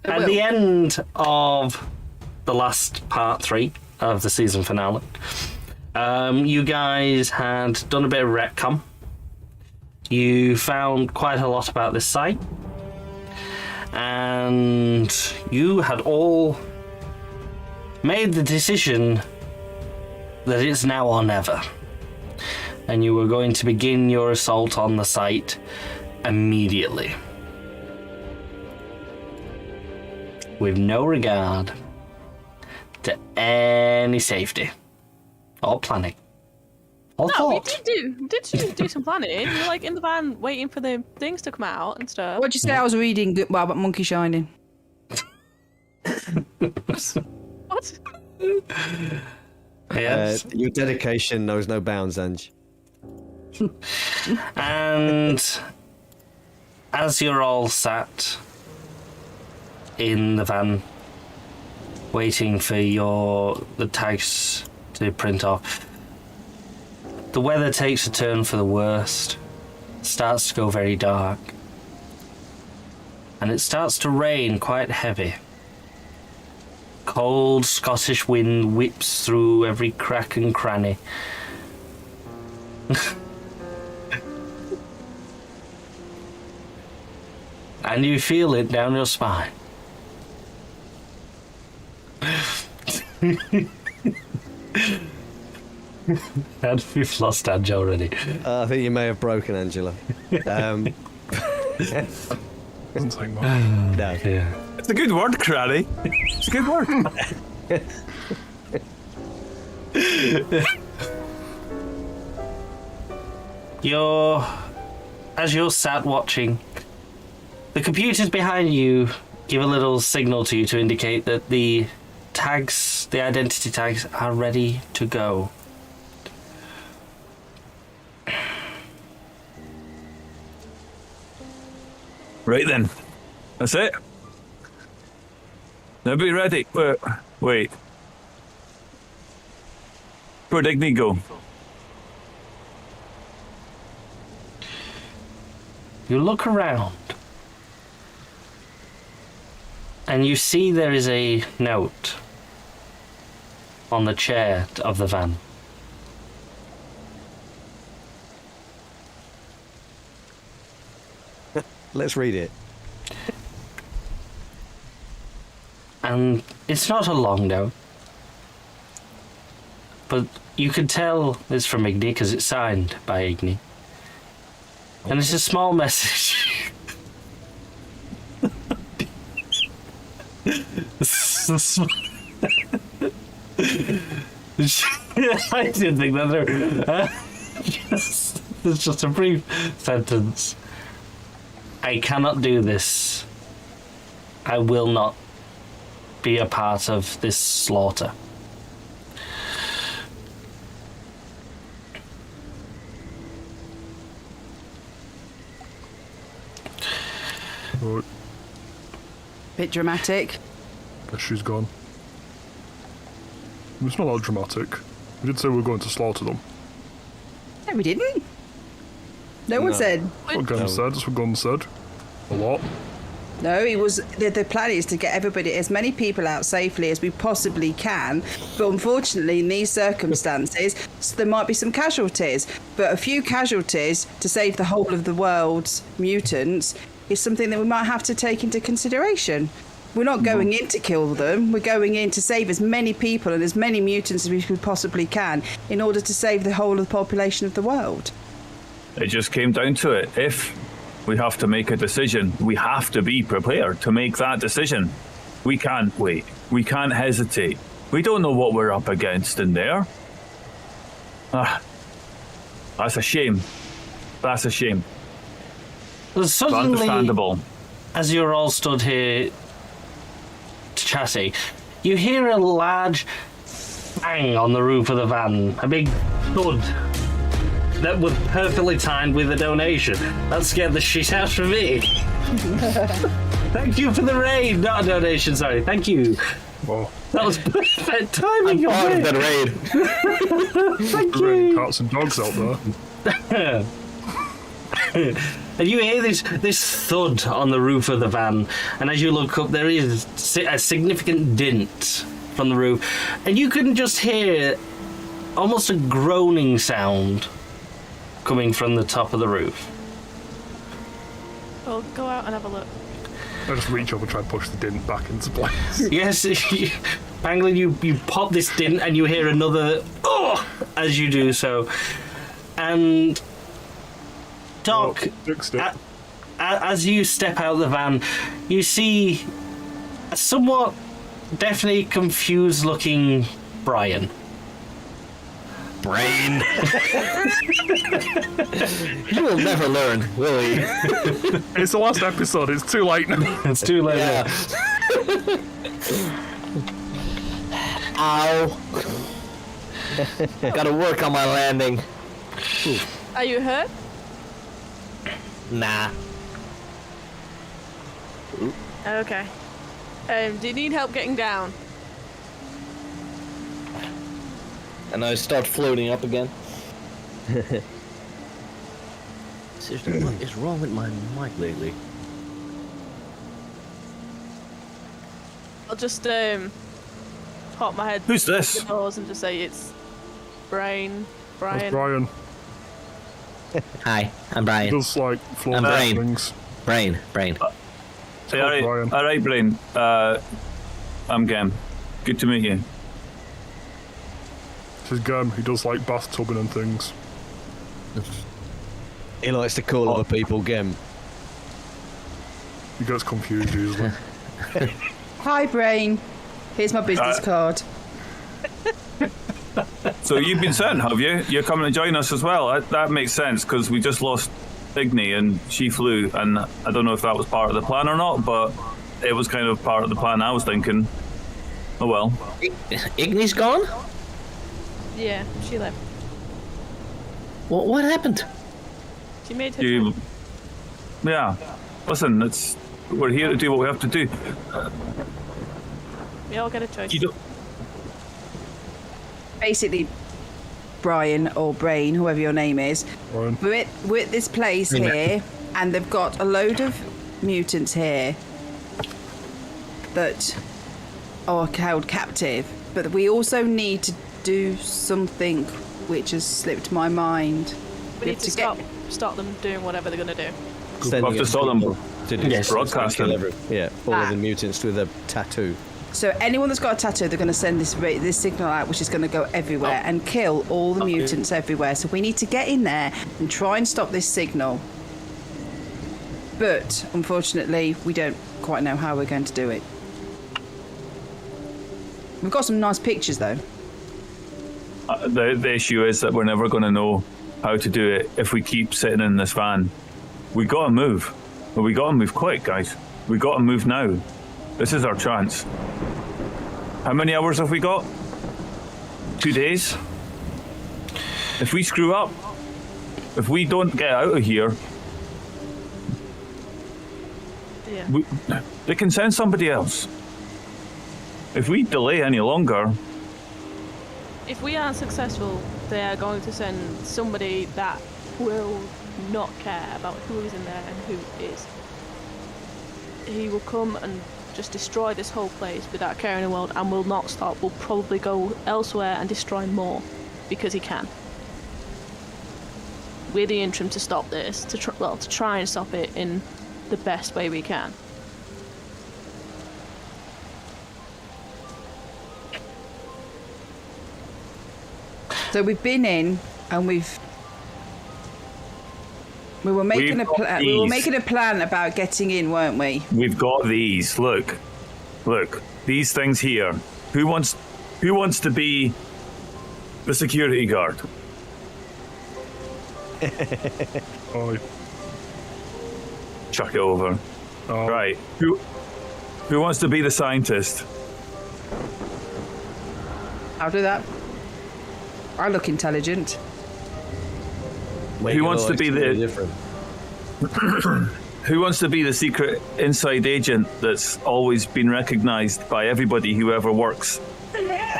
At the end of the last part 3 of the season finale, you guys had done a bit of retcon. You found quite a lot about this site, and you had all made the decision that it's now or never, and you were going to begin your assault on the site immediately, with no regard to any safety or planning. No, we did do some planning. We were like in the van waiting for the things to come out and stuff. What'd you say? I was reading about Monkey Shining. What? Yes. Your dedication knows no bounds, Ange. And as you're all sat in the van waiting for the tags to print off, the weather takes a turn for the worst. It starts to go very dark. And it starts to rain quite heavy. Cold Scottish wind whips through every crack and cranny. And you feel it down your spine. And we've lost Ange already. I think you may have broken Angela. Doesn't take much. No. Yeah. It's a good word, Cranny. It's a good word. As you're sat watching, the computers behind you give a little signal to you to indicate that the identity tags are ready to go. Right then. That's it. Now be ready. Wait. Where'd Igni go? You look around and you see there is a note on the chair of the van. Let's read it. And it's not a long note, but you can tell it's from Igni because it's signed by Igni. And it's a small message. I didn't think that through. It's just a brief sentence. I cannot do this. I will not be a part of this slaughter. Right. Bit dramatic. Guess she's gone. It's not that dramatic. We did say we were going to slaughter them. No, we didn't. No one said. That's what Gunn said. That's what Gunn said. A lot. No, it was the plan is to get as many people out safely as we possibly can. But unfortunately, in these circumstances, there might be some casualties. But a few casualties to save the whole of the world's mutants is something that we might have to take into consideration. We're not going in to kill them. We're going in to save as many people and as many mutants as we possibly can in order to save the whole of the population of the world. It just came down to it. If we have to make a decision, we have to be prepared to make that decision. We can't wait. We can't hesitate. We don't know what we're up against in there. That's a shame. That's a shame. Suddenly, understandable. As you're all stood here chatting, you hear a large bang on the roof of the van. A big thud that was perfectly timed with a donation. That scared the shit out of me. Thank you for the raid. Not a donation, sorry. Thank you. Well, that was perfect timing. I'm part of that raid. Thank there are you. cats and dogs out there. And you hear this thud on the roof of the van, and as you look up, there is a significant dint from the roof, and you can just hear almost a groaning sound coming from the top of the roof. Well, go out and have a look. I just reach up and try and push the dint back into place. Yes, Pangolin, you pop this dint and you hear another as you do so. And Doc, Fixed it. as you step out of the van, you see a somewhat definitely confused looking Brian. Brain. You will never learn, will you? It's the last episode. It's too late now. It's too late. Yeah. Ow. Gotta work on my landing. Are you hurt? Nah. Okay. Do you need help getting down? And I start floating up again. Seriously, what is wrong with my mic lately? I'll just pop my head Who's this? through the doors and just say it's Brian. That's Brian. Hi, I'm He Brian. does like floor I'm Brian. things. Brain. Hey, all right, Brian. all right, Blaine. I'm Gam. Good to meet you. This is Gam. He does like bathtubing and things. He likes to call other people Gem. He gets confused usually. Hi, Brain. Here's my business card. So you've been sent, have you? You're coming to join us as well. That makes sense because we just lost Igni and she flew, and I don't know if that was part of the plan or not, but it was kind of part of the plan. I was thinking. Oh well. Igni's gone? Yeah, she left. What happened? She made her. You. Yeah. Listen, we're here to do what we have to do. We all get a choice. You don't. Basically, Brian or Brain, whoever your name is, Brian. we're at this place here, and they've got a load of mutants here that are held captive. But we also need to do something which has slipped my mind. We need to stop them doing whatever they're going to do. I've just saw them. To do Yes. Broadcasting. all of the mutants with a tattoo. So anyone that's got a tattoo, they're going to send this signal out, which is going to go everywhere and kill all the mutants everywhere. So we need to get in there and try and stop this signal. But unfortunately, we don't quite know how we're going to do it. We've got some nice pictures, though. The issue is that we're never going to know how to do it if we keep sitting in this van. We got to move. But we got to move quick, guys. We got to move now. This is our chance. How many hours have we got? 2 days? If we screw up, if we don't get out of here, Yeah. they can send somebody else. If we delay any longer, If we aren't successful, they are going to send somebody that will not care about who is in there and who is. He will come and just destroy this whole place without caring in the world and will not stop. Will probably go elsewhere and destroy more because he can. We're the interim to stop this, to try and stop it in the best way we can. So we've been in and we were making We've a plan. got We were these. making a plan about getting in, weren't we? we've got these. Look, these things here. Who wants to be the security guard? Oh, Chuck it over. oh. Right. Who wants to be the scientist? I'll do that. I look intelligent. Who wants to be the- different? Who wants to be the secret inside agent that's always been recognized by everybody who ever works? Yeah.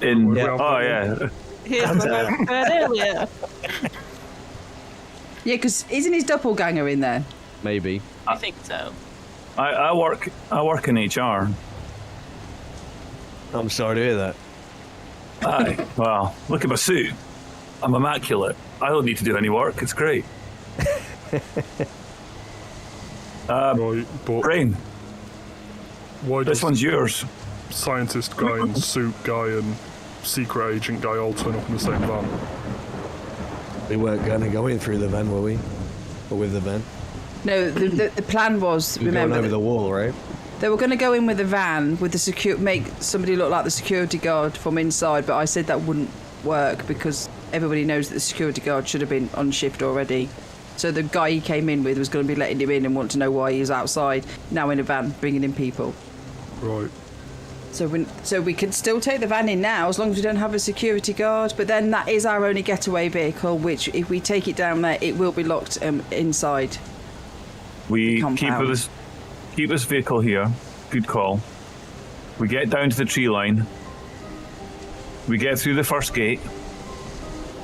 Oh yeah. Here's what I said earlier. Yeah, because isn't his doppelganger in there? Maybe. I think so. I work in HR. I'm sorry to hear that. Aye. Well, look at my suit. I'm immaculate. I don't need to do any work. It's great. Right, but Brain, why this does one's yours. scientist guy and suit guy and secret agent guy all turn up in the same van? We weren't going to go in through the van, were we? Or with the van? No, the plan was, We were going remember, over the wall, right? they were going to go in with the van with the make somebody look like the security guard from inside, but I said that wouldn't work because everybody knows that the security guard should have been on shift already. So the guy he came in with was going to be letting him in and want to know why he was outside, now in a van, bringing in people. Right. So we can still take the van in now as long as we don't have a security guard, but then that is our only getaway vehicle, which if we take it down there, it will be locked inside. We the compound. keep this vehicle here. Good call. We get down to the tree line. We get through the first gate.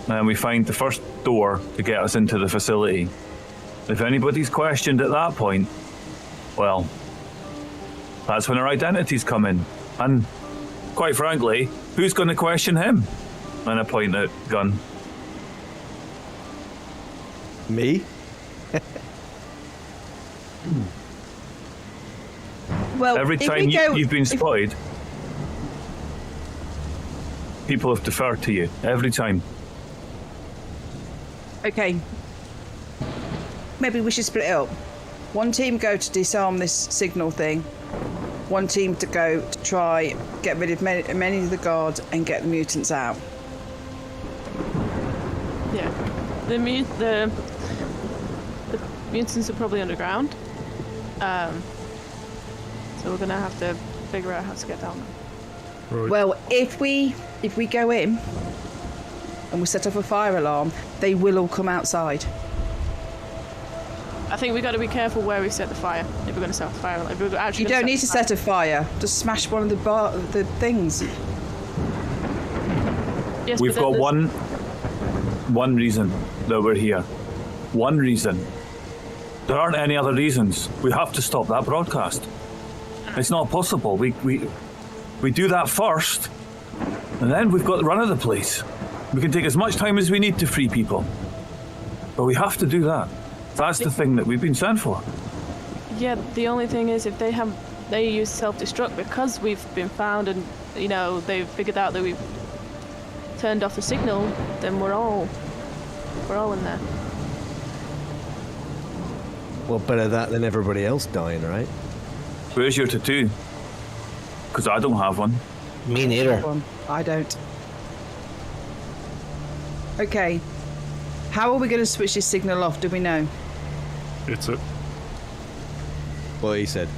And we find the first door to get us into the facility. If anybody's questioned at that point, well, that's when our identities come in. And quite frankly, who's going to question him? And I point at Gun. Me? Well, Every if time we go- you've been if- spotted, people have deferred to you. Every time. Okay. Maybe we should split it up. One team go to disarm this signal thing. One team to go to try get rid of many of the guards and get the mutants out. Yeah. The mutants are probably underground. So we're gonna have to figure out how to get down there. Right. Well, if we go in and we set off a fire alarm, they will all come outside. I think we got to be careful where we set the fire. If we're going to set the fire, if we're actually You gonna don't need to the fire. set a fire. Just smash one of the things. Yes, We've but got there's- one reason that we're here. One reason. There aren't any other reasons. We have to stop that broadcast. It's not possible. We do that first, and then we've got the run of the place. We can take as much time as we need to free people. But we have to do that. That's the thing that we've been sent for. Yeah, the only thing is if they use self-destruct because we've been found and they've figured out that we've turned off the signal, then we're all in there. Well, better that than everybody else dying, right? Where's your tattoo? Because I don't have one. Me neither. I don't. Okay. How are we going to switch this signal off? Do we know? It's it. Well, he said.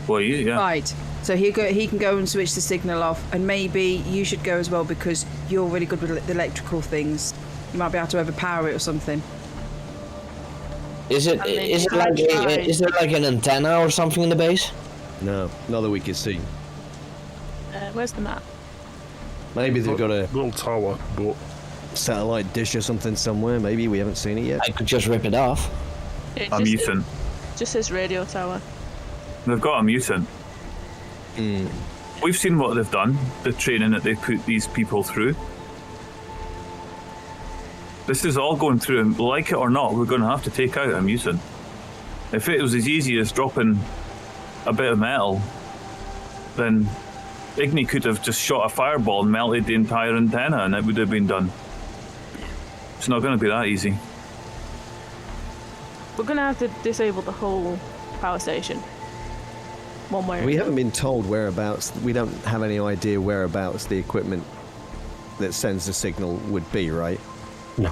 Well, yeah. Right. So he can go and switch the signal off, and maybe you should go as well because you're really good with the electrical things. You might be able to overpower it or something. Is there like an antenna or something in the base? No, not that we can see. Where's the map? Maybe they've got a Little tower, but satellite dish or something somewhere. Maybe we haven't seen it yet. I could just rip it off. It A mutant. just says radio tower. They've got a mutant. We've seen what they've done, the training that they've put these people through. This is all going through, and like it or not, we're going to have to take out a mutant. If it was as easy as dropping a bit of metal, then Igni could have just shot a fireball and melted the entire antenna and it would have been done. It's not going to be that easy. We're gonna have to disable the whole power station. One way. We haven't been told whereabouts. We don't have any idea whereabouts the equipment that sends the signal would be, right? No.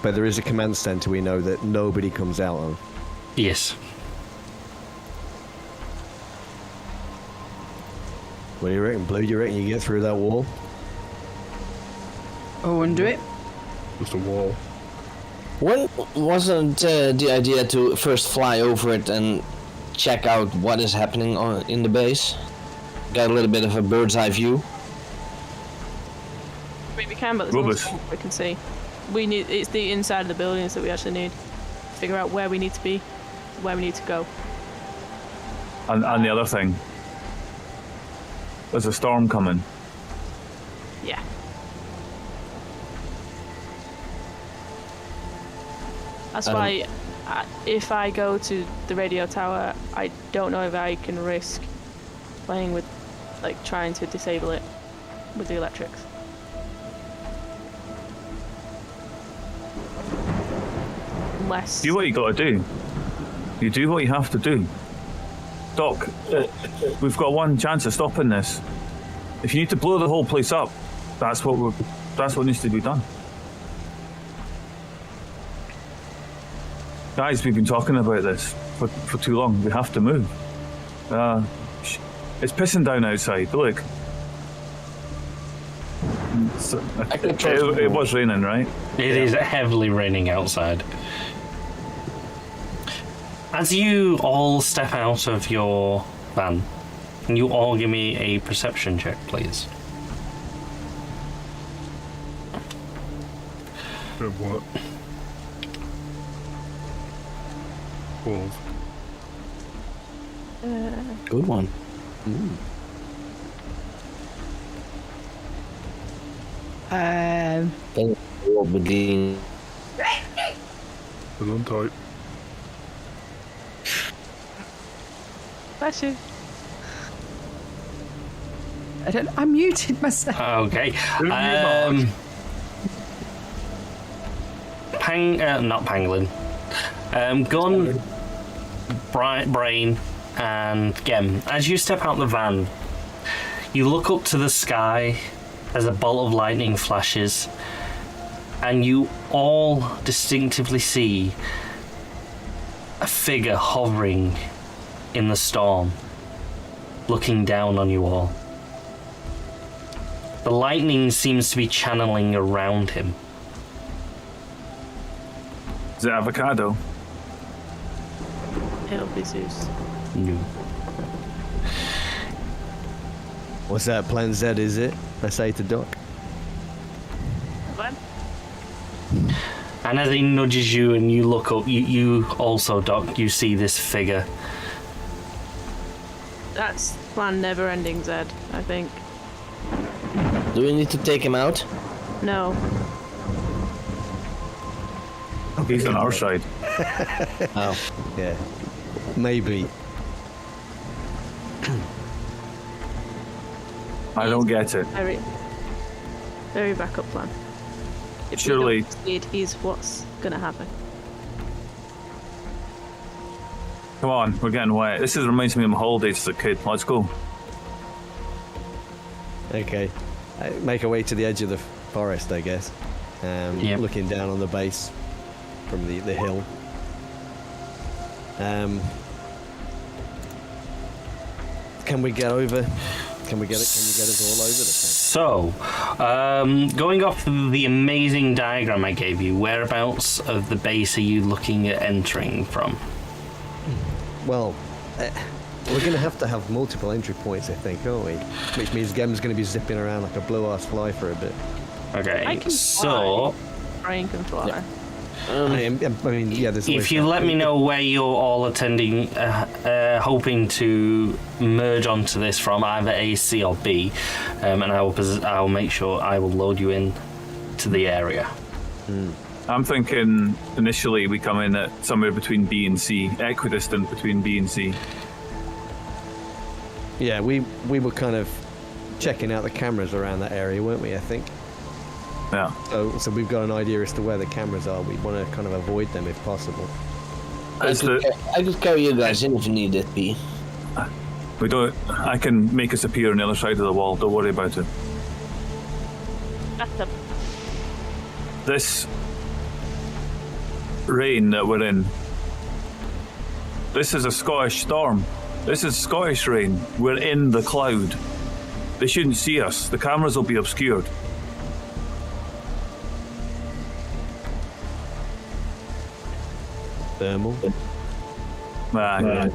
But there is a command center we know that nobody comes out of. Yes. What do you reckon, Blue? Do you reckon you get through that wall? Or under it? just a wall. When wasn't the idea to first fly over it and check out what is happening in the base? Get a little bit of a bird's eye view. I mean, we can, but there's no Rubbish. smoke we can see. we need. It's the inside of the buildings that we actually need. Figure out where we need to be, where we need to go. And the other thing, there's a storm coming. Yeah. That's why, if I go to the radio tower, I don't know if I can risk playing with, like, trying to disable it with the electrics. Unless... Do what you got to do. You do what you have to do. Doc, we've got one chance of stopping this. If you need to blow the whole place up, that's what needs to be done. Guys, we've been talking about this for too long. We have to move. It's pissing down outside. Look. It was raining, right? It is heavily raining outside. As you all step out of your van, can you all give me a perception check, please? What? 12. Good one. Begin. Still on tight. Bless you. I muted myself. Okay. Not Pangolin. Gun, Brain, and Gem. As you step out the van, you look up to the sky as a bolt of lightning flashes, and you all distinctively see a figure hovering in the storm, looking down on you all. The lightning seems to be channeling around him. Is it Avocado? It'll be Zeus. No. What's that? Plan Z, is it? I say to Doc. What? And as he nudges you and you look up, you also, Doc, you see this figure. That's plan never ending, Zed, I think. Do we need to take him out? No. He's on our side. Oh. Yeah. Maybe. I don't get it. Very backup plan. If Surely- we don't succeed, he's what's gonna happen. Come on, we're getting wet. This reminds me of my holidays as a kid. Let's go. Okay. Make our way to the edge of the forest, I guess. Yep. Looking down on the base from the hill. Can we get over? Can you get us all over the place? So, going off the amazing diagram I gave you, whereabouts of the base are you looking at entering from? Well, we're going to have multiple entry points, I think, aren't we? Which means Gem's going to be zipping around like a blue-ass fly for a bit. Okay, I can so... Brian can fly. I mean, yeah, there's If you let me know where you're all attending, hoping to merge onto this from either A, C, or B, and I'll make sure I will load you in to the area. I'm thinking initially we come in at somewhere between B and C, equidistant between B and C. Yeah, we were kind of checking out the cameras around that area, weren't we, I think? Yeah. So we've got an idea as to where the cameras are. We want to kind of avoid them if possible. I could carry you guys in if you need it, B. We don't. I can make us appear on the other side of the wall. Don't worry about it. That's a This rain that we're in. This is a Scottish storm. This is Scottish rain. We're in the cloud. They shouldn't see us. The cameras will be obscured. Thermal. Yeah.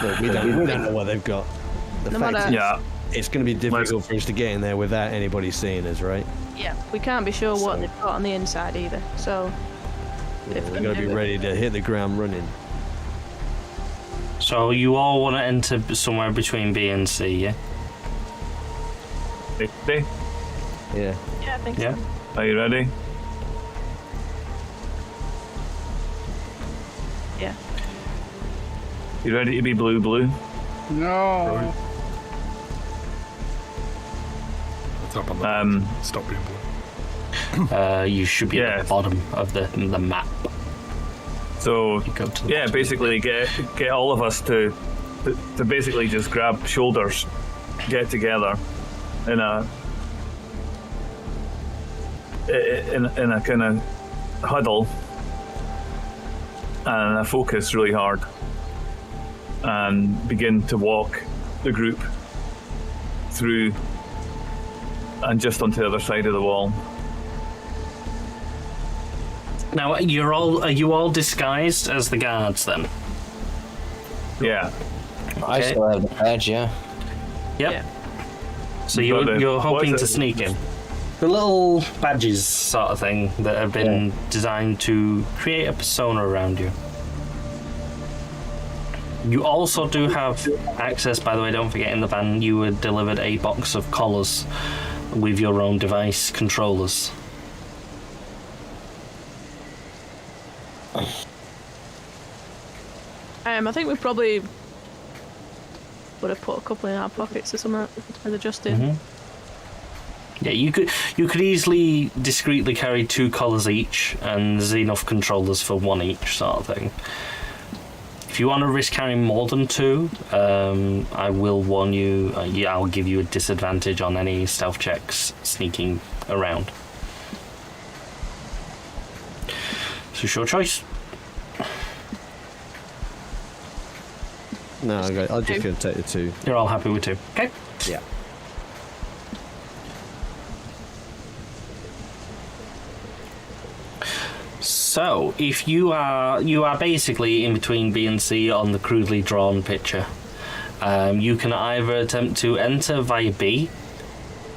Well, we don't know what they've got. The No fact matter- is, Yeah. it's going to be difficult for us to get in there without anybody seeing us, right? Yeah, we can't be sure what they've got on the inside either. So Yeah, we're going to be ready to hit the ground running. So you all want to enter somewhere between B and C, yeah? Ready? Yeah. Yeah, I think Yeah. so. Are you ready? Yeah. You ready to be blue? No. Tap on the stop being blue. You should be at the bottom of the map. So You go to the yeah, bottom. basically get all of us to basically just grab shoulders, get together in a kind of huddle and focus really hard and begin to walk the group through and just onto the other side of the wall. Now, are you all disguised as the guards then? Yeah. I Okay. still have the badge, yeah. Yep. Yeah. So But, you're what hoping is to it? sneak in. The little badges sort of thing that have been designed to create a persona around you. You also do have access, by the way, don't forget, in the van you were delivered a box of collars with your own device controllers. I think we probably would have put a couple in our pockets or something as a just-in. Yeah, you could easily discreetly carry 2 collars each, and there's enough controllers for 1 each, sort of thing. If you want to risk carrying more than 2, I will warn you. I'll give you a disadvantage on any stealth checks sneaking around. So it's your choice. No, I'm just going to take the 2. You're all happy with 2. Okay. Yeah. So, if you are basically in between B and C on the crudely drawn picture. You can either attempt to enter via B,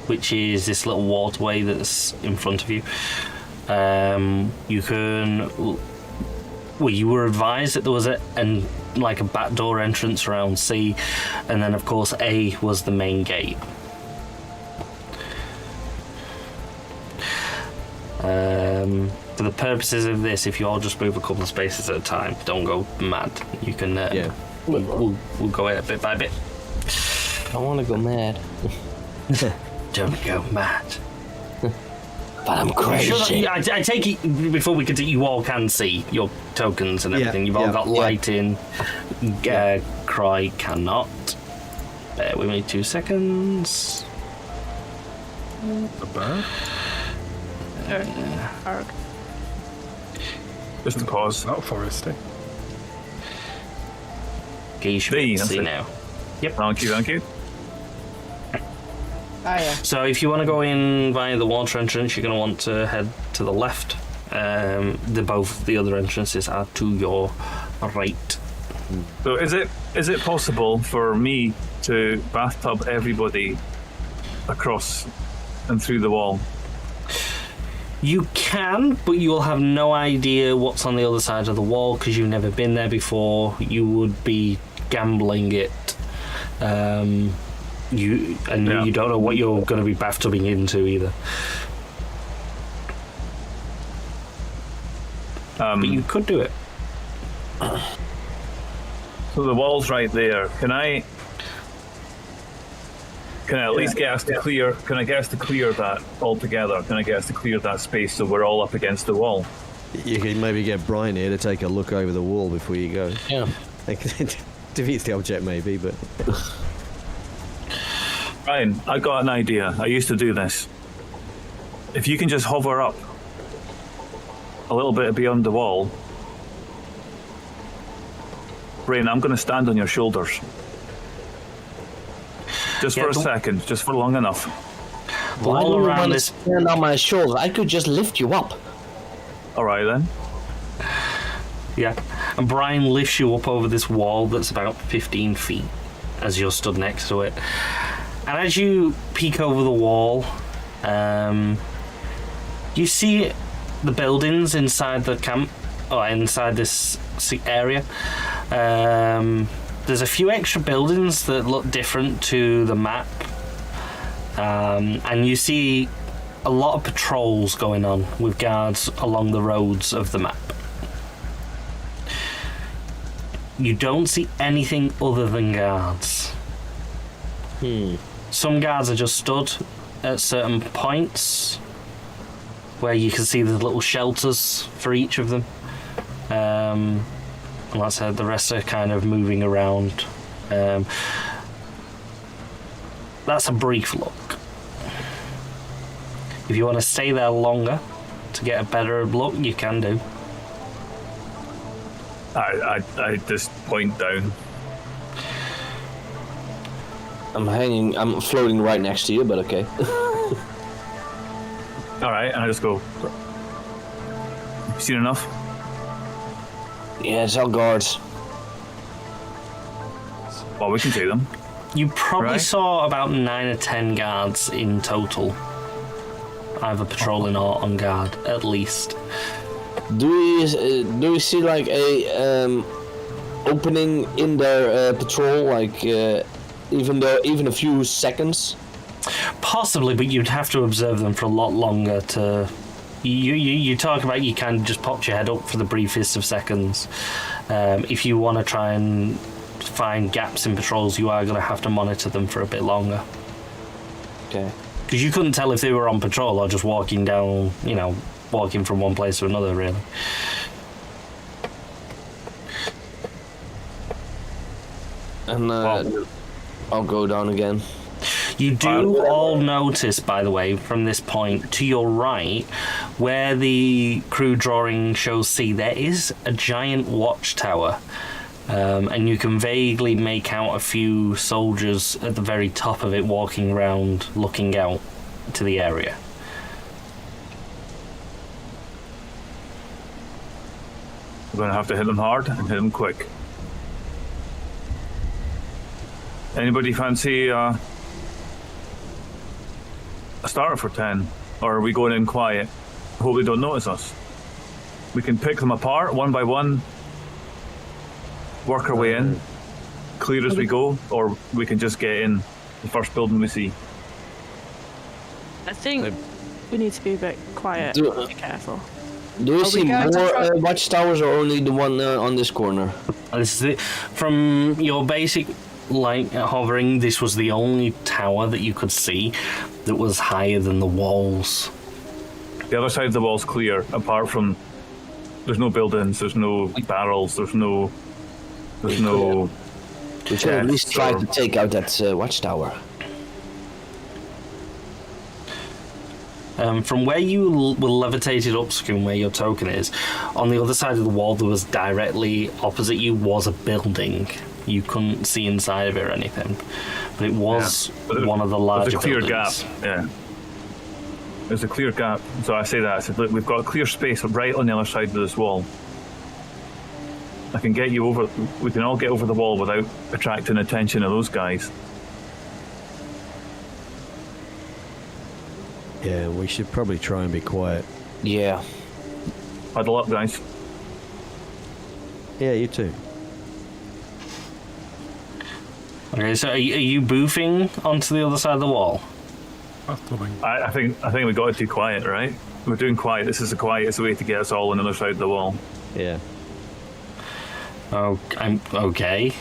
which is this little waterway that's in front of you. You can. Well, you were advised that there was a backdoor entrance around C, and then of course A was the main gate. For the purposes of this, if you all just move a couple of spaces at a time, don't go mad. You can. Yeah. We'll go it bit by bit. I want to go mad. Don't go mad. But I'm crazy. I take it before we continue. You all can see your tokens and everything. You've all got light in. Cry cannot. Bear with me 2 seconds. The bear? Arg. Just a pause. Not foresty. Okay, you should B, that's see it. now. Yep. Thank you. Oh yeah. So if you want to go in via the water entrance, you're going to want to head to the left. Both the other entrances are to your right. So is it possible for me to bathtub everybody across and through the wall? You can, but you'll have no idea what's on the other side of the wall because you've never been there before. You would be gambling it. You don't know what you're going to be bathtubbing into either. But you could do it. So the wall's right there. Can I at least get us to clear? Can I get us to clear that altogether? Can I get us to clear that space so we're all up against the wall? You can maybe get Brian here to take a look over the wall before you go. Yeah. Defeats the object maybe, but... Brian, I got an idea. I used to do this. If you can just hover up a little bit beyond the wall, Brian, I'm going to stand on your shoulders. Just for a second, just for long enough. Why All do you around want to this. stand on my shoulders? I could just lift you up. All right then. Yeah. And Brian lifts you up over this wall that's about 15 feet as you're stood next to it. And as you peek over the wall, you see the buildings inside the camp, or inside this area. There's a few extra buildings that look different to the map. And you see a lot of patrols going on with guards along the roads of the map. You don't see anything other than guards. Some guards are just stood at certain points where you can see the little shelters for each of them. And like I said, the rest are kind of moving around. That's a brief look. If you want to stay there longer to get a better look, you can do. I just point down. I'm floating right next to you, but okay. Alright, and I just go, seen enough? Yeah, it's all guards. Well, we can take them. You probably Right. saw about 9 or 10 guards in total, either patrolling or on guard, at least. Do we see like a opening in their patrol, like even a few seconds? Possibly, but you'd have to observe them for a lot longer to... You talk about you kind of just popped your head up for the briefest of seconds. If you want to try and find gaps in patrols, you are going to have to monitor them for a bit longer. Okay. Because you couldn't tell if they were on patrol or just walking down, walking from one place to another, really. And I'll go down again. You do all notice, by the way, from this point to your right, where the crew drawing shows C, there is a giant watchtower. And you can vaguely make out a few soldiers at the very top of it walking around, looking out to the area. We're going to have to hit them hard and hit them quick. Anybody fancy a starter for 10? Or are we going in quiet? Hope they don't notice us. We can pick them apart one by one, work our way in, clear as we go, or we can just get in the first building we see. I think we need to be a bit quiet. Be careful. Do we see going to more try- watchtowers or only the one on this corner? This is it. From your basic light hovering, this was the only tower that you could see that was higher than the walls. The other side of the wall's clear, apart from there's no buildings, there's no barrels, there's no. We should at least try to take out that watchtower. From where you were levitated up, Scoon, where your token is, on the other side of the wall, there was directly opposite you was a building. You couldn't see inside of it or anything, but it was one of the larger There's a clear buildings. gap. Yeah. There's a clear gap. So I say that. I said, look, we've got a clear space right on the other side of this wall. I can get you over. We can all get over the wall without attracting attention of those guys. Yeah, we should probably try and be quiet. Yeah. Huddle up, guys. Yeah, you too. Okay, so are you boofing onto the other side of the wall? I think we got to do quiet, right? We're doing quiet. This is the quietest way to get us all on the other side of the wall. Yeah. Oh, I'm okay.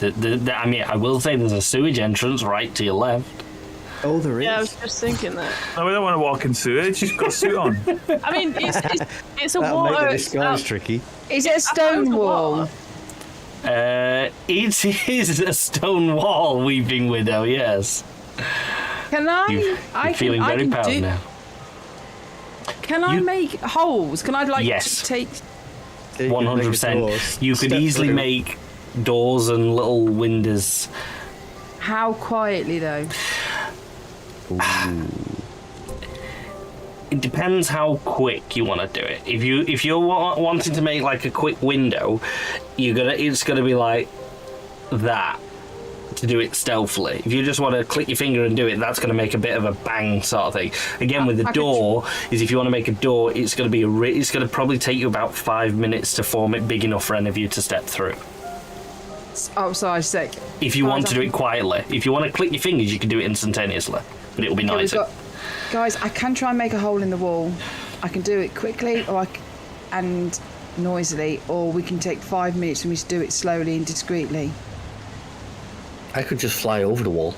I mean, I will say there's a sewage entrance right to your left. Oh, there is. Yeah, I was just thinking that. No, we don't want to walk in sewage. You've got a suit on. I mean, it's a That'll water. make the disguise tricky. Is it a stone wall? It is a stone wall, Weeping Widow, yes. Can I? You're feeling very proud now. Can I make holes? Can I Yes. take? 100%. You could easily make doors and little windows. How quietly though? It depends how quick you want to do it. If you're wanting to make like a quick window, it's gonna be like that. to do it stealthily. If you just want to click your finger and do it, that's going to make a bit of a bang sort of thing. Again, with the door, is if you want to make a door, it's going to be it's going to probably take you about 5 minutes to form it big enough for any of you to step through. Oh, sorry, sick. If you want to do it quietly, if you want to click your fingers, you can do it instantaneously, but it'll be noisy. Guys, I can try and make a hole in the wall. I can do it quickly and noisily, or we can take 5 minutes for me to do it slowly and discreetly. I could just fly over the wall.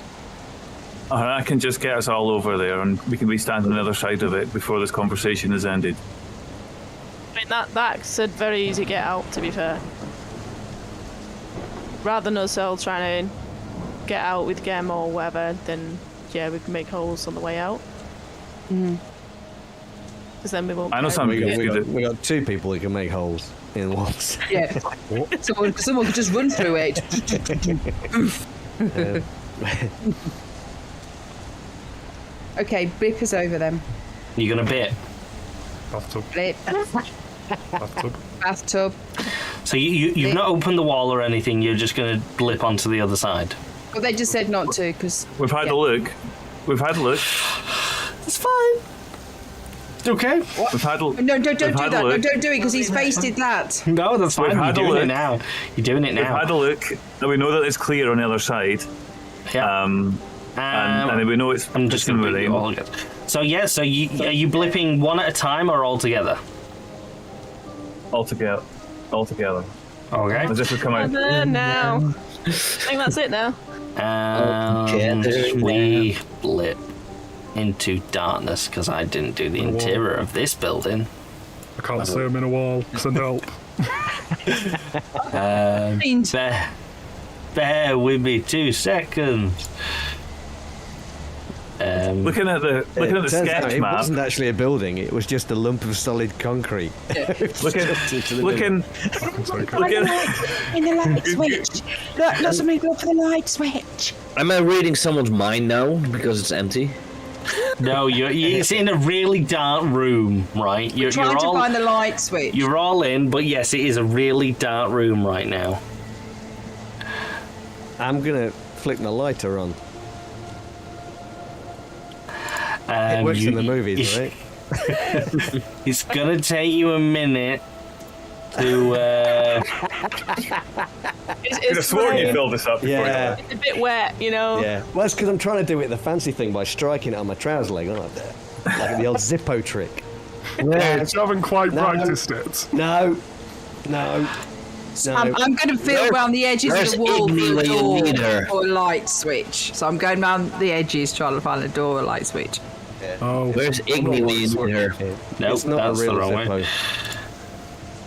I can just get us all over there, and we can be standing on the other side of it before this conversation is ended. I mean, that's a very easy get out, to be fair. Rather than us all trying to get out with Gem or whatever, then yeah, we can make holes on the way out. Because then we won't. I know something We got 2 people who can make holes in walls. Yeah. Someone could just run through it. Okay, Blip is over them. You're going to bit. Bathtub. Blip. Bathtub. Bathtub. So you've not opened the wall or anything, you're just going to blip onto the other side. Well, they just said not to, because... We've had a look. It's fine. Okay. We've had a No, don't do we've had that. a No, look. don't do it, because he's pasted that. No, that's fine. We've You're had a doing look. it now. You're doing it We've now. had a look, and we know that it's clear on the other side. Yeah. And we know it's. I'm just going to do all good. So yeah, are you blipping one at a time or all together? all together. Okay. As if we come out. Now. I think that's it now. We blip into darkness because I didn't do the interior of this building. I can't see him in a wall. Send help. Bear with me 2 seconds. Looking at the Turns out sketch it map. wasn't actually a building, it was just a lump of solid concrete. Looking. I can take it. In the light switch. Look, somebody go for the light switch. Am I reading someone's mind now because it's empty? No, it's in a really dark room, right? You're Trying to all, find the light switch. You're all in, but yes, it is a really dark room right now. I'm gonna flick my lighter on. It works in the movies, right? It's gonna take you a minute to. Could have sworn you filled this up before Yeah. It's a bit wet, you know. Yeah. Well, that's because I'm trying to do it the fancy thing by striking it on my trouser leg, aren't I? Like the old Zippo trick. You haven't quite practiced it. No. I'm going to feel around the edges of the wall for a door or a light switch. So I'm going around the edges trying to find a door or a light switch. Oh, Where's Iggy when you need her? Nope, It's not that's a real the wrong Zippo. way.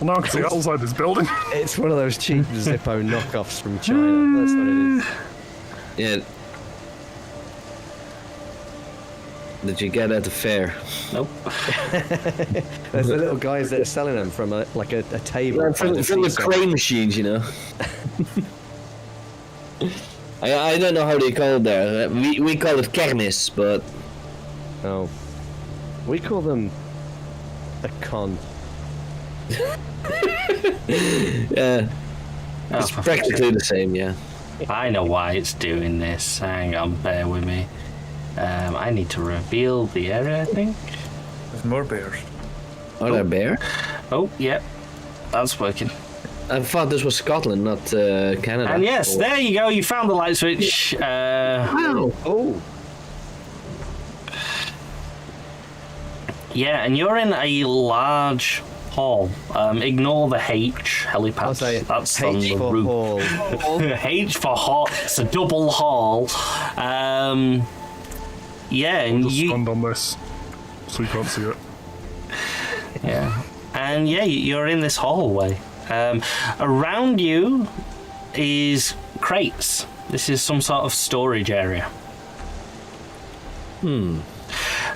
well, now I can see outside this building. It's one of those cheap Zippo knockoffs from China. That's what it is. Yeah. That you get at the fair. Nope. There's the little guys that are selling them from a table. From the crane machines, you know. I don't know how they call it there. We call it kermis, but Oh. We call them a con. yeah, it's Oh, practically the same. Yeah. I know why it's doing this. Hang on, bear with me. I need to reveal the area, I think. There's more bears. Are there bear? Oh, yep. That's working. I thought this was Scotland, not Canada. And yes, Or- there you go. You found the light switch. Wow. Oh. Yeah, and you're in a large hall. Ignore the H helipad. I'll say That's on H the for roof. hall. H for hall. It's a double hall. Yeah, and Just you. stand on this so you can't see it. Yeah, and yeah, you're in this hallway. Around you is crates. This is some sort of storage area.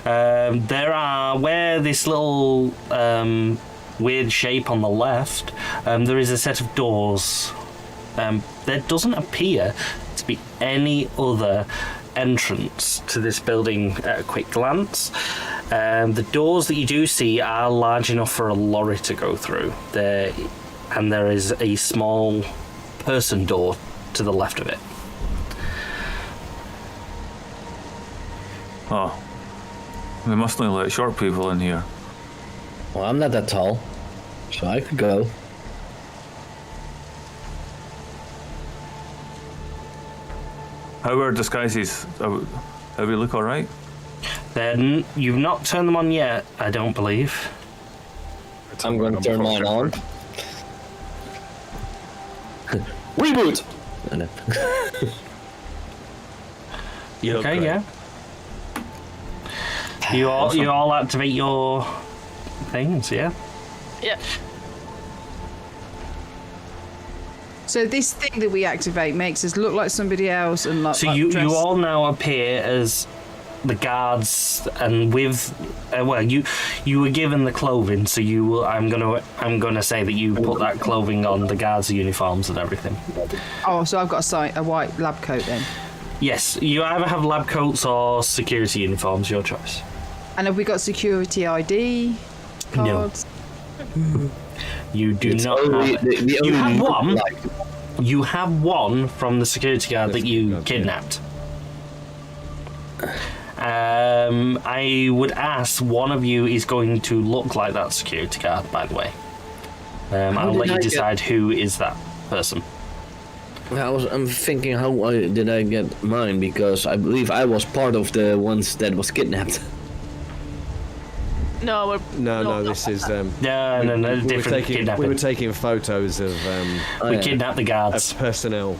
There are, where this little weird shape on the left, there is a set of doors. There doesn't appear to be any other entrance to this building at a quick glance. The doors that you do see are large enough for a lorry to go through. And there is a small person door to the left of it. Oh. They must only let short people in here. Well, I'm not that tall, so I could go. How are disguises? How we look alright? Then you've not turned them on yet, I don't believe. I'm going to turn mine on. Reboot! You okay? great. Yeah. You all activate your things, yeah. Yeah. So this thing that we activate makes us look like somebody else and like. So like you dress- all now appear as the guards, and with you were given the clothing, so you will. I'm gonna say that you put that clothing on the guards' uniforms and everything. Oh, so I've got a white lab coat then. Yes, you either have lab coats or security uniforms, your choice. And have we got security ID cards? You do It's not only- have. the You only have one. like- You have one from the security guard that you Okay. kidnapped. I would ask one of you is going to look like that security guard, by the way. I'll did let you I get- decide who is that person. I'm thinking, how did I get mine? Because I believe I was part of the ones that was kidnapped. No, we're No, this is. No, we were different kidnapping. we were taking photos of We kidnapped the guards. personnel.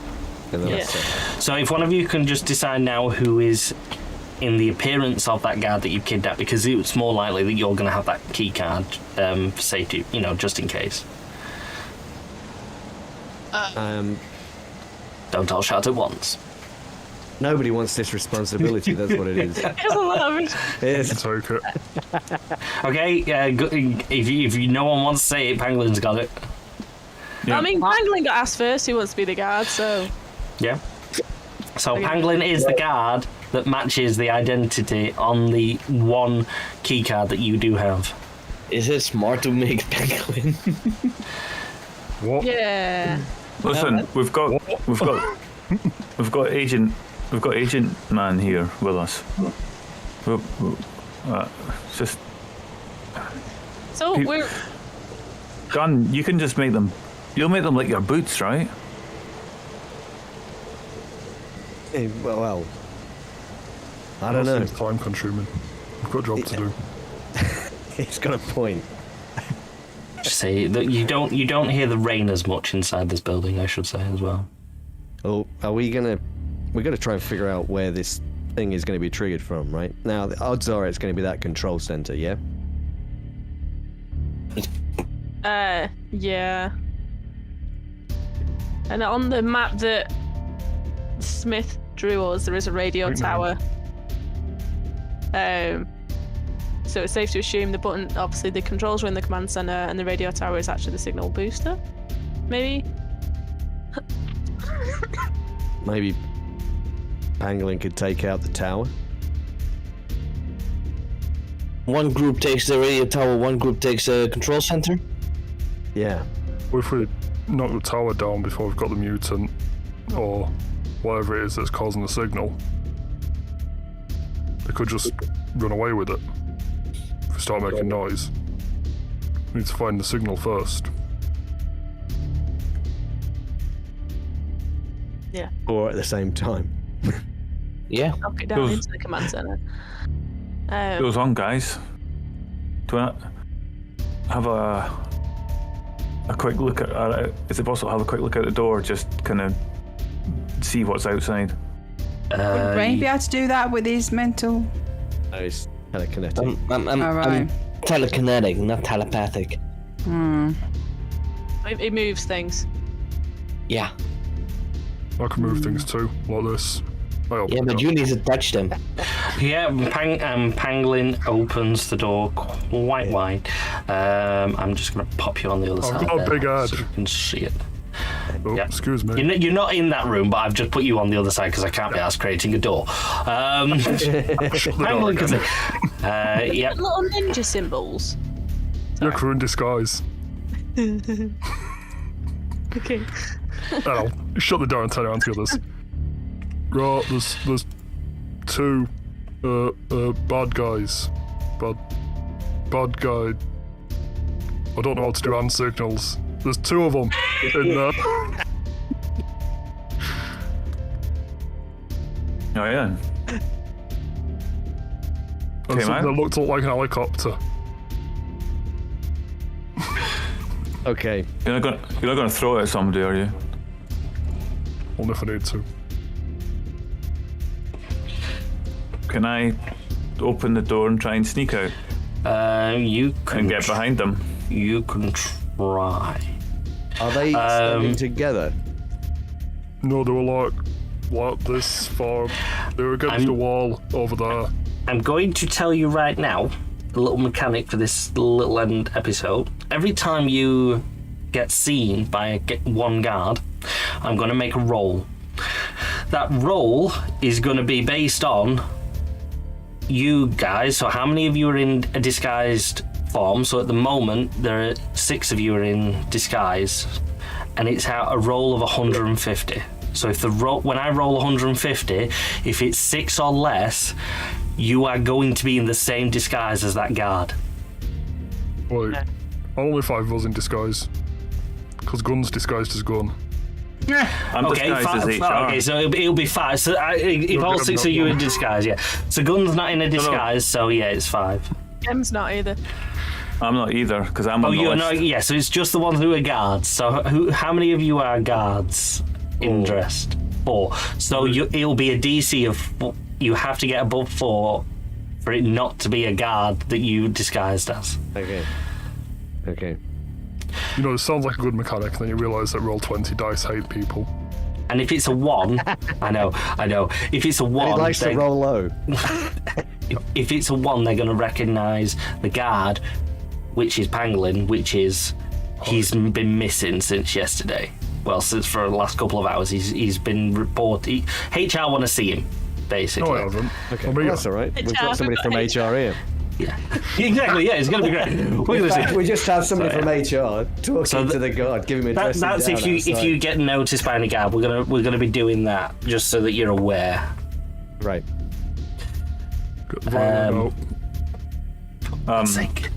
And then Yeah. that's it. So if one of you can just decide now who is in the appearance of that guard that you kidnapped, because it's more likely that you're going to have that key card for safety, just in case. Don't all shout at once. Nobody wants this responsibility. That's what it is. There's a lot of it. It's- Take it. Okay, if no one wants to say it, Pangolin's got it. Yeah. I mean, Pangolin got asked first who wants to be the guard, so Yeah. So Okay. Pangolin is the guard that matches the identity on the one key card that you do have. Is it smart to make Penguin? What? yeah. Listen, we've got agent man here with us. Just So Pe- we're Gun, you can just make them. You'll make them like your boots, right? well, I don't know. Seems time consuming. We've got a job to do. He's got a point. See that you don't hear the rain as much inside this building, I should say as well. Oh, we're gonna try and figure out where this thing is going to be triggered from, right? Now, the odds are it's going to be that control center, yeah? yeah. And on the map that Smith drew us, there is a radio tower. So it's safe to assume the button, obviously the controls are in the command center, and the radio tower is actually the signal booster. Maybe. Maybe Pangolin could take out the tower. One group takes the radio tower, one group takes the control center. Yeah. What if we knock the tower down before we've got the mutant, or whatever it is that's causing the signal? They could just run away with it. If we start making noise, we need to find the signal first. Yeah. Or at the same time. Yeah. Knock it down Goes- into the command center. Goes on, guys. Do I have a quick look at? Is it possible to have a quick look at the door? Just kind of see what's outside. Would Brain be able to do that with his mental? No, it's telekinetic. I'm Alright. telekinetic, not telepathic. It moves things. Yeah. I can move things too, like this. Yeah, but you need to touch them. Yeah, Pangolin opens the door quite wide. I'm just going to pop you on the other I've side got a there big ad. so you can see it. Oh, Yeah. excuse me. You're not in that room, but I've just put you on the other side because I can't be asked creating a door. Pangolin can see. Yeah. Little ninja symbols. You're crew in disguise. Okay. Oh, shut the door and turn around to the others. Right, there's two Bad guys. Bad guy. I don't know how to do hand signals. There's 2 of them in there. Oh yeah. And Okay, something man. that looked like an helicopter. Okay. You're not gonna throw it at somebody, are you? Only if I need to. Can I open the door and try and sneak out You can and get behind them? You can try. Are they standing together? No, they were like this far. They were against the wall over there. I'm going to tell you right now, the little mechanic for this little end episode. Every time you get seen by one guard, I'm going to make a roll. That roll is going to be based on you guys. So how many of you are in a disguised form? So at the moment, there are 6 of you are in disguise, and it's a roll of 150. So if when I roll 150, if it's 6 or less, you are going to be in the same disguise as that guard. Wait, only 5 of us in disguise. Because Gun's disguised as Gun. I'm disguised as HR. Okay, so it'll be 5. So if all 6 of you are in disguise, yeah. So Gun's not in a disguise, so yeah, it's 5. Em's not either. I'm not either, because I'm on the you're list. not. Yeah, so it's just the ones who are guards. So how many of you are guards in dressed? 4. So it'll be a DC of. You have to get above 4 for it not to be a guard that you disguised as. Okay. You know, it sounds like a good mechanic, then you realise that Roll20 dice hate people. And if it's a 1, I know. If it's a 1, He likes to roll low. If it's a 1, they're going to recognise the guard, which is Pangolin, which is he's been missing since yesterday. Well, since for the last couple of hours, he's been reported. HR want to see him, basically. No, I haven't. Okay, well, that's all right. We've got somebody from HR here. Yeah, exactly. Yeah, it's going to be great. We're going to see. We just have somebody from HR talking to the guard, giving him a dressing That's down if you get noticed by any guard. We're gonna be doing that just so that you're aware. Right. Got the violin out. Sake.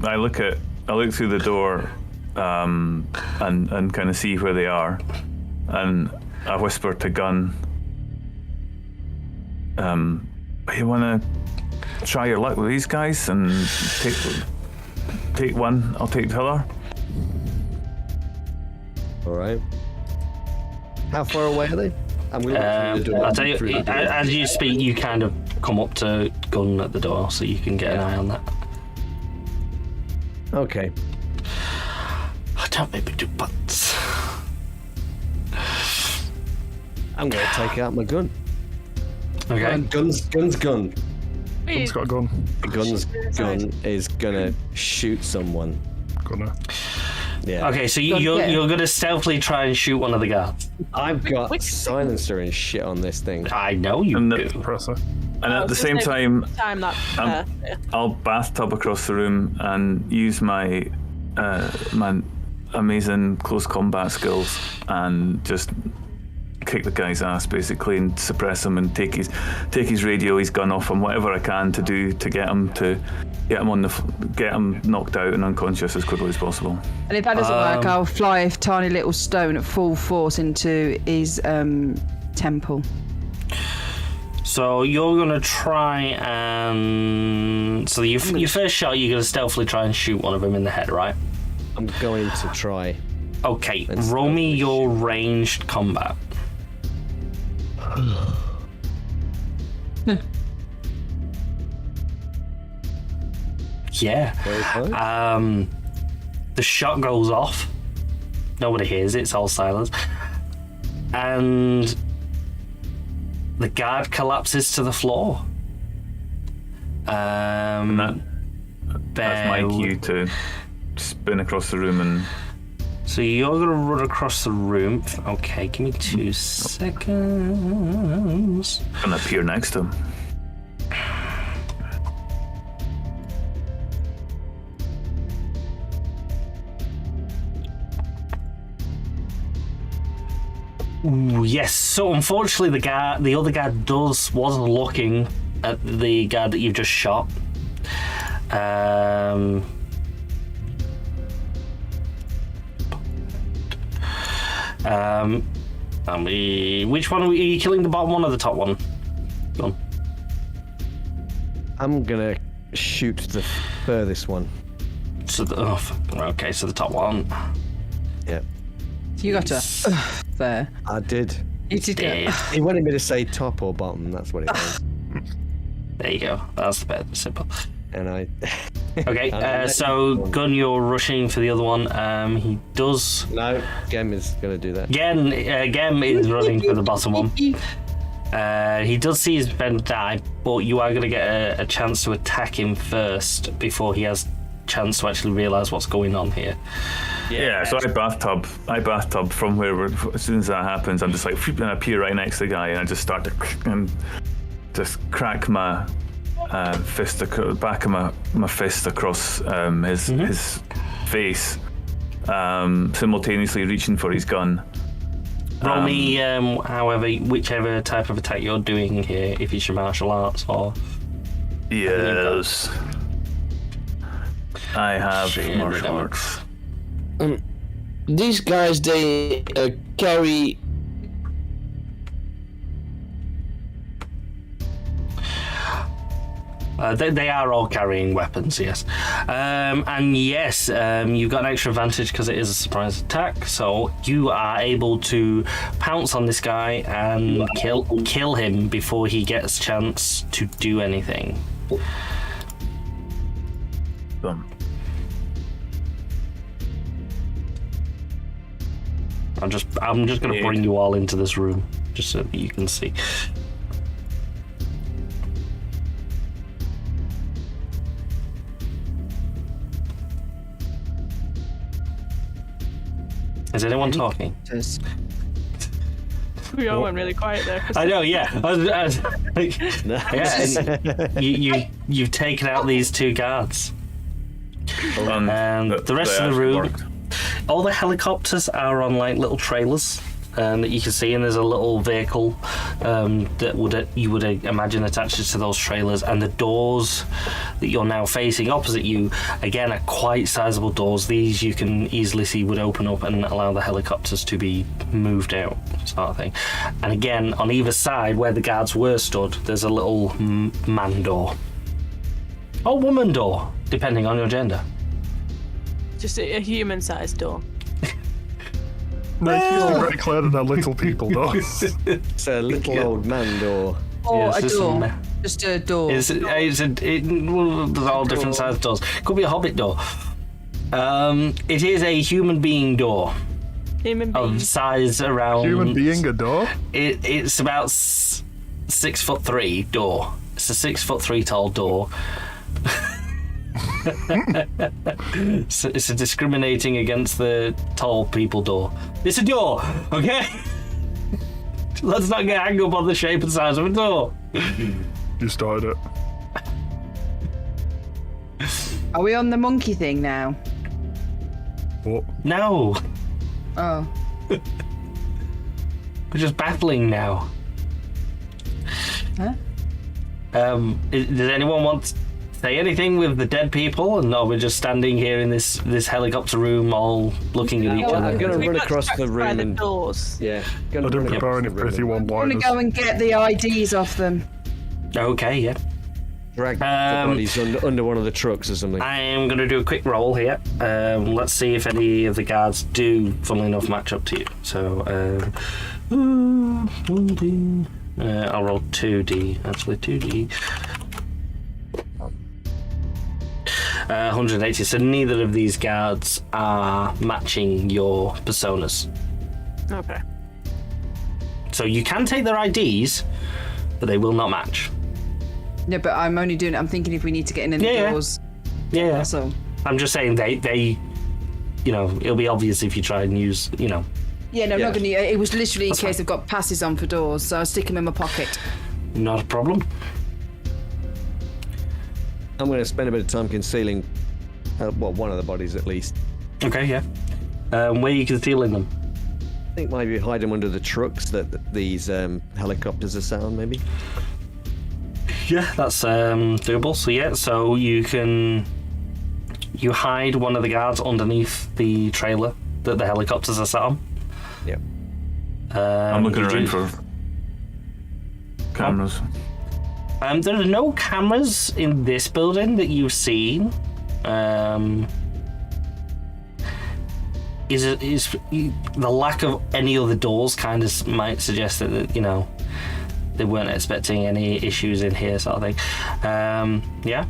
I look through the door and kind of see where they are, and I whisper to Gunn, you want to try your luck with these guys and take one, I'll take the other. All right. How far away are they? I'm going I'll tell you, as you speak, you kind of come up to Gunn at the door, so you can get an eye on that. Okay. Don't make me do butts. I'm going to take out my gun. Okay. And Gun's gun. Gun's got a gun. Gun's gun is going to shoot someone. Gonna. Yeah. Okay, so you're going to stealthily try and shoot one of the guards. I've got silencer and shit on this thing. I know you And do. Presser. And at the same time, that. I'll bathtub across the room and use my my amazing close combat skills and just kick the guy's ass basically and suppress him and take his radio, his gun off him, whatever I can to do to get him knocked out and unconscious as quickly as possible. And if that doesn't work, I'll fly a tiny little stone at full force into his temple. So you're going to try and... So your first shot, you're going to stealthily try and shoot one of them in the head, right? I'm going to try. Okay, And roll me stealthily your ranged combat. Yeah. Very close. The shot goes off. Nobody hears it. It's all silence. And the guard collapses to the floor. That's my cue to spin across the room and... So you're going to run across the room. Okay, give me 2 seconds. and appear next to him. Ooh, yes. So unfortunately, the other guard was looking at the guard that you've just shot. Which one are you killing? The bottom one or the top one? Go on. I'm gonna shoot the furthest one. So okay, so the top one. Yeah. You got to there. I did. You did go. He wanted me to say top or bottom. That's what it was. There you go. That's the bit simple. And I. Okay. So Gun, you're rushing for the other one. He does. No, Gem is gonna do that. Gem is running for the bottom one. He does see his friend die, but you are going to get a chance to attack him first before he has a chance to actually realise what's going on here. Yeah, so I bathtub from where as soon as that happens, I'm just like, and I appear right next to the guy, and I just start to just crack my fist, back of my fist across his face, simultaneously reaching for his gun. Roll me, whichever type of attack you're doing here, if it's your martial arts or... Yes. I have martial arts. These guys, they carry... They are all carrying weapons, yes. And yes, you've got an extra advantage because it is a surprise attack, so you are able to pounce on this guy and kill him before he gets a chance to do anything. Boom. I'm just going to bring you all into this room, just so that you can see. Is anyone talking? We all went really quiet there. I know, yeah. You've taken out these two guards. And the rest of the room, all the helicopters are on like little trailers that you can see, and there's a little vehicle that you would imagine attaches to those trailers, and the doors that you're now facing opposite you again are quite sizable doors. These you can easily see would open up and allow the helicopters to be moved out, sort of thing. And again, on either side where the guards were stood, there's a little man door or woman door, depending on your gender. Just a human-sized door. Make it very clear that they're little people, though. It's a little old man door. Or Yes, a this door. one. Just a door. There's all different sized doors. Could be a hobbit door. It is a human being door Human of being. size around. Human being a door? It's about 6'3" door. It's a 6'3" tall door. So it's a discriminating against the tall people door. It's a door, okay? Let's not get hung up on the shape and size of a door. You started it. Are we on the monkey thing now? What? No, Oh. we're just battling now. Huh? Does anyone want to say anything with the dead people? And no, we're just standing here in this helicopter room, all looking at each Well, I'm other. gonna We run got across the distracted by room the and doors. yeah. I didn't prepare any pithy I'm gonna one-liners. go and get the IDs off them. Okay, yeah. Drag the bodies under one of the trucks or something. I am going to do a quick roll here. Let's see if any of the guards do, funnily enough, match up to you. So, 1D. I'll roll 2D, actually, 2D. 180. So neither of these guards are matching your personas. Okay. So you can take their IDs, but they will not match. No, but I'm only doing it. I'm thinking if we need to get in any Yeah. doors. Yeah. So. I'm just saying they, it'll be obvious if you try and use, Yeah, no, I'm Yeah. not going to. It was literally in case I've got passes on for doors, so I'll stick them in my pocket. not a problem. I'm going to spend a bit of time concealing, one of the bodies at least. Okay, yeah. Where are you concealing them? think maybe hide them under the trucks that these helicopters are sat on, maybe. Yeah, that's doable. So you hide one of the guards underneath the trailer that the helicopters are sat on. Yep. I'm looking around for cameras. There are no cameras in this building that you've seen. Is the lack of any other doors kind of might suggest that they weren't expecting any issues in here, sort of thing. Yeah.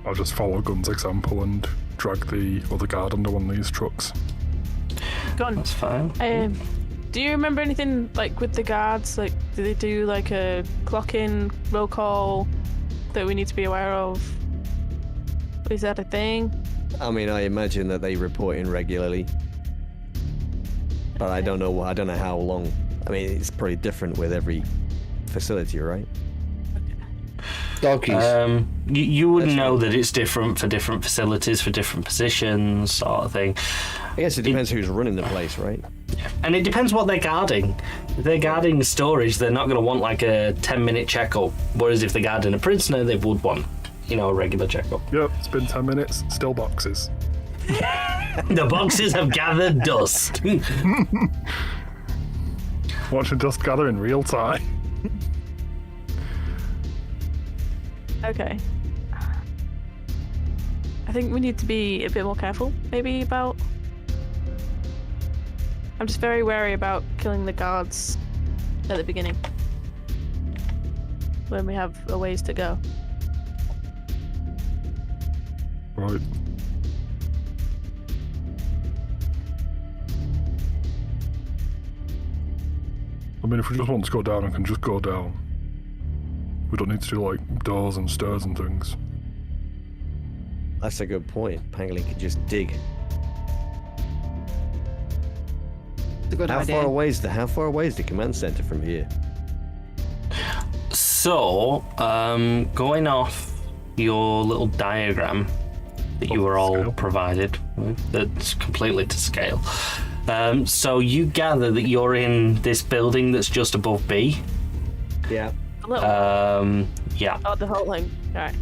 I'll just follow Gun's example and drag the other guard under one of these trucks. Gone. That's fine. Do you remember anything like with the guards? Like, do they do like a clock in, roll call that we need to be aware of? Is that a thing? I mean, I imagine that they report in regularly, but I don't know how long. I mean, it's pretty different with every facility, right? Donkeys. You would know that it's different for different facilities, for different positions, sort of thing. I guess it depends who's running the place, right? And it depends what they're guarding. If they're guarding storage, they're not going to want like a 10-minute checkup. Whereas if they're guarding a prisoner, they would want, a regular checkup. Yep, it's been 10 minutes, still boxes. The boxes have gathered dust. Watching dust gather in real time. Okay. I think we need to be a bit more careful, maybe, about... I'm just very wary about killing the guards at the beginning, when we have a ways to go. Right. I mean, if we just want to go down, I can just go down. We don't need to do, like, doors and stairs and things. That's a good point. Pangolin could just dig. It's a good How idea. far away is the command center from here? So, going off your little diagram that you were all Scale. provided with, that's completely to scale. So you gather that you're in this building that's just above B. Yeah. A little. Yeah. Oh, the whole thing. Alright.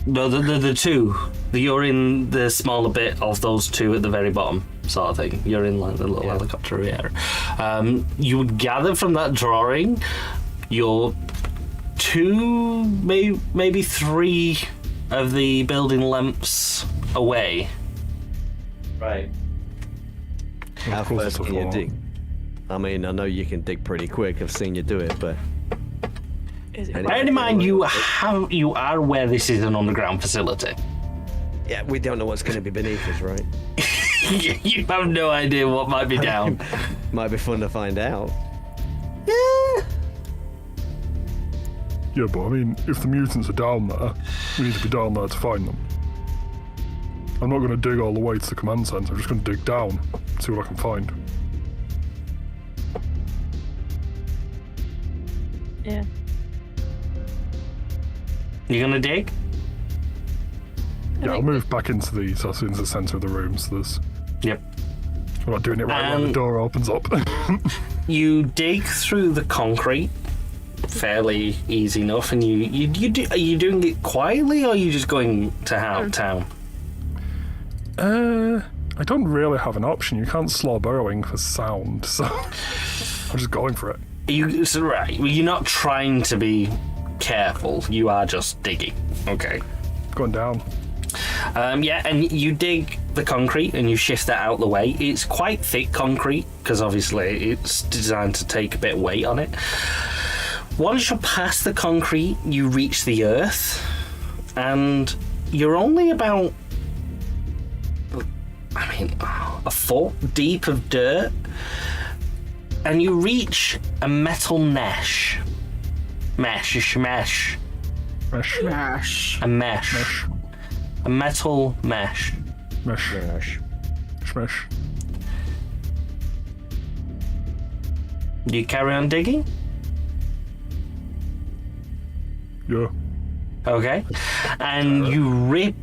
No, the two. You're in the smaller bit of those two at the very bottom, sort of thing. You're in like the little helicopter area. You would gather from that drawing, you're two, maybe three of the building lengths away. Right. How close fast to can you far? dig? I mean, I know you can dig pretty quick. I've seen you do it, but Is it Any- Bear in mind, you are aware this is an underground facility. yeah, we don't know what's going to be beneath us, right? You have no idea what might be down. Might be fun to find out. Yeah, but I mean, if the mutants are down there, we need to be down there to find them. I'm not going to dig all the way to the command center. I'm just going to dig down, see what I can find. Yeah. You're gonna dig? Yeah, I'll move back into the center of the room. So there's. Yep. I'm not doing it right when the door opens up. You dig through the concrete, fairly easy enough, and are you doing it quietly, or are you just going to town? I don't really have an option. You can't slow burrowing for sound, so I'm just going for it. Right. Well, you're not trying to be careful. You are just digging. Okay. Going down. Yeah, and you dig the concrete and you shift that out the way. It's quite thick concrete because obviously it's designed to take a bit of weight on it. Once you're past the concrete, you reach the earth, and you're only about, a foot deep of dirt, and you reach a metal mesh. Mesh. A mesh. Mesh. A metal mesh. Mesh. Gosh. Mesh. Do you carry on digging? Yeah. Okay. And you rip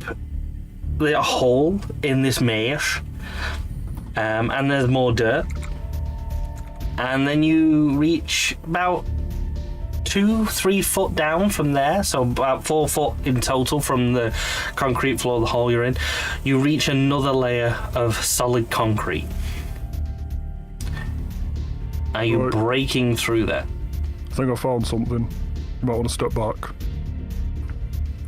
the hole in this mesh, and there's more dirt. and then you reach about 2-3 foot down from there, so about 4 foot in total from the concrete floor of the hole you're in. You reach another layer of solid concrete. Are you Right. breaking through there? I think I found something. You might want to step back.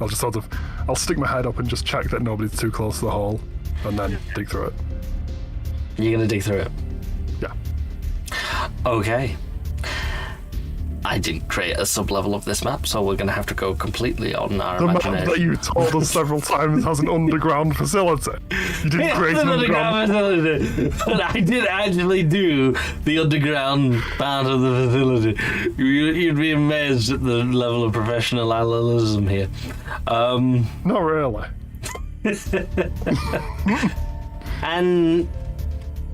I'll stick my head up and just check that nobody's too close to the hole, and then dig through it. You're gonna dig through it? Yeah. Okay. I didn't create a sub-level of this map, so we're going to have to go completely on our The map imagination. that you told us several times has an underground facility. You didn't create an underground. facility, but I did actually do the underground part of the facility. You'd be amazed at the level of professionalism here. Not really. And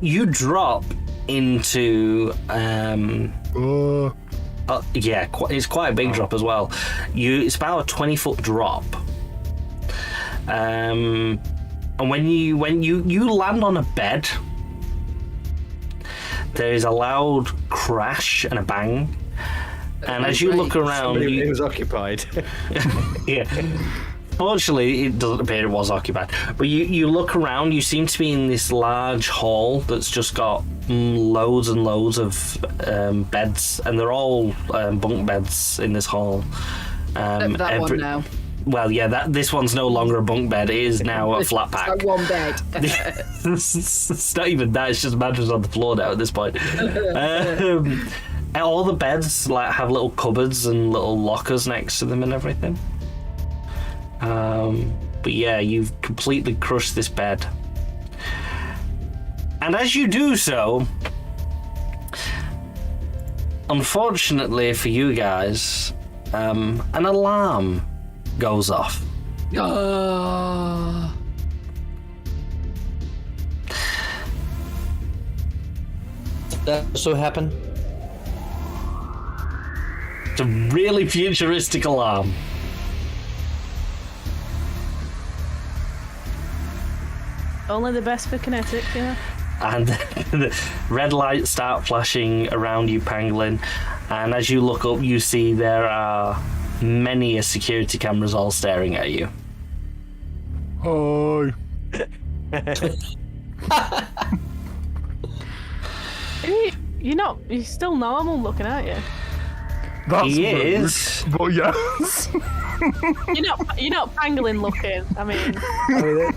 you drop into yeah, it's quite a big drop as well. It's about a 20-foot drop. And when you land on a bed, there is a loud crash and a bang. And as you look around, It was occupied. yeah. Fortunately, it doesn't appear it was occupied. But you look around, you seem to be in this large hall that's just got loads and loads of beds, and they're all bunk beds in this hall. that one now. Well, yeah, this one's no longer a bunk bed. It is now a flat pack. It's like one bed. It's not even that. It's just a mattress on the floor now at this point. All the beds have little cupboards and little lockers next to them and everything. But yeah, you've completely crushed this bed. And as you do so, unfortunately for you guys, an alarm goes off. That also happened. It's a really futuristic alarm. Only the best for kinetic, yeah. And the red lights start flashing around you, Pangolin. And as you look up, you see there are many security cameras all staring at you. Hi. You're still normal looking, aren't you? That's He rude, is. but yes. You're not pangolin looking. I mean,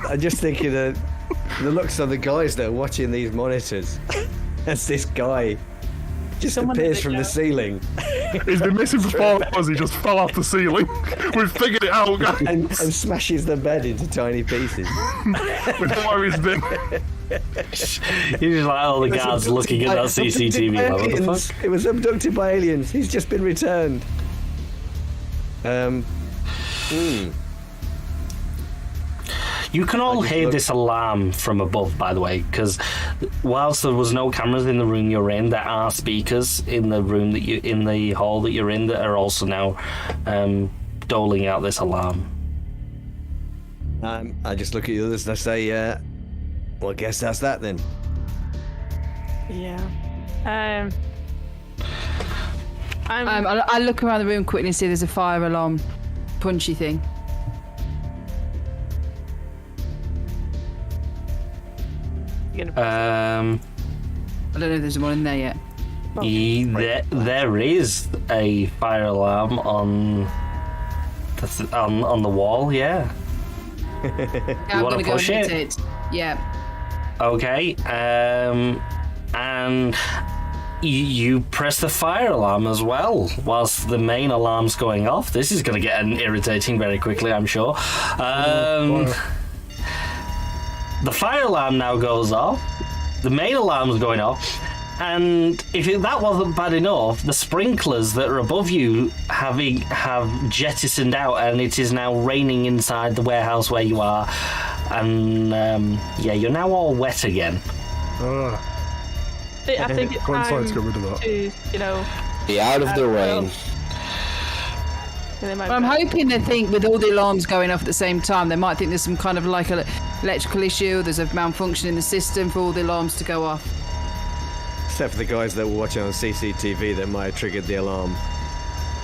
I'm just thinking that the looks on the guys that are watching these monitors. As this guy just Someone appears did from the go. ceiling He's been missing for 4 hours. He just fell off the ceiling. We've figured it out, guys. and smashes the bed into tiny pieces. We know where he's been. You're just like all the guards looking at that CCTV. Like, what the fuck? It was abducted by aliens. He's just been returned. You can all I just hear looked- this alarm from above, by the way, because whilst there was no cameras in the room you're in, there are speakers in the room in the hall that you're in that are also now doling out this alarm. I just look at the others and I say, well, I guess that's that then. yeah. I look around the room quickly and see there's a fire alarm punchy thing. You're gonna I don't know if there's one in there yet. There is a fire alarm on the wall. Yeah. I'm wanna gonna go and push hit it? it. Yeah. Okay. And you press the fire alarm as well, whilst the main alarm's going off. This is going to get irritating very quickly, I'm sure. The fire alarm now goes off. The main alarm's going off. And if that wasn't bad enough, the sprinklers that are above you have jettisoned out, and it is now raining inside the warehouse where you are. And yeah, you're now all wet again. I think it's Go inside time to get rid of that. to, Be out of the rain. Well, I'm hoping they think with all the alarms going off at the same time, they might think there's some kind of like an electrical issue, there's a malfunction in the system for all the alarms to go off. Except for the guys that were watching on CCTV that might have triggered the alarm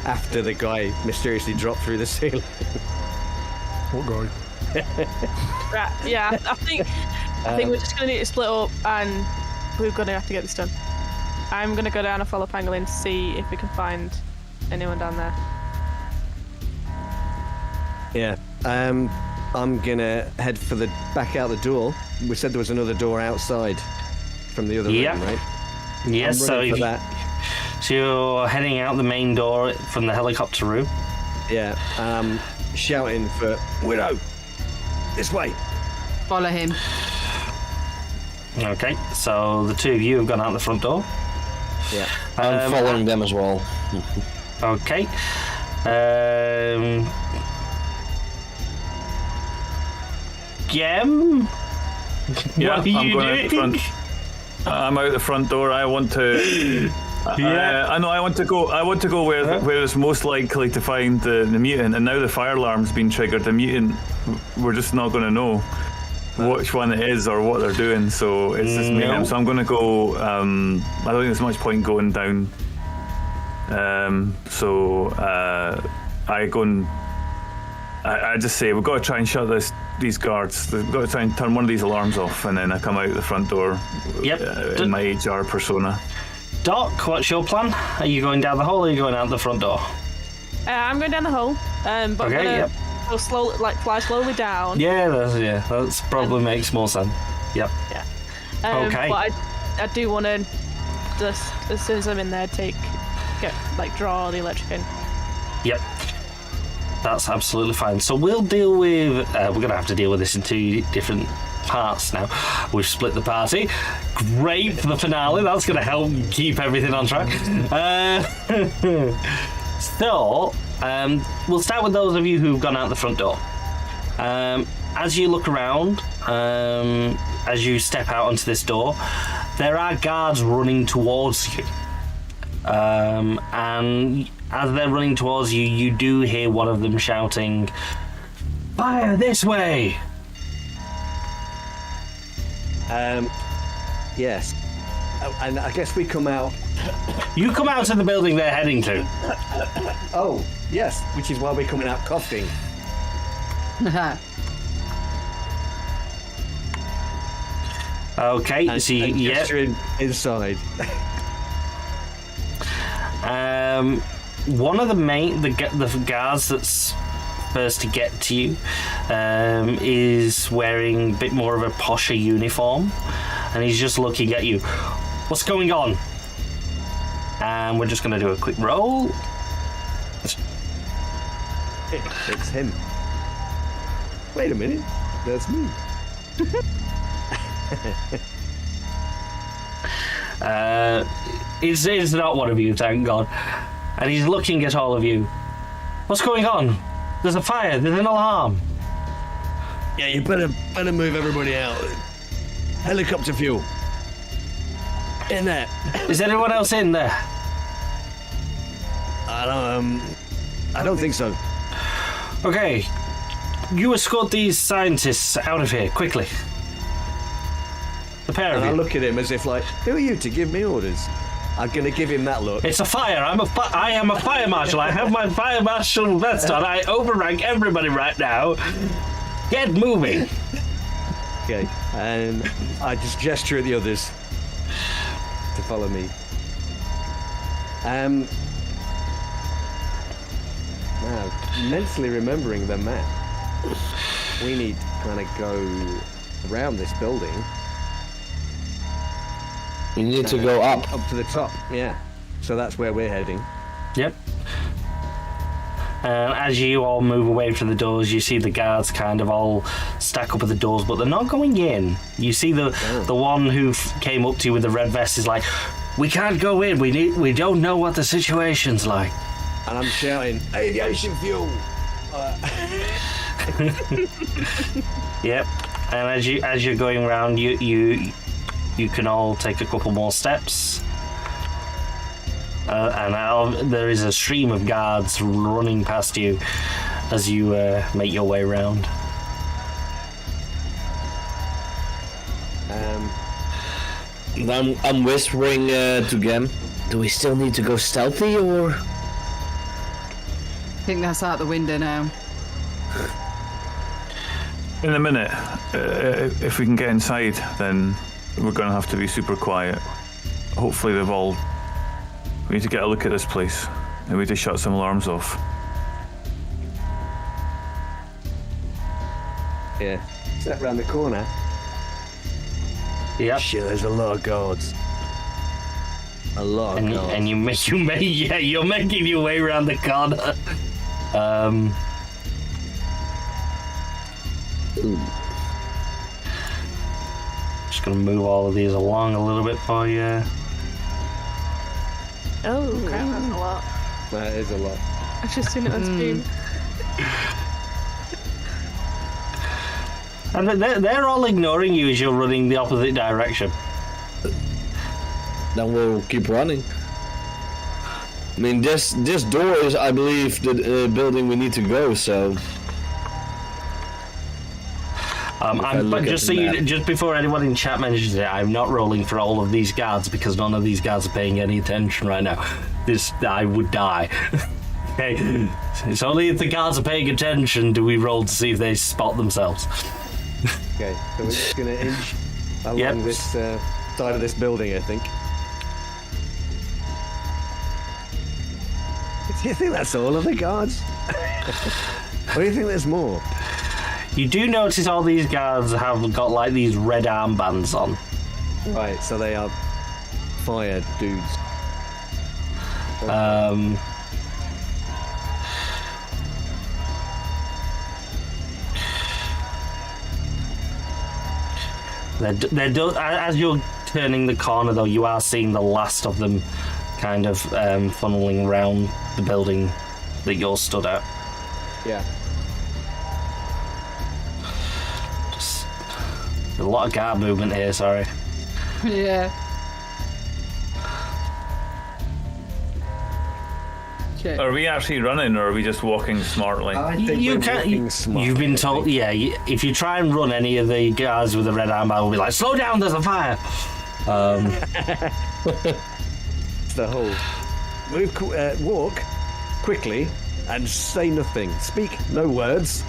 after the guy mysteriously dropped through the ceiling. What guy? Right, yeah, I think we're just going to need to split up and we're going to have to get this done. I'm going to go down and follow Pangolin to see if we can find anyone down there. Yeah. I'm gonna head for the back out the door. We said there was another door outside from the other room, right? Yes, I'm so running for that. So you're heading out the main door from the helicopter room. Yeah. Shouting for Widow. This way. Follow him. Okay, so the two of you have gone out the front door. Yeah. I'm following them as well. Okay. Gem? Yeah, What are I'm you going out the doing? front. I'm out the front door. I want to. Yeah. I know. I want to go. I want to go where it's most likely to find the mutant. And now the fire alarm's been triggered. The mutant, we're just not going to know which one it is or what they're doing. So it's just mayhem. So I'm going to go. I don't think there's much point going down. I go and I just say we've got to try and shut these guards. We've got to try and turn one of these alarms off, and then I come out the front door. Yep. In my HR persona. Doc, what's your plan? Are you going down the hall or are you going out the front door? I'm going down the hole, but I'm Okay, going yep. to go slowly, fly slowly down. Yeah, that's probably makes more sense. Yep. Yeah. Okay. But I do want to just, as soon as I'm in there, draw the electric in. Yep. That's absolutely fine. So we'll deal with... we're going to have to deal with this in two different parts now. We've split the party. Great for the finale. That's going to help keep everything on track. We'll start with those of you who've gone out the front door. As you look around, as you step out onto this door, there are guards running towards you. And as they're running towards you, you do hear one of them shouting, "Fire this way!" Yes. And I guess we come out. You come out of the building they're heading to. Oh, yes. Which is why we're coming out coughing. Okay, And, so you, and yeah. gesturing inside. One of the guards that's first to get to you is wearing a bit more of a posher uniform, and he's just looking at you. What's going on? And we're just going to do a quick roll. It's him. Wait a minute. That's me. It's not one of you, thank God. And he's looking at all of you. What's going on? There's a fire. There's an alarm. Yeah, you better move everybody out. Helicopter fuel. In there. Is anyone else in there? I don't think so. Okay. You escort these scientists out of here, quickly. The pair of And I you. look at him as if like, who are you to give me orders? I'm gonna give him that look. It's a fire. I am a fire marshal. I have my fire marshal vest on. I overrank everybody right now. Get moving. Okay. And I just gesture at the others to follow me. Now, mentally remembering the map, we need to kind of go around this building. You need to go up. Up to the top, yeah. So that's where we're heading. Yep. As you all move away from the doors, you see the guards kind of all stack up at the doors, but they're not going in. You see the one who came up to you with the red vest is like, "We can't go in. We don't know what the situation's like." And I'm shouting, "Aviation fuel!" Yep. And as you're going around, you can all take a couple more steps. And now there is a stream of guards running past you as you make your way around. I'm whispering to Gem. Do we still need to go stealthy or? I think that's out the window now. In a minute, if we can get inside, then we're going to have to be super quiet. Hopefully they've all... We need to get a look at this place, and we need to shut some alarms off. Yeah. Is that round the corner? Yep. Shit, there's a lot of guards. A lot of guards. And you're making your way around the corner. Just gonna move all of these along a little bit for you. Oh, crap, that's a lot. That is a lot. I've just seen it on screen. And they're all ignoring you as you're running the opposite direction. Then we'll keep running. I mean, this door is, I believe, the building we need to go. So. But just before anyone in chat mentions it, I'm not rolling for all of these guards because none of these guards are paying any attention right now. I would die. Okay, it's only if the guards are paying attention do we roll to see if they spot themselves. Okay, so we're just gonna inch along this side of this building, I think. Do you think that's all of the guards? Or do you think there's more? You do notice all these guards have got like these red armbands on. Right, so they are fire dudes. As you're turning the corner, though, you are seeing the last of them kind of funneling around the building that you're stood at. Yeah. Just a lot of guard movement here, sorry. Yeah. Okay. Are we actually running, or are we just walking smartly? I think You we're can't. walking smartly, You've been I told, think. yeah. If you try and run, any of the guys with the red armband will be like, "Slow down! There's a fire." It's the whole walk quickly and say nothing. Speak no words.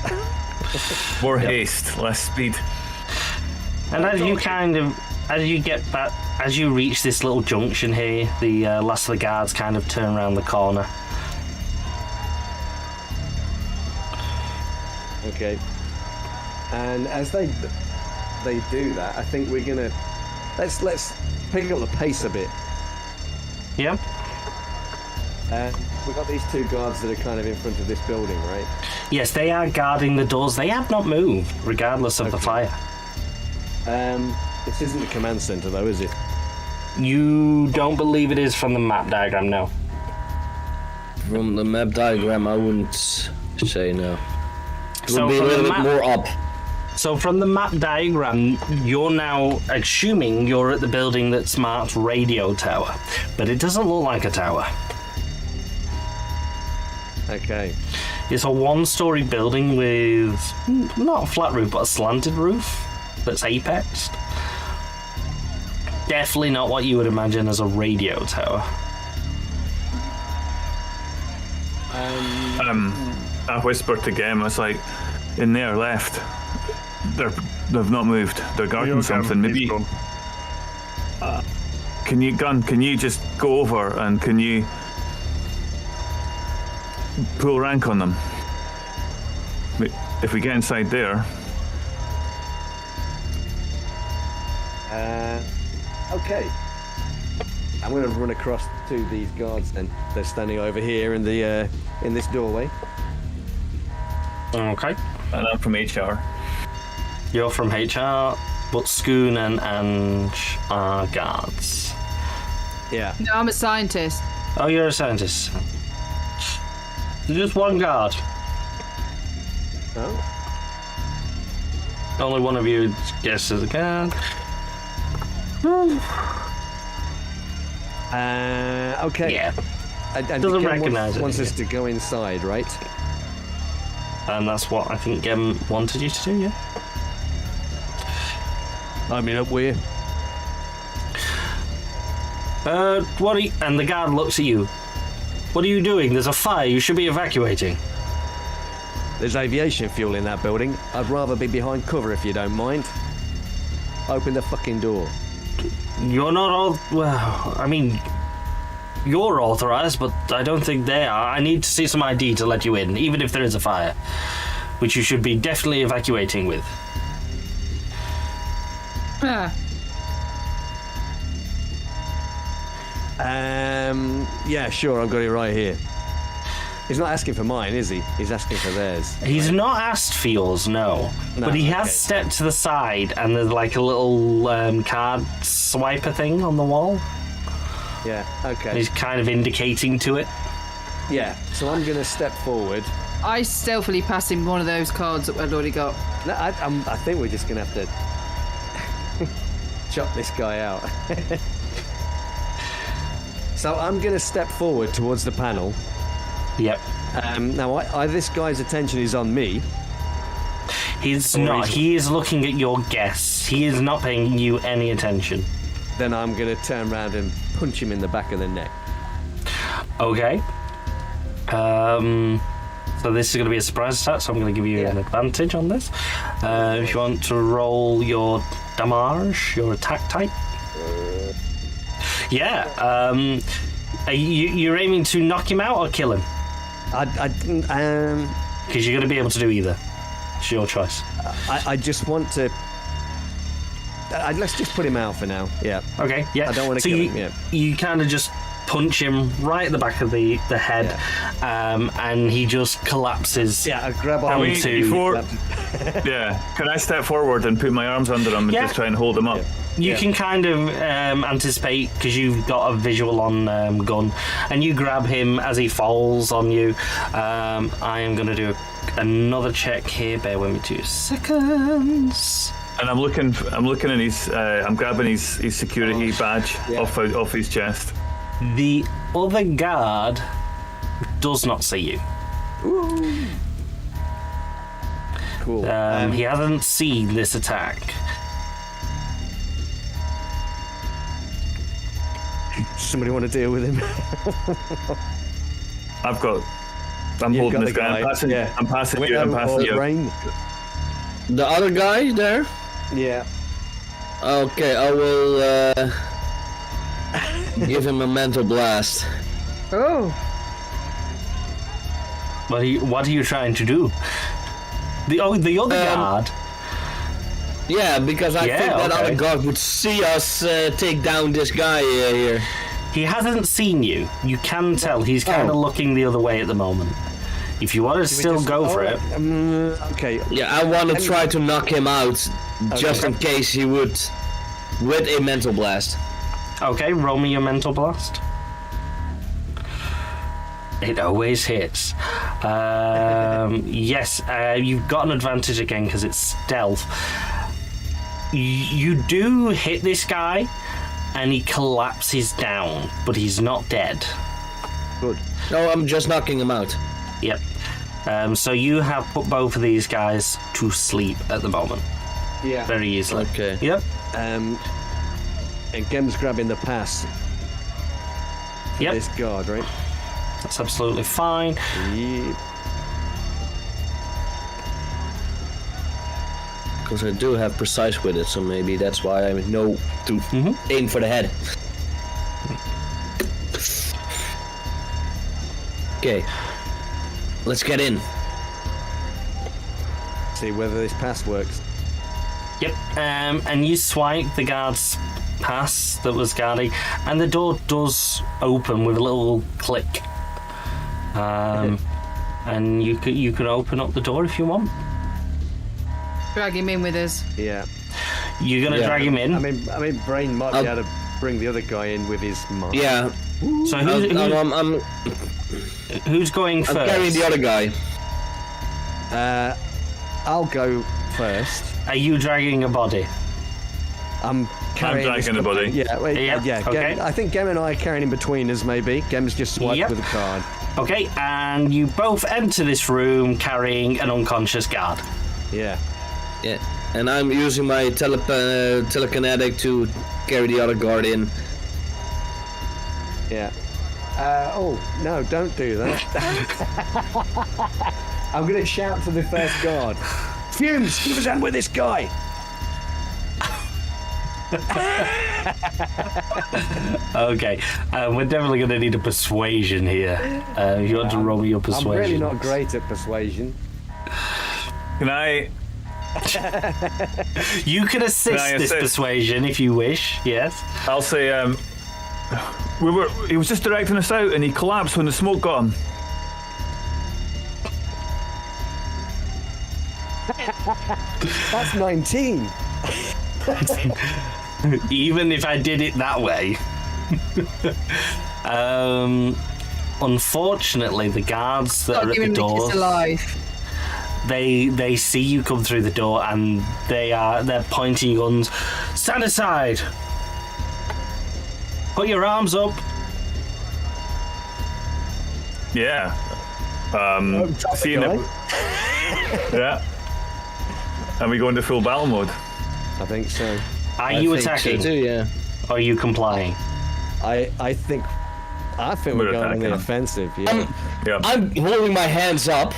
More haste, less speed. And as you reach this little junction here, the last of the guards kind of turn around the corner. Okay. And as they do that, I think we're gonna let's pick up the pace a bit. Yeah. We've got these two guards that are kind of in front of this building, right? Yes, they are guarding the doors. They have not moved, regardless of the fire. This isn't the command center, though, is it? You don't believe it is from the map diagram, no. From the map diagram, I wouldn't say no. It So would be a from the little bit map- more up. So from the map diagram, you're now assuming you're at the building that's marked radio tower, but it doesn't look like a tower. Okay. It's a one-story building with not a flat roof, but a slanted roof that's apexed. Definitely not what you would imagine as a radio tower. I whispered to Gem, I was like, in there, left. They've not moved. They're guarding something. Maybe. Can you just go over and can you pull rank on them? If we get inside there. Okay. I'm going to run across to these guards then. They're standing over here in the in this doorway. Okay. And I'm from HR. You're from HR, but Schoonen and are guards. Yeah. No, I'm a scientist. Oh, you're a scientist. Just one guard. Oh. Only one of you guesses a guard. Okay. Yeah. And Doesn't Gem recognise it. wants us to go inside, right? And that's what I think Gem wanted you to do, yeah? I mean, up where? What are you... And the guard looks at you. What are you doing? There's a fire. You should be evacuating. There's aviation fuel in that building. I'd rather be behind cover if you don't mind. Open the fucking door. You're not all... Well, I mean... You're authorized, but I don't think they are. I need to see some ID to let you in, even if there is a fire. Which you should be definitely evacuating with. Yeah, sure, I've got it right here. He's not asking for mine, is he? He's asking for theirs. He's not asked for yours, no. But he has stepped to the side, and there's like a little card swiper thing on the wall. Yeah, okay. And he's kind of indicating to it. Yeah, so I'm going to step forward. I stealthily pass him one of those cards that I'd already got. No, I think we're just going to have to chop this guy out. So I'm going to step forward towards the panel. Yep. Now, this guy's attention is on me. He's not. He is looking at your guests. He is not paying you any attention. Then I'm going to turn around and punch him in the back of the neck. Okay. So this is going to be a surprise attack, so I'm going to give you an advantage on this. If you want to roll your damage, your attack type. Yeah. You're aiming to knock him out or kill him? Because you're going to be able to do either. It's your choice. I just want to... let's just put him out for now. Yeah. Okay, yeah. I don't want to kill him. Yeah. You kind of just punch him right at the back of the head, and he just collapses. Yeah, I grab on Yeah. Can I step forward and put my arms under him and just try and hold him up? You can kind of anticipate because you've got a visual on gun, and you grab him as he falls on you. I am going to do another check here. Bear with me 2 seconds. And I'm looking at his. I'm grabbing his security badge off his chest. The other guard does not see you. Ooh. Cool. He hasn't seen this attack. Somebody want to deal with him? I'm holding this guy. I'm passing you. The other guy there? Yeah. Okay, I will give him a mental blast. Oh. What are you trying to do? The other guard. Yeah, because I think that other guard would see us take down this guy here. He hasn't seen you. You can tell he's kind of looking the other way at the moment. If you want to still go for it. Okay. Yeah, I want to try to knock him out, just in case he would, with a mental blast. Okay, roll me your mental blast. It always hits. Yes, you've got an advantage again because it's stealth. You do hit this guy, and he collapses down, but he's not dead. Good. No, I'm just knocking him out. Yep. So you have put both of these guys to sleep at the moment. Yeah. Very easily. Okay. Yep. And Gem's grabbing the pass. Yep. This guard, right? That's absolutely fine. Yep. Because I do have precise with it, so maybe that's why I know to aim for the head. Okay. Let's get in. See whether this pass works. Yep. And you swipe the guard's pass that was guarding, and the door does open with a little click. And you could open up the door if you want. Drag him in with us. Yeah. You're gonna drag him in. I mean, Brain might be able to bring the other guy in with his mind. Yeah. So who's going first? I'm carrying the other guy. I'll go first. Are you dragging a body? I'm dragging the body. Yeah, Okay. I think Gem and I are carrying him between us, maybe. Gem's just swiped with a card. Okay, and you both enter this room carrying an unconscious guard. Yeah. Yeah. And I'm using my telekinetic to carry the other guard in. Yeah. Oh, no, don't do that. I'm going to shout to the first guard. Fumes, give us a hand with this guy. Okay, we're definitely going to need a persuasion here. You want to roll me your persuasion? I'm really not great at persuasion. Can I? You can assist this persuasion if you wish. Yes. I'll say. He was just directing us out, and he collapsed when the smoke got him. That's 19. Even if I did it that way. Unfortunately, the guards that are at the door, alive. they see you come through the door, and they're pointing guns. Stand aside. Put your arms up. Yeah. Seeing it. Yeah. And we go into full battle mode. I think so. Are you attacking? So too, yeah. Or are you complying? I think we're going on the offensive. Yeah. Yeah. I'm holding my hands up,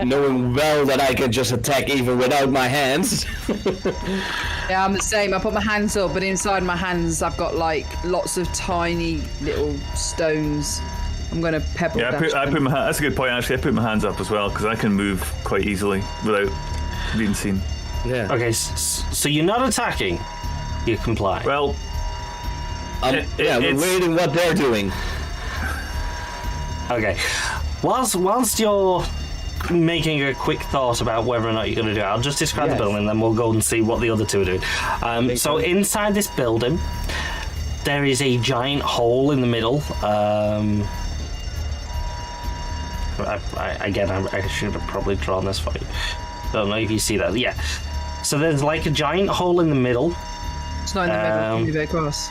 knowing well that I can just attack even without my hands. Yeah, I'm the same. I put my hands up, but inside my hands I've got like lots of tiny little stones. I'm going to pebble Yeah, I put my that's a good point actually. I put my hands up as well because I can move quite easily without being seen. Yeah. Okay, so you're not attacking. You comply. Well, we're waiting what they're doing. Okay. Whilst you're making a quick thought about whether or not you're going to do it, I'll just describe the building, and then we'll go and see what the other two are doing. So inside this building, there is a giant hole in the middle. I should have probably drawn this for you. Don't know if you see that. Yeah. So there's like a giant hole in the middle. It's not in the middle. Move it across.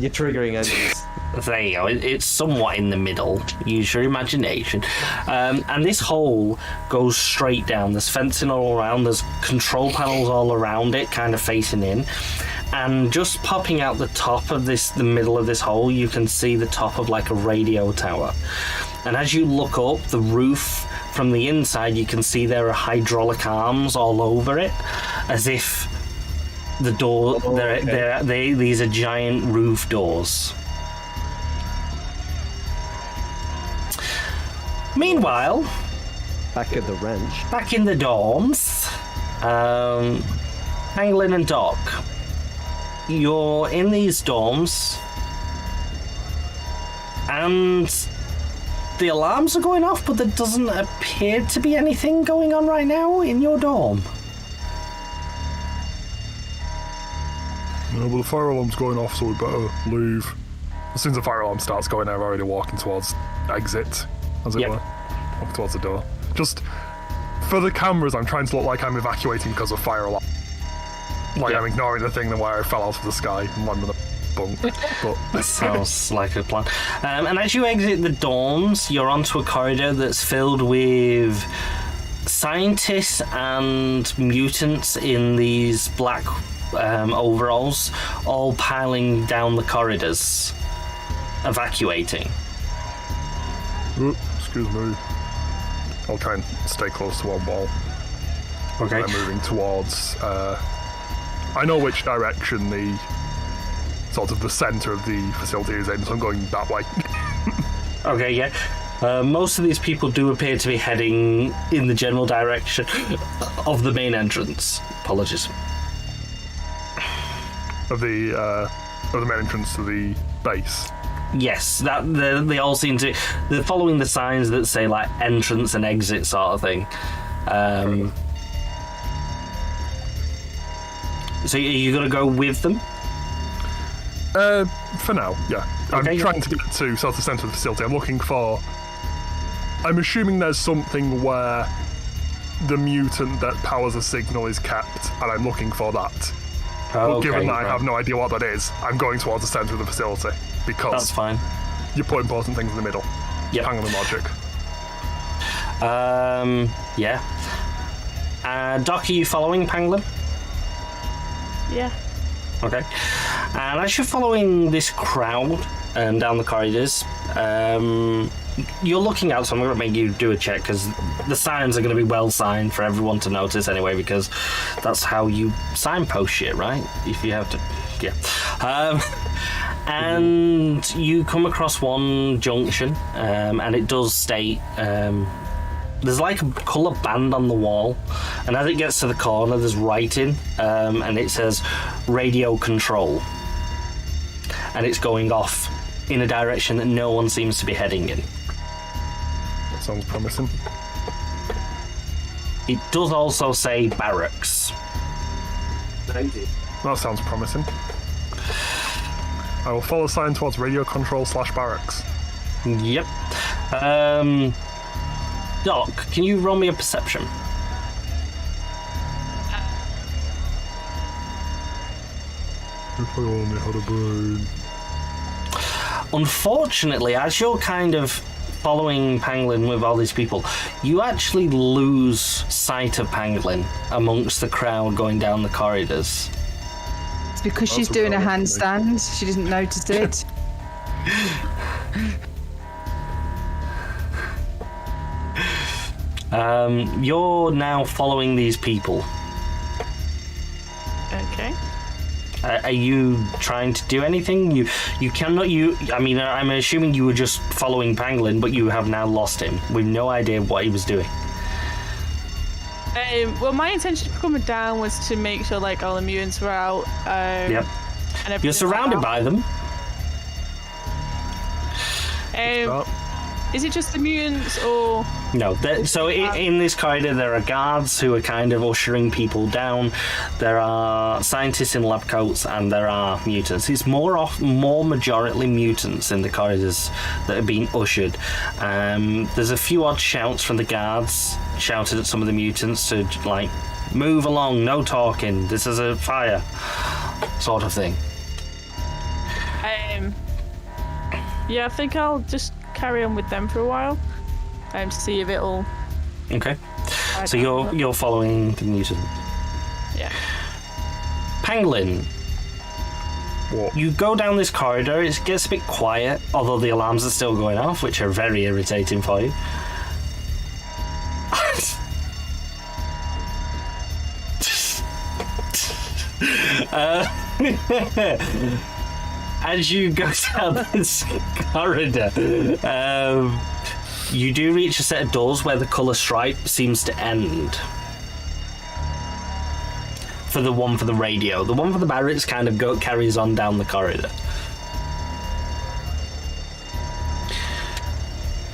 You're triggering engines. There you go. It's somewhat in the middle. Use your imagination. And this hole goes straight down. There's fencing all around. There's control panels all around it, kind of facing in. And just popping out the top of the middle of this hole, you can see the top of like a radio tower. And as you look up, the roof from the inside, you can see there are hydraulic arms all over it, as if the door. These are giant roof doors. Meanwhile, Back at the ranch. back in the dorms, Anglin and Doc, you're in these dorms, and the alarms are going off, but there doesn't appear to be anything going on right now in your dorm. No, well, the fire alarm's going off, so we better leave. As soon as the fire alarm starts going, I'm already walking towards exit, as it were. Walking towards the door. Just for the cameras, I'm trying to look like I'm evacuating because of fire alarm. Like I'm ignoring the thing where I fell out of the sky and landed in a bunk. But That sounds like a plan. And as you exit the dorms, you're onto a corridor that's filled with scientists and mutants in these black overalls, all piling down the corridors, evacuating. Excuse me. I'll try and stay close to one wall. Okay. I'm moving towards. I know which direction the sort of the center of the facility is in, so I'm going that way. Okay, yeah. Most of these people do appear to be heading in the general direction of the main entrance. Apologies. of the main entrance to the base. Yes, that they all seem to. They're following the signs that say like entrance and exit sort of thing. So you're gonna go with them? For now, yeah. Okay, I'm trying to get to sort of the center of the facility. I'm assuming there's something where the mutant that powers a signal is kept, and I'm looking for that. But given that I have no idea what that is, I'm going towards the center of the facility because That's fine. you put important things in the middle. Yep. Pangolin logic. Yeah. Doc, are you following Pangolin? Yeah. Okay. And as you're following this crowd, down the corridors. You're looking out, so I'm going to make you do a check because the signs are going to be well signed for everyone to notice anyway, because that's how you signpost shit, right? If you have to, yeah. And you come across one junction, and it does state there's like a colour band on the wall, and as it gets to the corner, there's writing, and it says radio control, and it's going off in a direction that no one seems to be heading in. That sounds promising. It does also say barracks. That sounds promising. I will follow the sign towards radio control / barracks. Yep. Doc, can you roll me a perception? If I only had a brain. Unfortunately, as you're kind of following Pangolin with all these people, you actually lose sight of Pangolin amongst the crowd going down the corridors. It's because she's a doing a problem for me. handstand. She didn't notice it. You're now following these people. Okay. Are you trying to do anything? You cannot. I mean, I'm assuming you were just following Pangolin, but you have now lost him. We've no idea what he was doing. Well, my intention for coming down was to make sure like all the mutants were out. Yep. And You're surrounded by them. Is it just the mutants or? No. So in this corridor, there are guards who are kind of ushering people down. There are scientists in lab coats, and there are mutants. It's more majority mutants in the corridors that are being ushered. There's a few odd shouts from the guards, shouted at some of the mutants to like move along, no talking. This is a fire, sort of thing. Yeah, I think I'll just carry on with them for a while, to see if it'll. Okay. So you're following the mutant. Yeah. Pangolin. What? You go down this corridor, it gets a bit quiet, although the alarms are still going off, which are very irritating for you. As you go down this corridor, you do reach a set of doors where the colour stripe seems to end. For the radio. The one for the barracks kind of carries on down the corridor.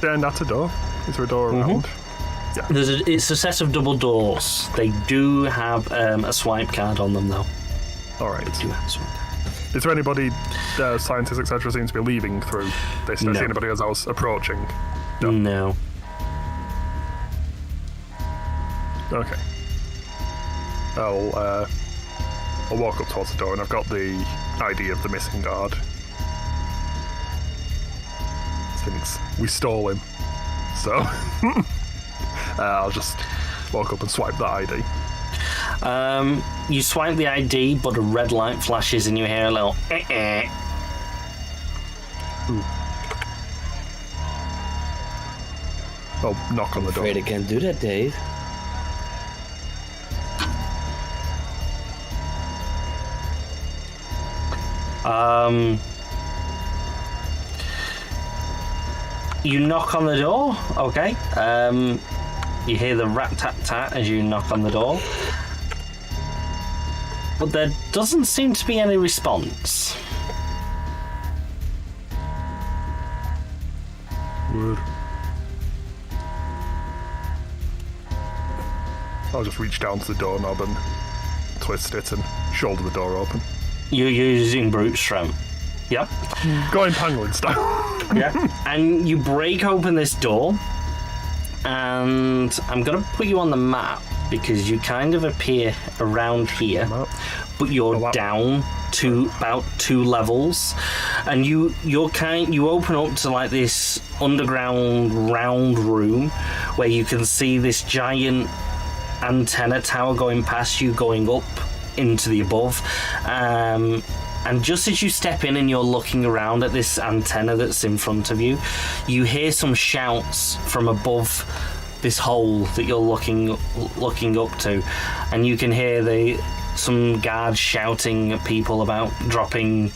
Then that's a door. Is there a door around? Yeah. It's a set of double doors. They do have a swipe card on them, though. All right. They do have a swipe card. Is there anybody, scientists, etc., seem to be leaving through this? Do I No. see anybody as I was approaching? No. Okay. I'll walk up towards the door, and I've got the ID of the missing guard. Since we stole him. So, I'll just walk up and swipe that ID. You swipe the ID, but a red light flashes and you hear a little eh. I'll knock on the door. Afraid I can't do that, Dave. You knock on the door, okay. You hear the rat-tat-tat as you knock on the door. But there doesn't seem to be any response. Weird. I'll just reach down to the doorknob and twist it and shoulder the door open. You're using brute strength. Yep. Going Pangolin style. Yeah. And you break open this door, and I'm going to put you on the map because you kind of appear around here, but you're down to about 2 levels, and you open up to like this underground round room where you can see this giant antenna tower going past you, going up into the above. And just as you step in and you're looking around at this antenna that's in front of you, you hear some shouts from above this hole that you're looking up to, and you can hear some guards shouting at people about dropping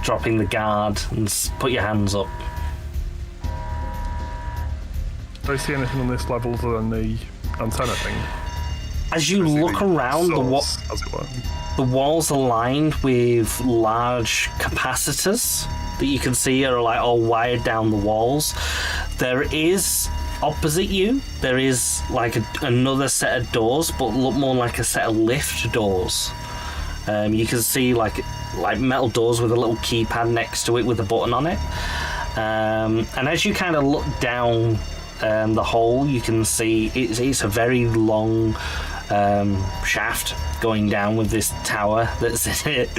the guard and put your hands up. Do I see anything on this level other than the antenna thing? As you look around, the walls are lined with large capacitors that you can see are like all wired down the walls. There is, opposite you, there is like another set of doors, but look more like a set of lift doors. You can see like metal doors with a little keypad next to it with a button on it. And as you kind of look down the hole, you can see it's a very long shaft going down with this tower that's in it.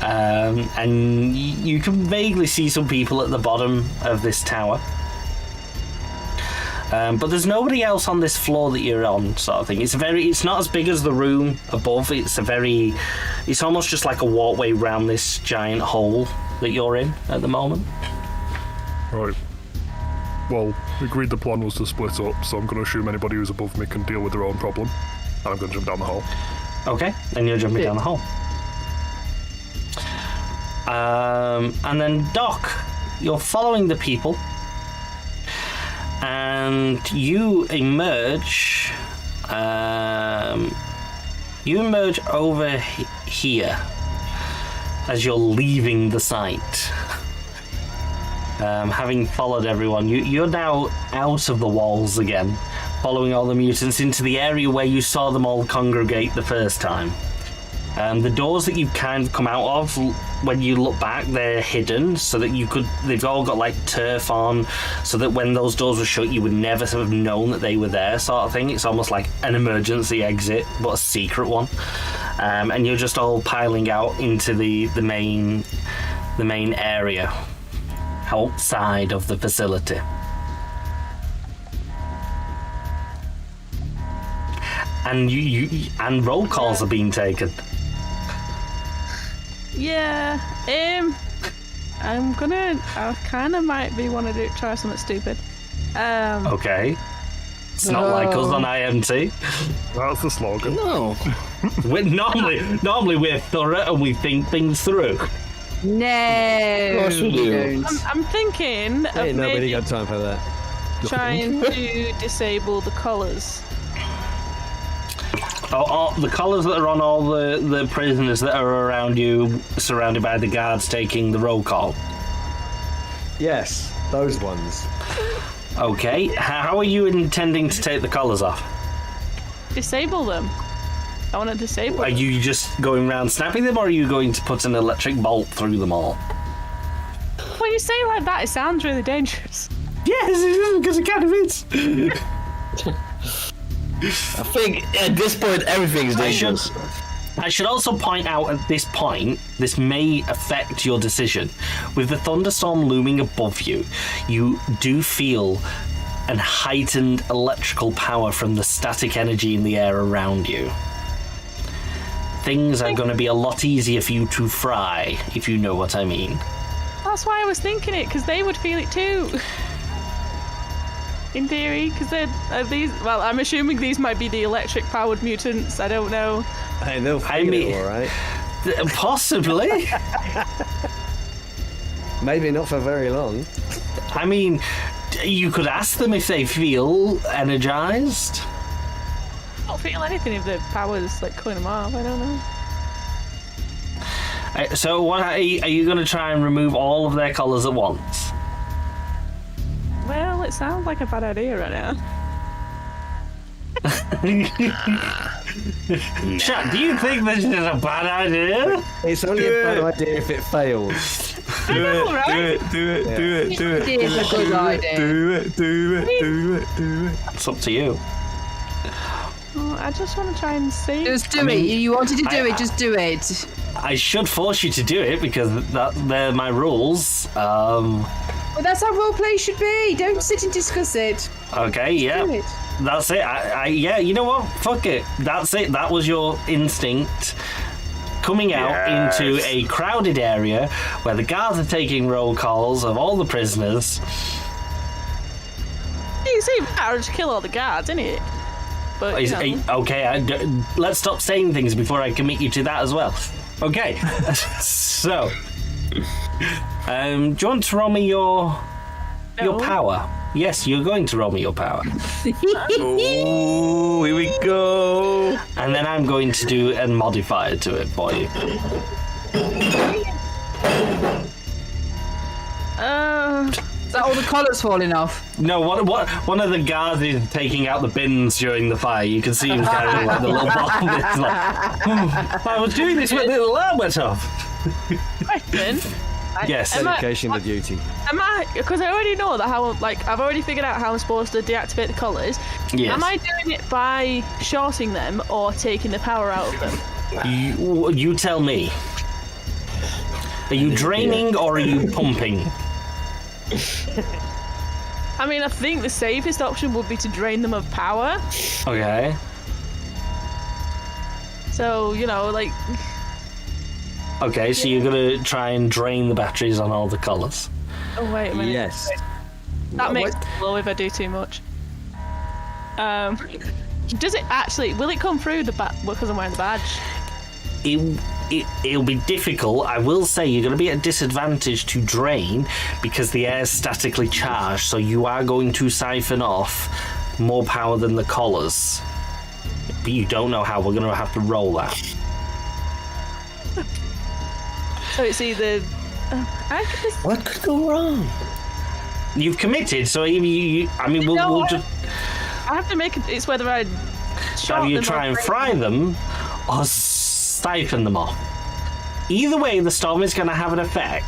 And you can vaguely see some people at the bottom of this tower. But there's nobody else on this floor that you're on, sort of thing. It's not as big as the room above. It's almost just like a walkway round this giant hole that you're in at the moment. Right. Well, we agreed the plan was to split up, so I'm going to assume anybody who's above me can deal with their own problem. And I'm going to jump down the hole. Okay, and you're jumping down the hole. And then Doc, you're following the people. And you emerge. You emerge over here as you're leaving the site. Having followed everyone, you're now out of the walls again, following all the mutants into the area where you saw them all congregate the first time. The doors that you kind of come out of, when you look back, they're hidden so that they've all got like turf on, so that when those doors were shut, you would never have known that they were there, sort of thing. It's almost like an emergency exit, but a secret one. And you're just all piling out into the main area outside of the facility. And and roll calls are being taken. Yeah, I kind of might be want to try something stupid. Okay. It's not like us on IMT. That's the slogan. No. Normally we're thorough and we think things through. No. Of course we do. I'm thinking of Ain't nobody maybe got time for that. trying to disable the collars. Oh, the collars that are on all the prisoners that are around you, surrounded by the guards taking the roll call. Yes, those ones. Okay, how are you intending to take the collars off? Disable them. I want to disable Are them. you just going around snapping them, or are you going to put an electric bolt through them all? When you say it like that, it sounds really dangerous. Yes, because it kind of is. I think at this point everything's dangerous. I should also point out at this point, this may affect your decision. With the thunderstorm looming above you, you do feel an heightened electrical power from the static energy in the air around you. Things are going to be a lot easier for you to fry, if you know what I mean. That's why I was thinking it, because they would feel it too. In theory, because they're these. Well, I'm assuming these might be the electric-powered mutants. I don't know. Hey, they'll feel it, all right. Possibly. Maybe not for very long. I mean, you could ask them if they feel energized. I don't feel anything if the power's like cutting them off. I don't know. So, what are you going to try and remove all of their collars at once? Well, it sounds like a bad idea right now. Chat, do you think this is a bad idea? It's only a bad idea if it fails. Do it. It is a good idea. Do it. It's up to you. Oh, I just want to try and see. Just do it. You wanted to do it, just do it. I should force you to do it because they're my rules. Well, that's how roleplay should be. Don't sit and discuss it. Okay, yeah. Do it. That's it. Yeah, you know what? Fuck it. That's it. That was your instinct. coming out into a crowded area where the guards are taking roll calls of all the prisoners. You see, I'll just kill all the guards, innit? But, Okay, let's stop saying things before I commit you to that as well. Okay, so... do you want to roll me your power? Yes, you're going to roll me your power. Oh, here we go. And then I'm going to do a modifier to it for you. Is that all the collars falling off? No, one of the guards is taking out the bins during the fire. You can see him carrying like the little bottle. It's like, I was doing this when the alarm went off. Question. Yes. Dedication to duty. Am I? Because I already know that I've already figured out how I'm supposed to deactivate the collars. Yes. Am I doing it by shorting them or taking the power out of them? You tell me. Are you draining or are you pumping? I mean, I think the safest option would be to drain them of power. Okay. So, like... Okay, so you're going to try and drain the batteries on all the colours. Oh, wait a minute. Yes. That makes it slow if I do too much. Does it actually... Will it come through the because I'm wearing the badge? It'll be difficult. I will say you're going to be at a disadvantage to drain because the air is statically charged, so you are going to siphon off more power than the collars. But you don't know how. We're going to have to roll that. So it's either... What could go wrong? You've committed, so we'll just... I have to make it... It's whether I... Have you try and fry them or siphon them off? Either way, the storm is going to have an effect.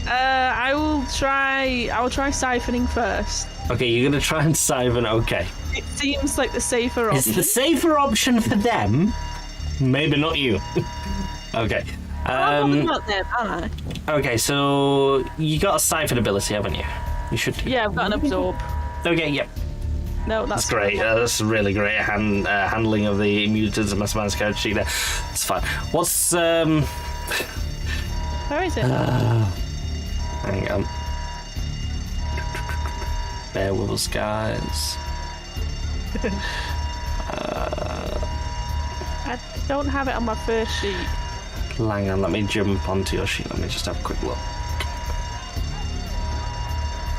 I will try siphoning first. Okay, you're going to try and siphon. Okay. It seems like the safer option. It's the safer option for them. Maybe not you. Okay. I'm not them, aren't I? Okay, so you got a siphon ability, haven't you? You should do. Yeah, I've got an absorb. Okay, yep. No, that's great. That's really great handling of the mutants and Mastermind's character sheet there. It's fine. What's Where is it? hang on. Bear with us, guys. I don't have it on my first sheet. Hang on, let me jump onto your sheet. Let me just have a quick look.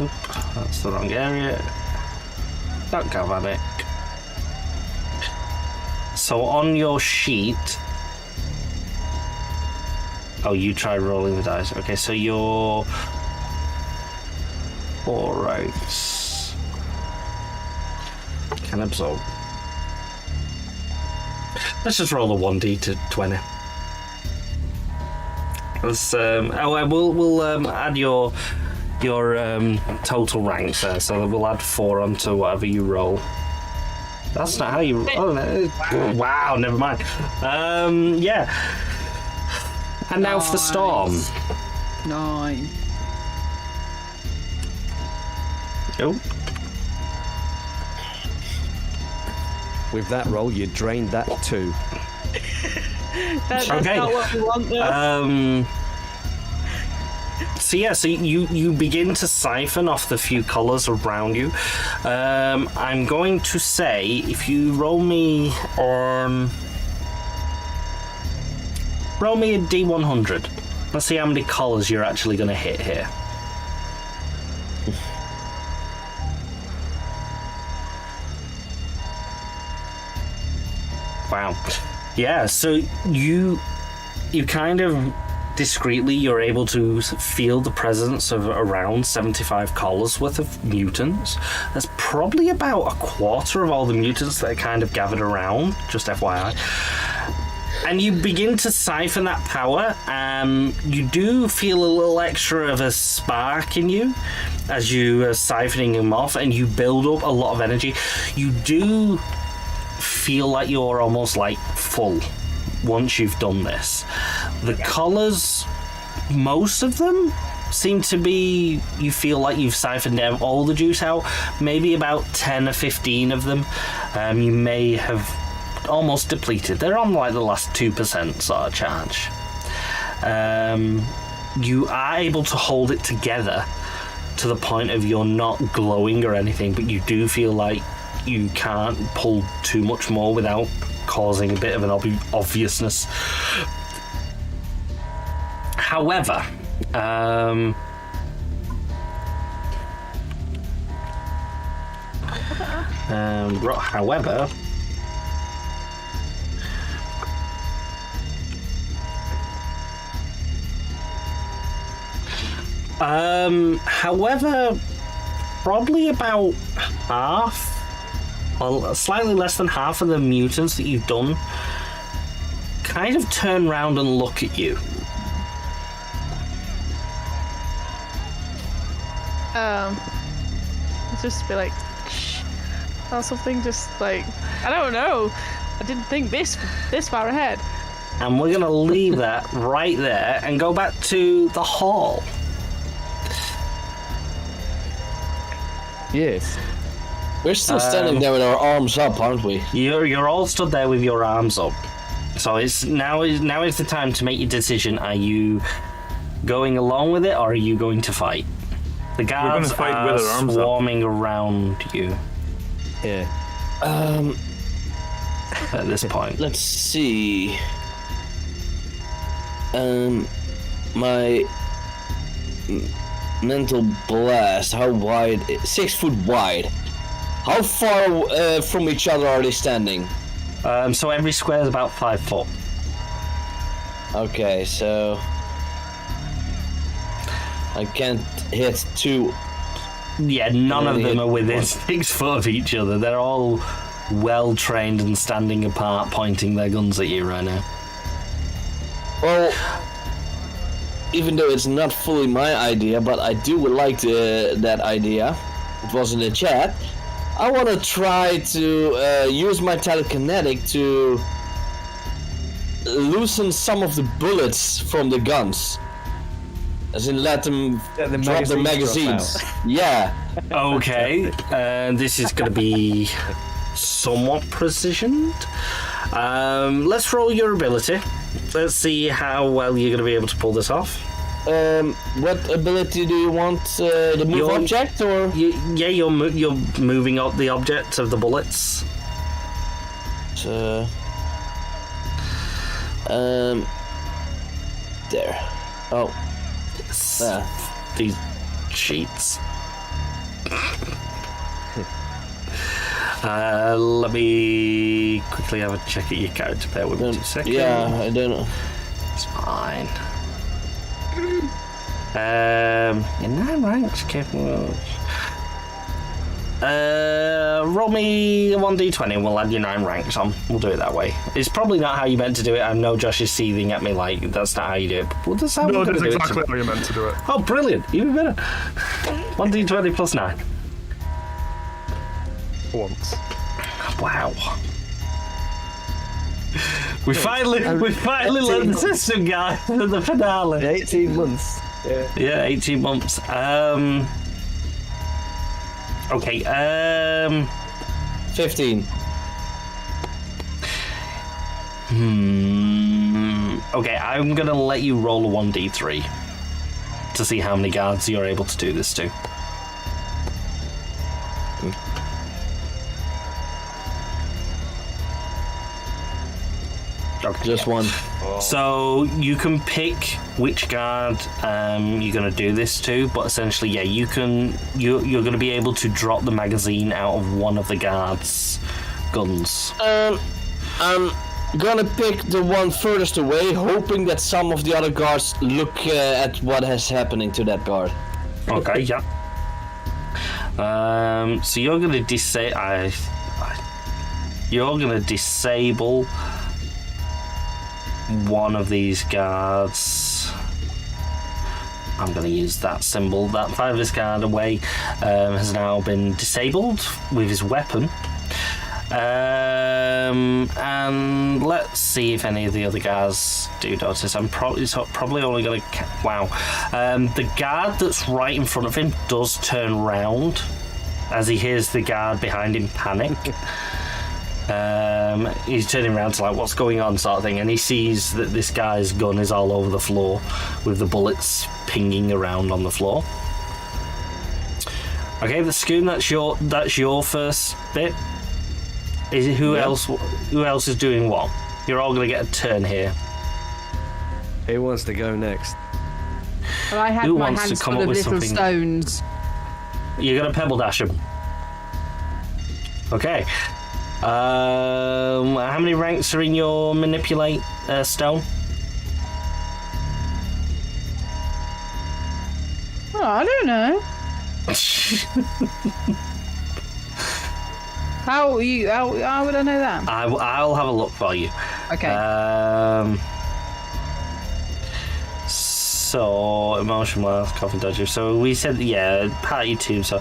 Oop, that's the wrong area. Don't galvanic. So on your sheet... Oh, you try rolling the dice. Okay, so you're... Alright. Can absorb. Let's just roll a 1d to 20. Let's, we'll add your total ranks there, so we'll add 4 onto whatever you roll. That's not how you... Oh, no. Wow, never mind. Yeah. And now for the storm. 9. Oh. With that roll, you drained that too. That's not what we want, though. So yeah, so you begin to siphon off the few colours around you. I'm going to say, if you roll me a D100. Let's see how many colours you're actually going to hit here. Wow. Yeah, so you kind of discreetly, you're able to feel the presence of around 75 colours worth of mutants. There's probably about a quarter of all the mutants that are kind of gathered around, just FYI. And you begin to siphon that power. You do feel a little extra of a spark in you as you are siphoning them off, and you build up a lot of energy. You do feel like you're almost like full once you've done this. The colours, most of them seem to be, you feel like you've siphoned down all the juice out. Maybe about 10 or 15 of them you may have almost depleted. They're on like the last 2% sort of charge. You are able to hold it together to the point of you're not glowing or anything, but you do feel like you can't pull too much more without causing a bit of an obviousness. However, however, probably about half, well, slightly less than half of the mutants that you've done kind of turn around and look at you. Just be like, shh, or something. Just like, I don't know. I didn't think this far ahead. And we're gonna leave that right there and go back to the hall. Yes. We're still standing there with our arms up, aren't we? You're all stood there with your arms up. So it's now is the time to make your decision. Are you going along with it, or are you going to fight? The guards fight are with our arms up. swarming around you Yeah. at this point. Let's see. My mental blast. How wide? 6 foot wide. How far from each other are they standing? So every square is about 5 foot. Okay, so I can't hit 2. Yeah, none of them are within One. 6 foot of each other. They're all well trained and standing apart, pointing their guns at you right now. Well, even though it's not fully my idea, but I do like that idea. It was in the chat. I want to try to use my telekinetic to loosen some of the bullets from the guns. As in, let them drop their magazines. Yeah. Okay, this is going to be somewhat precisioned. Let's roll your ability. Let's see how well you're going to be able to pull this off. What ability do you want? The move object, or? You're moving up the object of the bullets. There. Oh. These cheats. Let me quickly have a check at your character. Bear with me 2 seconds. Yeah, I don't know. It's fine. Your 9 ranks, capable. Roll me 1d20 and we'll add your 9 ranks on. We'll do it that way. It's probably not how you meant to do it. I know Josh is seething at me like that's not how you do it. But that's how we're that's going to do exactly it. how you meant to do it. Oh, brilliant. Even better. 1d20 plus 9. Once. Wow. We finally learned the system, guys, at the finale. 18 months. Yeah, 18 months. Okay, 15. Okay, I'm gonna let you roll a 1d3 to see how many guards you're able to do this to. Okay. Just one. So you can pick which guard you're going to do this to, but essentially, yeah, you're going to be able to drop the magazine out of one of the guards' guns. I'm gonna pick the one furthest away, hoping that some of the other guards look at what is happening to that guard. Okay, yeah. So you're going to disable one of these guards. I'm going to use that symbol. That farthest guard away has now been disabled with his weapon. And let's see if any of the other guards do notice. I'm probably only going to... Wow. The guard that's right in front of him does turn round as he hears the guard behind him panic. He's turning around to like, what's going on, sort of thing, and he sees that this guy's gun is all over the floor, with the bullets pinging around on the floor. Okay, the Scoon, that's your first bit. Is it who else? Who else is doing what? You're all gonna get a turn here. Who wants to go next? Well, I had Who my wants to hands come full up of with little something? stones. You're gonna pebble dash him. Okay. How many ranks are in your manipulate stone? Oh, I don't know. How would I know that? I'll have a look for you. Okay. So emotion blast, coffin dodger. So we said party 2. So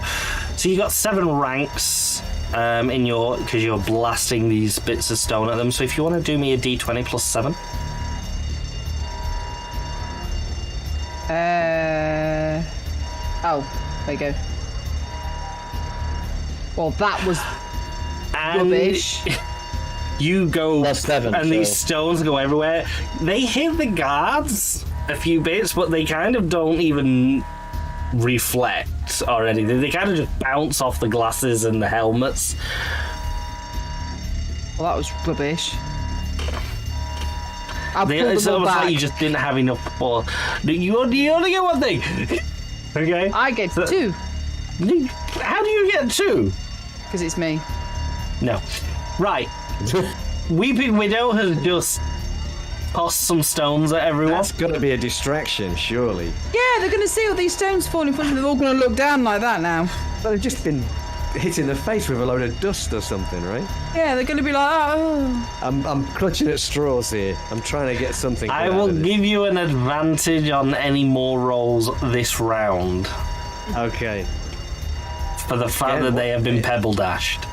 you got 7 ranks in your, because you're blasting these bits of stone at them. So if you want to do me a d20 plus 7. Oh, there you go. Well, that was And rubbish. you go, Plus 7, and so- these stones go everywhere. They hit the guards a few bits, but they kind of don't even reflect or anything. They kind of just bounce off the glasses and the helmets. Well, that was rubbish. I pulled It's them all almost back. like you just didn't have enough for. You only get one thing. Okay. I get So- 2 How do you get 2? because it's me. No. Right. Weeping Widow has just tossed some stones at everyone. That's got to be a distraction, surely. Yeah, they're going to see all these stones fall in front of them. They're all going to look down like that now. But they've just been hit in the face with a load of dust or something, right? Yeah, they're going to be like, oh. I'm clutching at straws here. I'm trying to get something. I good out will of this. give you an advantage on any more rolls this round Okay. for the fact that they have been pebble dashed.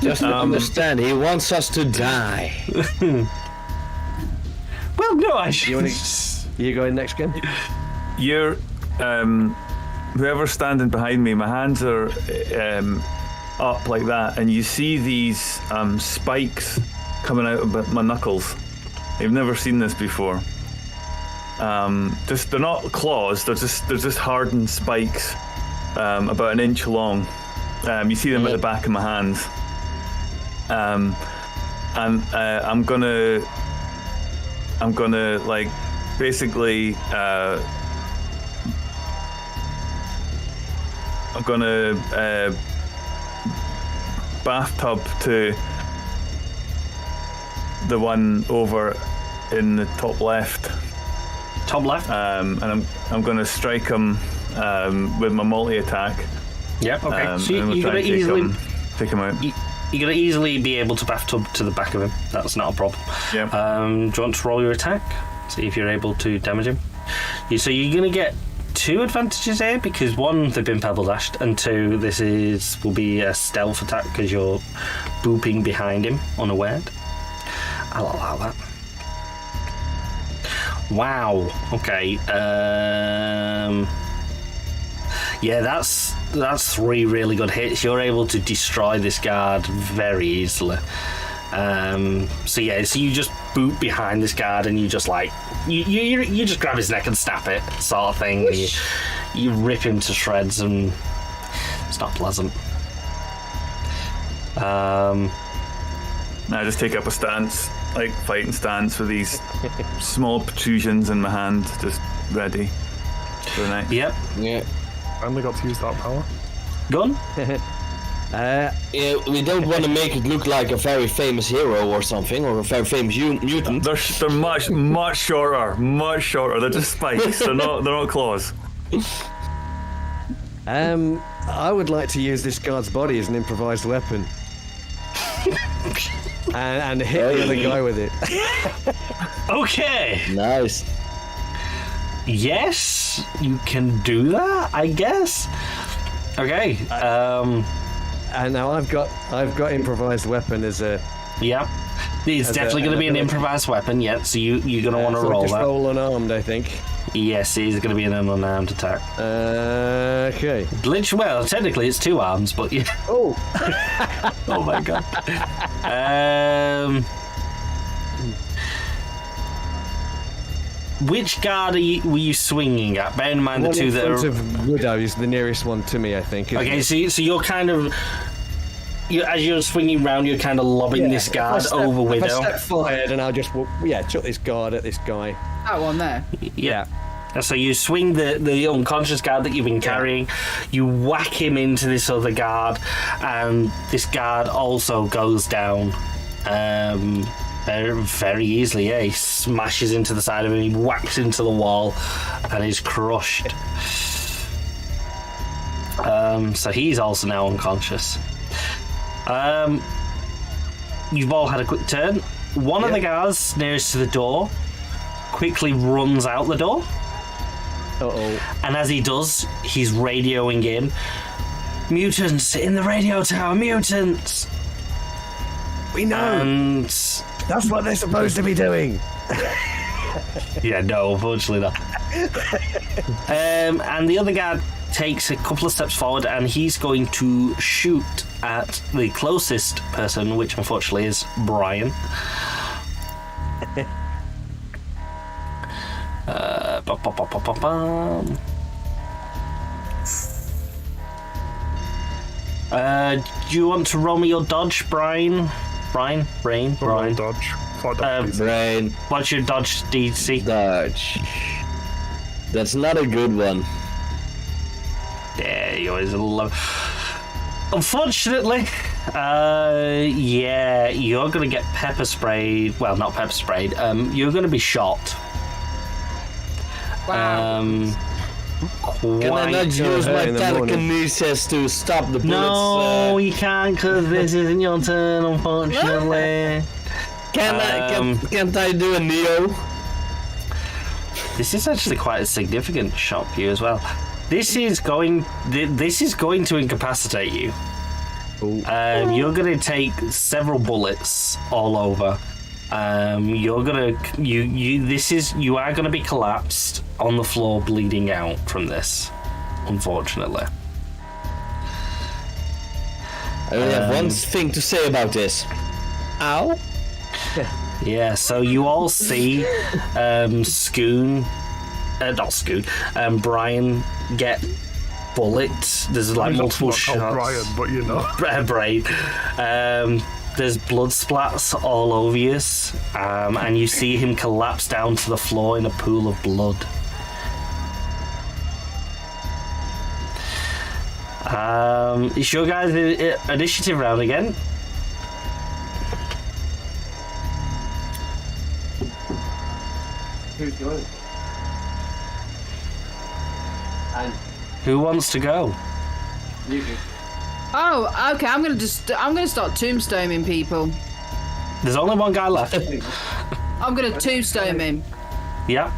Just to understand, he wants us to die. Well, no, I should. You going next, Ken? You're, whoever's standing behind me, my hands are up like that, and you see these spikes coming out of my knuckles. You've never seen this before. They're not claws. They're just hardened spikes, about an inch long. You see them at the back of my hands. And I'm gonna like basically I'm gonna bathtub to the one over in the top left. Top left. And I'm gonna strike him with my multi attack. Yep. Okay. So and we'll you're try gonna and easily. take him out. You're going to easily be able to bathtub to the back of him. That's not a problem. Yeah. Do you want to roll your attack? See if you're able to damage him. So you're going to get 2 advantages here because 1, they've been pebble dashed, and 2, will be a stealth attack because you're booping behind him unaware. I'll allow that. Wow. Okay. Yeah, that's 3 really good hits. You're able to destroy this guard very easily. So you just boot behind this guard and you just like you just grab his neck and snap it, sort of thing. And you rip him to shreds, and it's not pleasant. I just take up a stance, like fighting stance with these small protrusions in my hand, just ready for the next. Yep. Yeah. I only got to use that power. Gun. Yeah, we don't want to make it look like a very famous hero or something, or a very famous mutant. They're much shorter, much shorter. They're just spikes. they're not claws. I would like to use this guard's body as an improvised weapon. and hit the other guy with it. Okay. Nice. Yes, you can do that, I guess. Okay. And now I've got improvised weapon as a. Yeah. It's definitely going to be an improvised weapon. Yeah. So you're going to want to so roll just that. roll unarmed, I think. Yes, it is going to be an unarmed attack. Okay. Well, technically it's 2 arms, but yeah. Oh. Oh my god. Which guard were you swinging at? Bear in mind the two that are. Of Widow is the nearest one to me, I think. Okay, so you're kind of. As you're swinging round, you're kind of lobbing this guard over Widow. If I step forward and I'll just chuck this guard at this guy. That one there. Yeah. And so you swing the unconscious guard that you've been carrying, you whack him into this other guard, and this guard also goes down very, very easily. Yeah, he smashes into the side of him, he whacks into the wall, and is crushed. So he's also now unconscious. You've all had a quick turn. One of the guards nearest to the door quickly runs out the door. Uh-oh. And as he does, he's radioing in. Mutants in the radio tower, mutants! We know! And... That's what they're supposed to be doing! yeah, no, unfortunately not. And the other guy takes a couple of steps forward and he's going to shoot at the closest person, which unfortunately is Brian. Do you want to roll me your dodge, Brian? Brain? Dodge. Brain. What's your dodge DC? Dodge. That's not a good one. Yeah, you always love. Unfortunately, yeah, you're gonna get pepper sprayed. Well, not pepper sprayed. You're gonna be shot. Wow. Can I not use my telekinesis to stop the bullets? No, you can't, because this isn't your turn, unfortunately. Can't I do a Neo? This is actually quite a significant shot for you as well. This is going to incapacitate you. You're going to take several bullets all over. You are going to be collapsed on the floor, bleeding out from this, unfortunately. I only have one thing to say about this. Ow. Yeah, so you all see Brian get bullets. There's like multiple shots. Brian, but you know. Brain. There's blood splats all over you, and you see him collapse down to the floor in a pool of blood. It's your guys' initiative round again. Who's going? And Who wants to go? you can. Oh, okay. I'm gonna start tombstoning people. There's only one guy left. I'm gonna tombstone him. Yeah.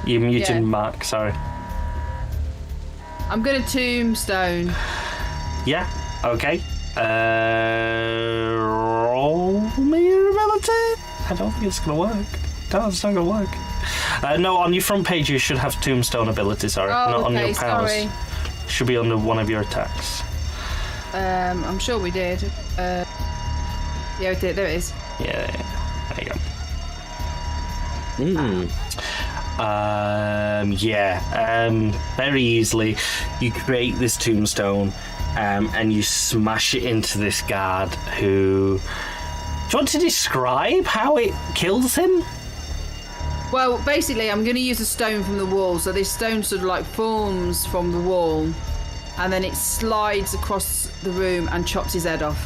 You muted Yeah. Mark, sorry. I'm gonna tombstone. Yeah, okay. Roll me your ability. I don't think it's gonna work. No, it's not gonna work. No, on your front page you should have tombstone ability, sorry. Oh, not on okay, your powers. sorry. Should be under one of your attacks. I'm sure we did. Yeah, we did. There it is. Yeah, there you go. Very easily you create this tombstone and you smash it into this guard who... Do you want to describe how it kills him? Well, basically, I'm going to use a stone from the wall. So this stone sort of like forms from the wall, and then it slides across the room and chops his head off.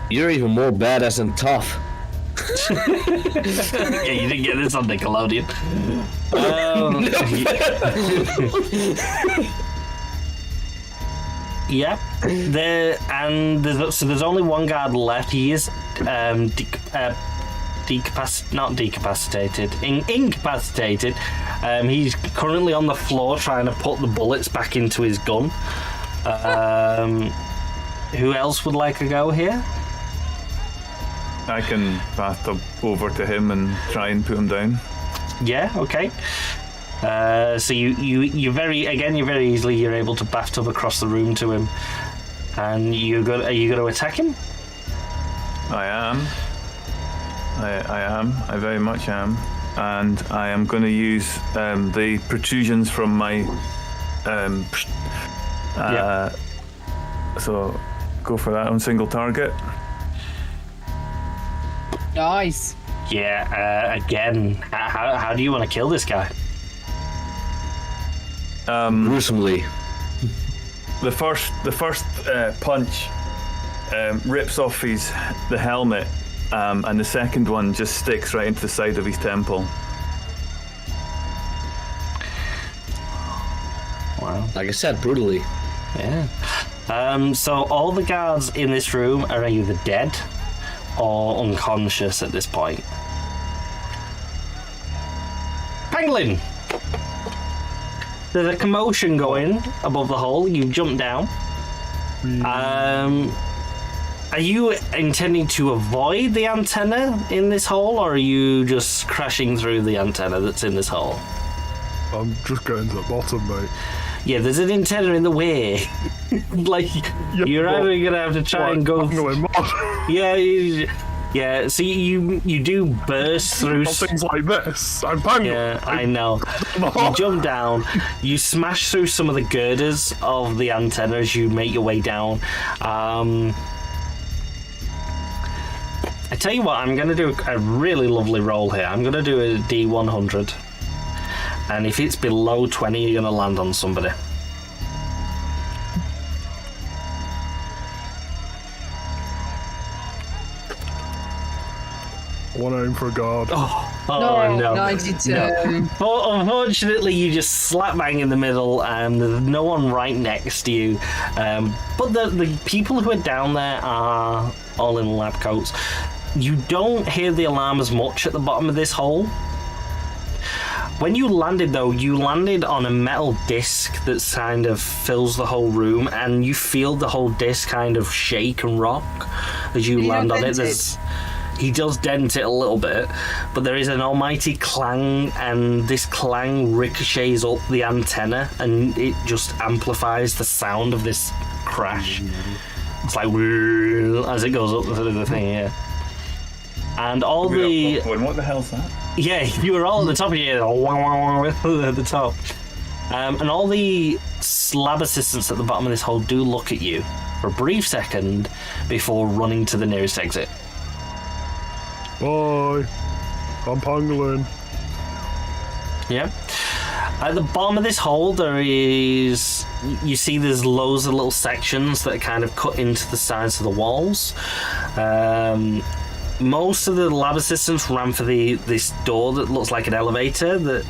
You're even more badass and tough. Yeah, you didn't get this on Nickelodeon. Yeah, there's only one guard left. He is incapacitated. He's currently on the floor trying to put the bullets back into his gun. Who else would like a go here? I can bathtub over to him and try and put him down. Yeah, okay. So you very easily you're able to bathtub across the room to him, and are you going to attack him? I am. I very much am, and I am going to use the protrusions from my. So go for that on single target. Nice. Yeah. Again, how do you want to kill this guy? Gruesomely. The first punch rips off the helmet, and the second one just sticks right into the side of his temple. Wow. Like I said, brutally. Yeah. So all the guards in this room are either dead or unconscious at this point. Pangolin! There's a commotion going above the hole. You jump down. Are you intending to avoid the antenna in this hole, or are you just crashing through the antenna that's in this hole? I'm just getting to the bottom, mate. Yeah, there's an antenna in the way. You're either gonna have to try and go. Yeah. So you do burst through things like this. I'm pangolin. Yeah, I know. You jump down. You smash through some of the girders of the antenna as you make your way down. I tell you what, I'm going to do a really lovely roll here. I'm going to do a D100. And if it's below 20, you're going to land on somebody. One aim for a guard. Oh no. 92. No. But unfortunately, you just slap bang in the middle, and there's no one right next to you. But the people who are down there are all in lab coats. You don't hear the alarm as much at the bottom of this hole. When you landed, though, you landed on a metal disc that kind of fills the whole room, and you feel the whole disc kind of shake and rock as you land on it. He does dent it a little bit, but there is an almighty clang, and this clang ricochets up the antenna, and it just amplifies the sound of this crash. It's like as it goes up through the thing, yeah. And all the... What the hell's that? Yeah, you were all at the top of your at the top. And all the lab assistants at the bottom of this hole do look at you for a brief second before running to the nearest exit. Bye. I'm pangolin. Yeah. At the bottom of this hole, you see there's loads of little sections that are kind of cut into the sides of the walls. Most of the lab assistants ran for this door that looks like an elevator that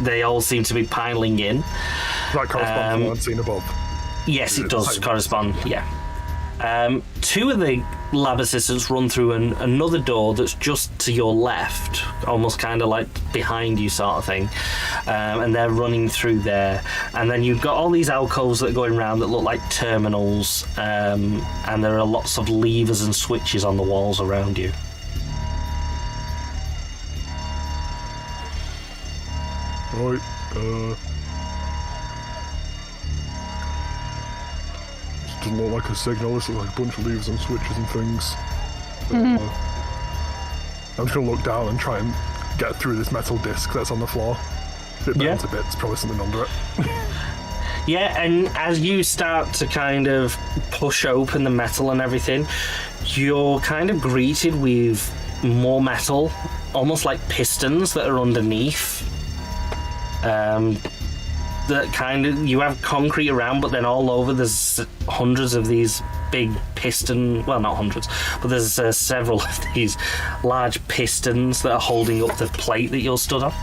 they all seem to be piling in. That corresponds to what I've seen above. Yes, it does correspond, yeah. Two of the lab assistants run through another door that's just to your left, almost kind of like behind you sort of thing, and they're running through there. And then you've got all these alcoves that are going around that look like terminals, and there are lots of levers and switches on the walls around you. Right, doesn't look like a signal, this looks like a bunch of levers and switches and things. I'm just going to look down and try and get through this metal disc that's on the floor. Bit bent to bits, probably something under it. Yeah, and as you start to kind of push open the metal and everything, you're kind of greeted with more metal, almost like pistons that are underneath. That kind of, you have concrete around, but then all over there's hundreds of these big piston, well, not hundreds, but there's several of these large pistons that are holding up the plate that you're stood on.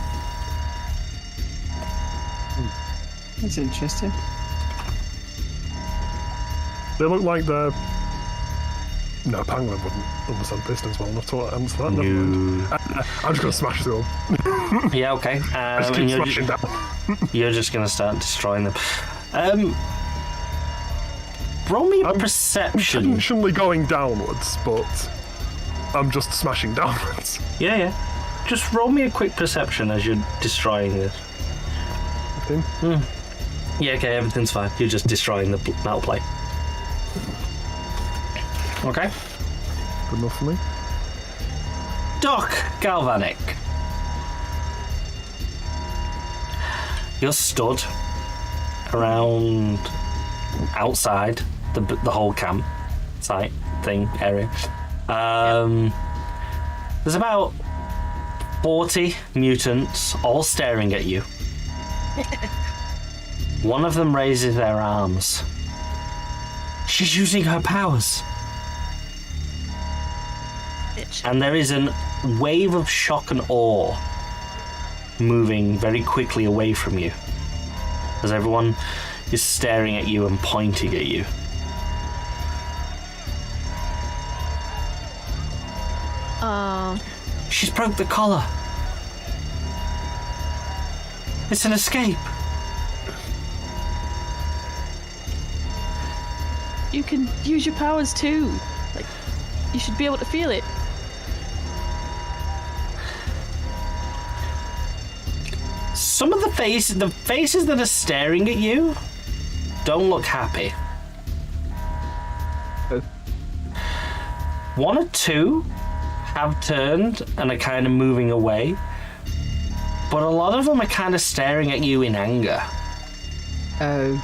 That's interesting. They look like they're... No, pangolin wouldn't understand pistons well enough to answer that. Never mind. I'm just going to smash through them. Yeah, okay. Just keep smashing down. You're just going to start destroying them. Roll me a perception. Intentionally going downwards, but I'm just smashing downwards. Yeah. Just roll me a quick perception as you're destroying this. 15? Yeah, okay, everything's fine. You're just destroying the metal plate. Okay. Good enough for me. Doc Galvanic. You're stood around outside the whole camp site thing area. There's about 40 mutants all staring at you. One of them raises their arms. She's using her powers. And there is a wave of shock and awe moving very quickly away from you as everyone is staring at you and pointing at you. She's broke the collar. It's an escape. You can use your powers too. Like, you should be able to feel it. Some of the faces that are staring at you don't look happy. One or two have turned and are kind of moving away, but a lot of them are kind of staring at you in anger. Oh.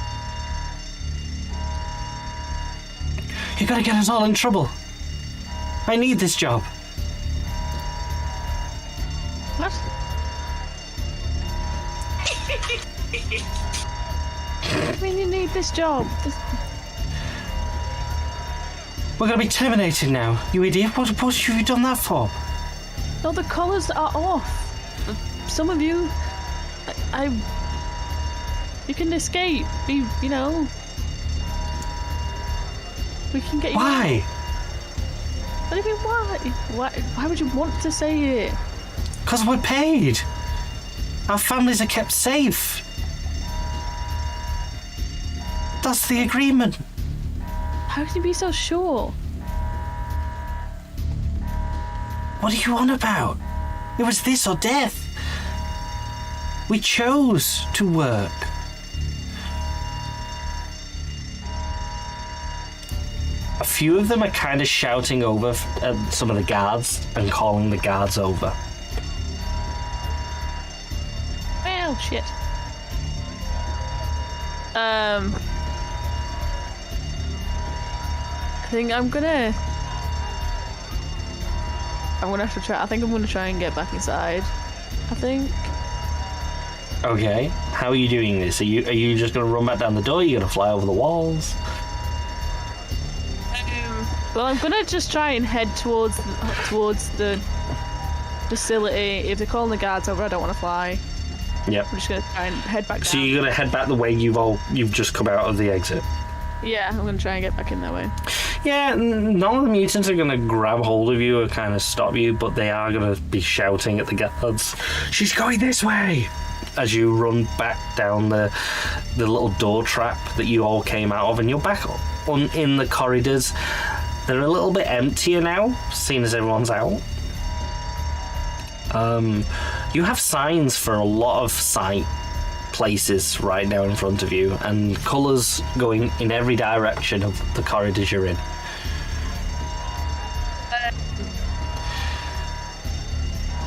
You're gonna get us all in trouble. I need this job. What? I mean, you need this job. We're gonna be terminated now, you idiot. What have you done that for? No, the collars are off. Some of you, you can escape. You know, we can get you. Why? What do you mean, why? Why would you want to say it? Because we're paid. Our families are kept safe. That's the agreement. How can you be so sure? What are you on about? It was this or death. We chose to work. A few of them are kind of shouting over at some of the guards and calling the guards over. Well, shit. I think I'm gonna have to try. I think I'm gonna try and get back inside. I think. Okay, how are you doing this? Are you just gonna run back down the door? Are you gonna fly over the walls? Well, I'm gonna just try and head towards the facility. If they're calling the guards over, I don't want to fly. Yep. I'm just gonna try and head back down. So you're gonna head back the way you've just come out of the exit. Yeah, I'm gonna try and get back in that way. Yeah, none of the mutants are going to grab hold of you or kind of stop you, but they are going to be shouting at the guards, "She's going this way!" as you run back down the little door trap that you all came out of, and you're back in the corridors. They're a little bit emptier now, seeing as everyone's out. You have signs for a lot of site places right now in front of you, and colours going in every direction of the corridors you're in.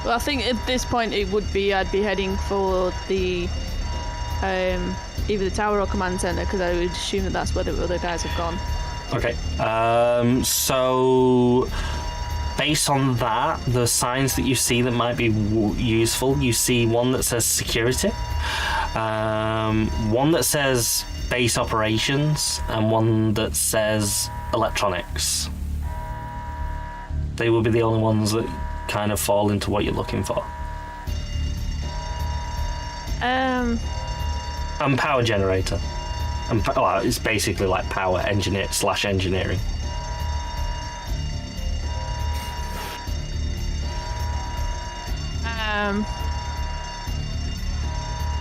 Well, I think at this point I'd be heading for the either the tower or command center, because I would assume that's where the other guys have gone. Okay. So based on that, the signs that you see that might be useful, you see one that says security, one that says base operations, and one that says electronics. They will be the only ones that kind of fall into what you're looking for. And power generator. And well, it's basically like power engineering.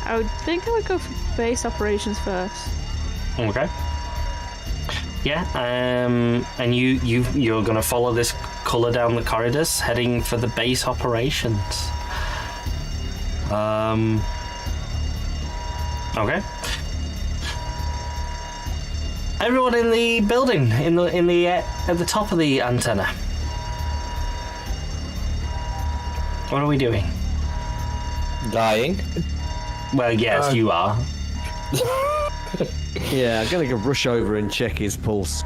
I would think I would go for base operations first. Okay. Yeah, and you're gonna follow this colour down the corridors, heading for the base operations. Okay. Everyone in the building, in the at the top of the antenna. What are we doing? Dying. Well, yes, you are. Yeah, I'm gonna go rush over and check his pulse.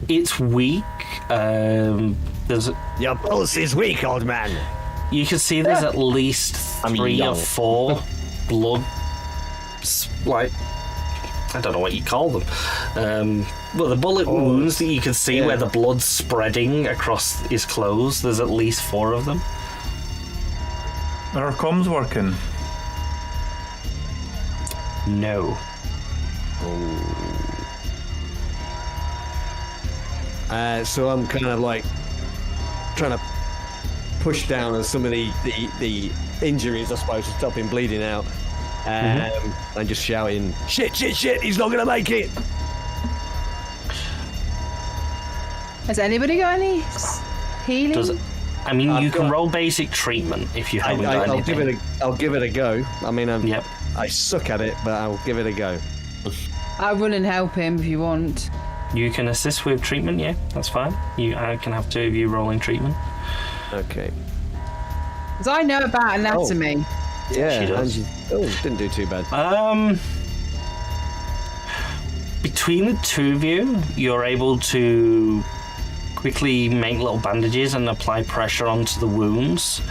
It's weak. There's. Your pulse is weak, old man. You can see there's at least I'm 3 young. or 4 blood, like, I don't know what you call them. Well, the bullet wounds that you can see where the blood's spreading across his clothes. There's at least 4 of them. Are our comms working? No. So I'm kind of like trying to push down on some of the injuries, I suppose, to stop him bleeding out. And just shouting, shit, he's not going to make it. Has anybody got any healing? I mean, I've you can got- roll basic treatment if you haven't got I'll anything. give it a go. I mean, Yep. I suck at it, but I'll give it a go. I'll run and help him if you want. You can assist with treatment, yeah, that's fine. I can have 2 of you rolling treatment. Okay. Because I know about anatomy. Yeah, She does. Didn't do too bad. Between the 2 of you, you're able to quickly make little bandages and apply pressure onto the wounds.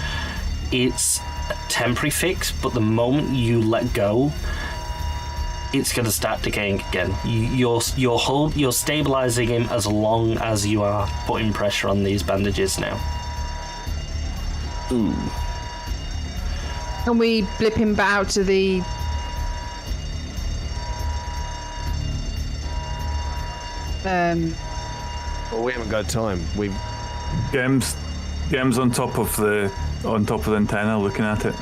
It's a temporary fix, but the moment you let go, it's going to start decaying again. You're stabilizing him as long as you are putting pressure on these bandages now. Ooh. Can we blip him back out to the... Well, we haven't got time. Gem's on top of the antenna, looking at it.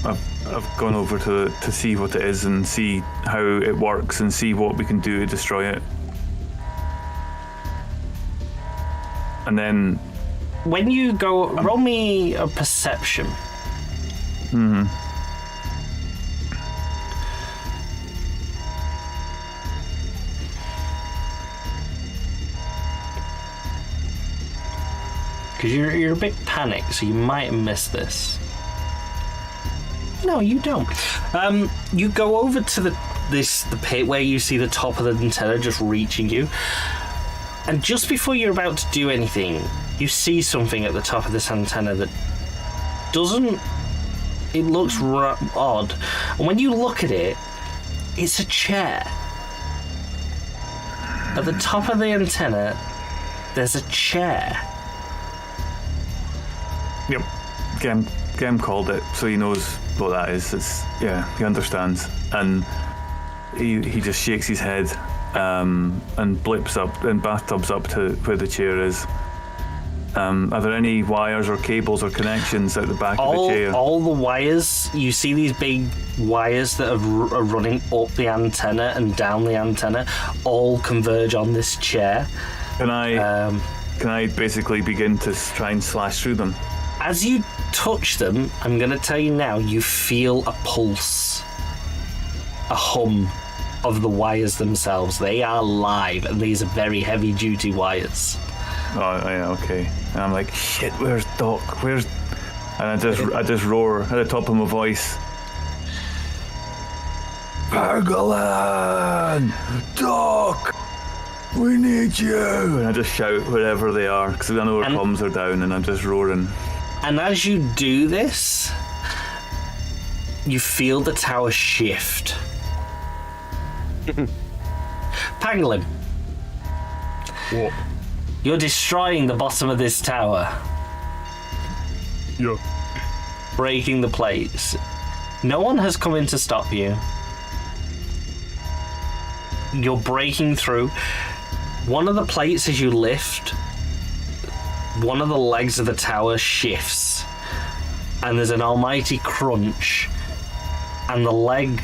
I've gone over to see what it is and see how it works and see what we can do to destroy it. And then When you go, roll me a perception. Because you're a bit panicked, so you might have missed this. No, you don't. You go over to the pit where you see the top of the antenna just reaching you, and just before you're about to do anything, you see something at the top of this antenna that doesn't. It looks odd, and when you look at it, it's a chair. At the top of the antenna, there's a chair. Yep, Gem called it, so he knows what that is. He understands, and he just shakes his head and blips up and bathtubs up to where the chair is. Are there any wires or cables or connections at the back of the chair? All the wires, you see these big wires that are running up the antenna and down the antenna, all converge on this chair. Can I basically begin to try and slash through them? As you touch them, I'm going to tell you now, you feel a pulse, a hum of the wires themselves. They are live, and these are very heavy-duty wires. Oh yeah, okay. And I'm like, shit, where's Doc? And I just roar at the top of my voice. Pangolin! Doc! We need you! And I just shout wherever they are, because I know our comms are down, and I'm just roaring. And as you do this, you feel the tower shift. Pangolin. What? You're destroying the bottom of this tower, Yeah. breaking the plates. No one has come in to stop you. You're breaking through. One of the plates, as you lift, one of the legs of the tower shifts, and there's an almighty crunch, and the leg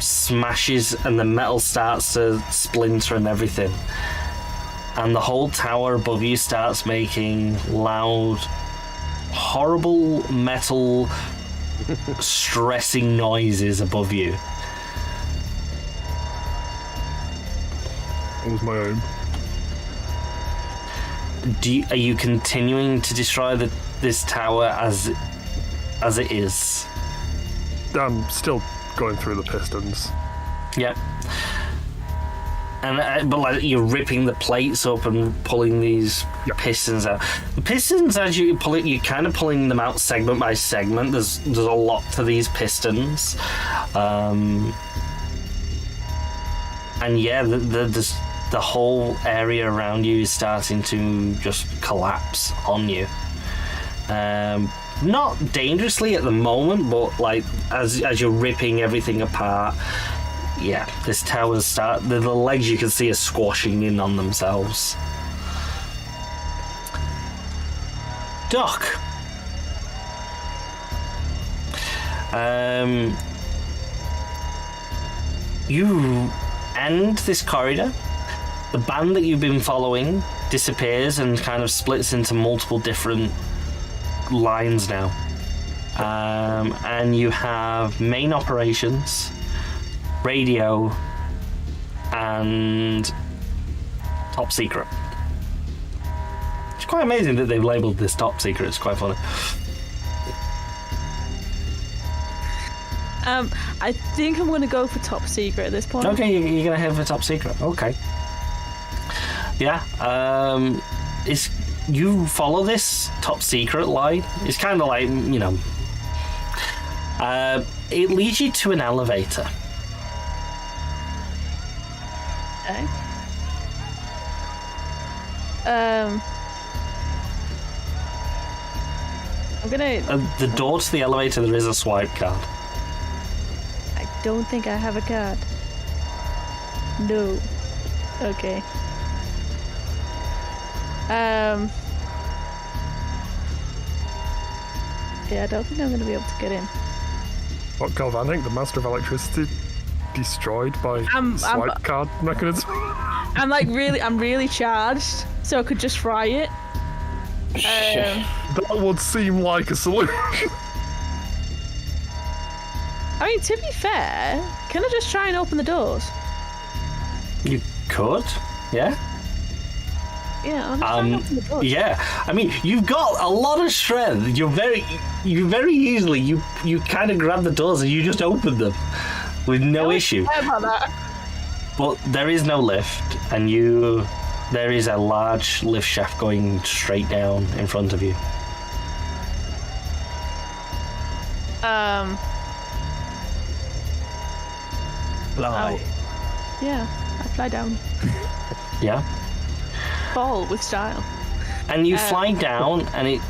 smashes and the metal starts to splinter and everything. And the whole tower above you starts making loud, horrible metal stressing noises above you. What was my aim? Are you continuing to destroy this tower as it is? I'm still going through the pistons. Yep. And but like you're ripping the plates up and pulling these pistons out. The pistons, as you pull it, you're kind of pulling them out segment by segment. There's a lot to these pistons, and yeah, the whole area around you is starting to just collapse on you. Not dangerously at the moment, but like as you're ripping everything apart, yeah, this tower's the legs you can see are squashing in on themselves. Doc. You end this corridor. The band that you've been following disappears and kind of splits into multiple different lines now. And you have main operations, radio, and top secret. It's quite amazing that they've labelled this top secret. It's quite funny. I think I'm going to go for top secret at this point. Okay, you're going to head for top secret. Okay. Yeah. You follow this top secret line. It's kind of like, you know, it leads you to an elevator. Okay. I'm gonna. The door to the elevator, there is a swipe card. I don't think I have a card. No. Okay. Yeah, I don't think I'm going to be able to get in. What, Galvanic, the master of electricity, destroyed by swipe card mechanism? I'm really charged, so I could just fry it. That would seem like a solution. I mean, to be fair, can I just try and open the doors? You could, yeah. Yeah, I'll just try and open the doors. Yeah. I mean, you've got a lot of strength. You very easily you kind of grab the doors and you just open them with no issue. About that. But there is no lift, and there is a large lift shaft going straight down in front of you. Fly. Yeah, I fly down. Yeah. Fall with style. And you fly down, and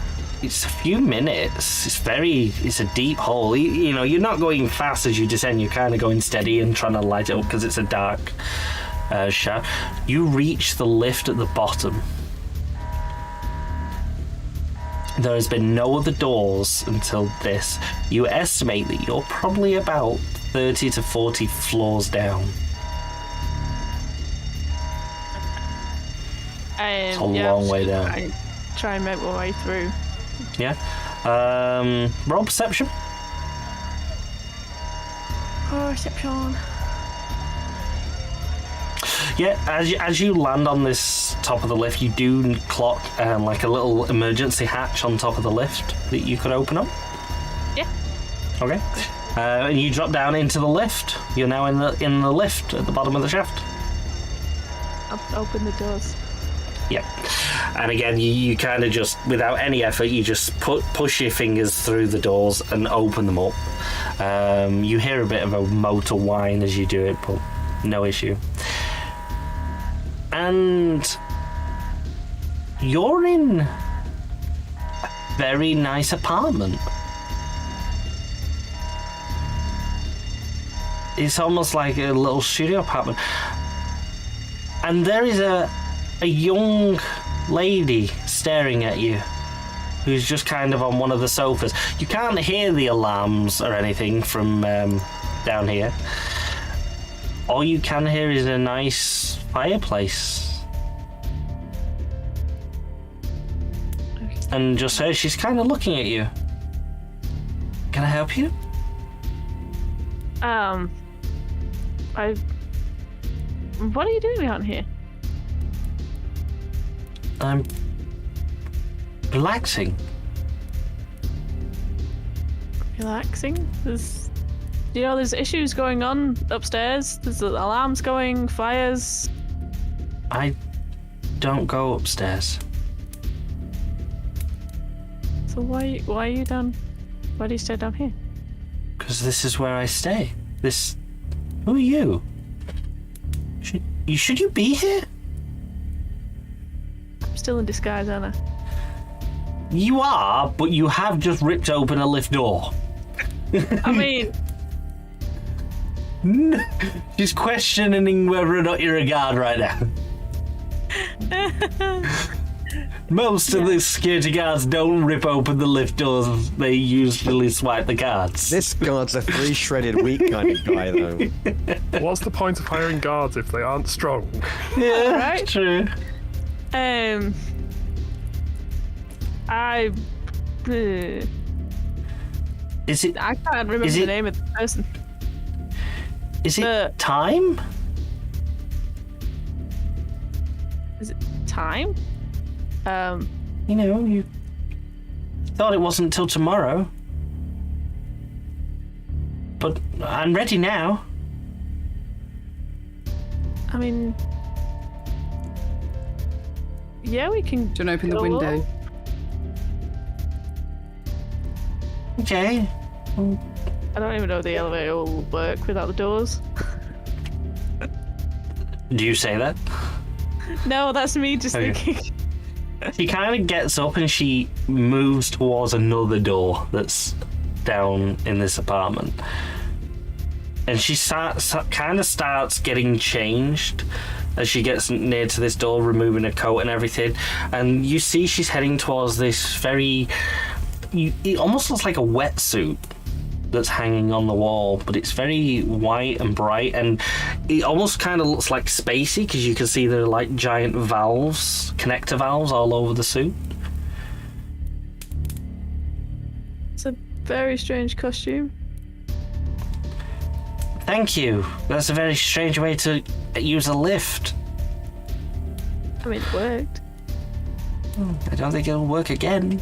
it's a few minutes. It's a deep hole. You know, you're not going fast as you descend. You're kind of going steady and trying to light it up because it's a dark shaft. You reach the lift at the bottom. There has been no other doors until this. You estimate that you're probably about 30 to 40 floors down. It's a long way down. Try and make my way through. Yeah. Roll perception. Perception. Yeah, as you land on this top of the lift, you do clock like a little emergency hatch on top of the lift that you could open up. Yeah. Okay. And you drop down into the lift. You're now in the lift at the bottom of the shaft. I'll open the doors. Yep. And again, you kind of just, without any effort, you just push your fingers through the doors and open them up. You hear a bit of a motor whine as you do it, but no issue. And you're in a very nice apartment. It's almost like a little studio apartment. And there is a young lady staring at you who's just kind of on one of the sofas. You can't hear the alarms or anything from down here. all you can hear is a nice fireplace. And just her, she's kind of looking at you. Can I help you? What are you doing out here? I'm relaxing. Relaxing? There's issues going on upstairs. There's alarms going, fires. I don't go upstairs. So why are you down? Why do you stay down here? Because this is where I stay. Who are you? Should you be here? I'm still in disguise, aren't I? You are, but you have just ripped open a lift door. I mean, She's questioning whether or not you're a guard right now. Most of the security guards don't rip open the lift doors. They usually swipe the cards. This guard's a free shredded wheat kind of guy, though. What's the point of hiring guards if they aren't strong? Yeah, right? true. Is it? I can't remember the name of the person. Is it time? Is it time? You know, you thought it wasn't till tomorrow. But I'm ready now. I mean, yeah, we can. Do you want to open the window? Okay. I don't even know if the elevator will work without the doors. Do you say that? No, that's me just Okay. thinking. She kind of gets up and she moves towards another door that's down in this apartment. And she kind of starts getting changed as she gets near to this door, removing her coat and everything. And you see she's heading towards this very... It almost looks like a wetsuit that's hanging on the wall, but it's very white and bright, and it almost kind of looks like spacey because you can see there are like giant valves, connector valves all over the suit. It's a very strange costume. Thank you. That's a very strange way to use a lift. I mean, it worked. I don't think it'll work again.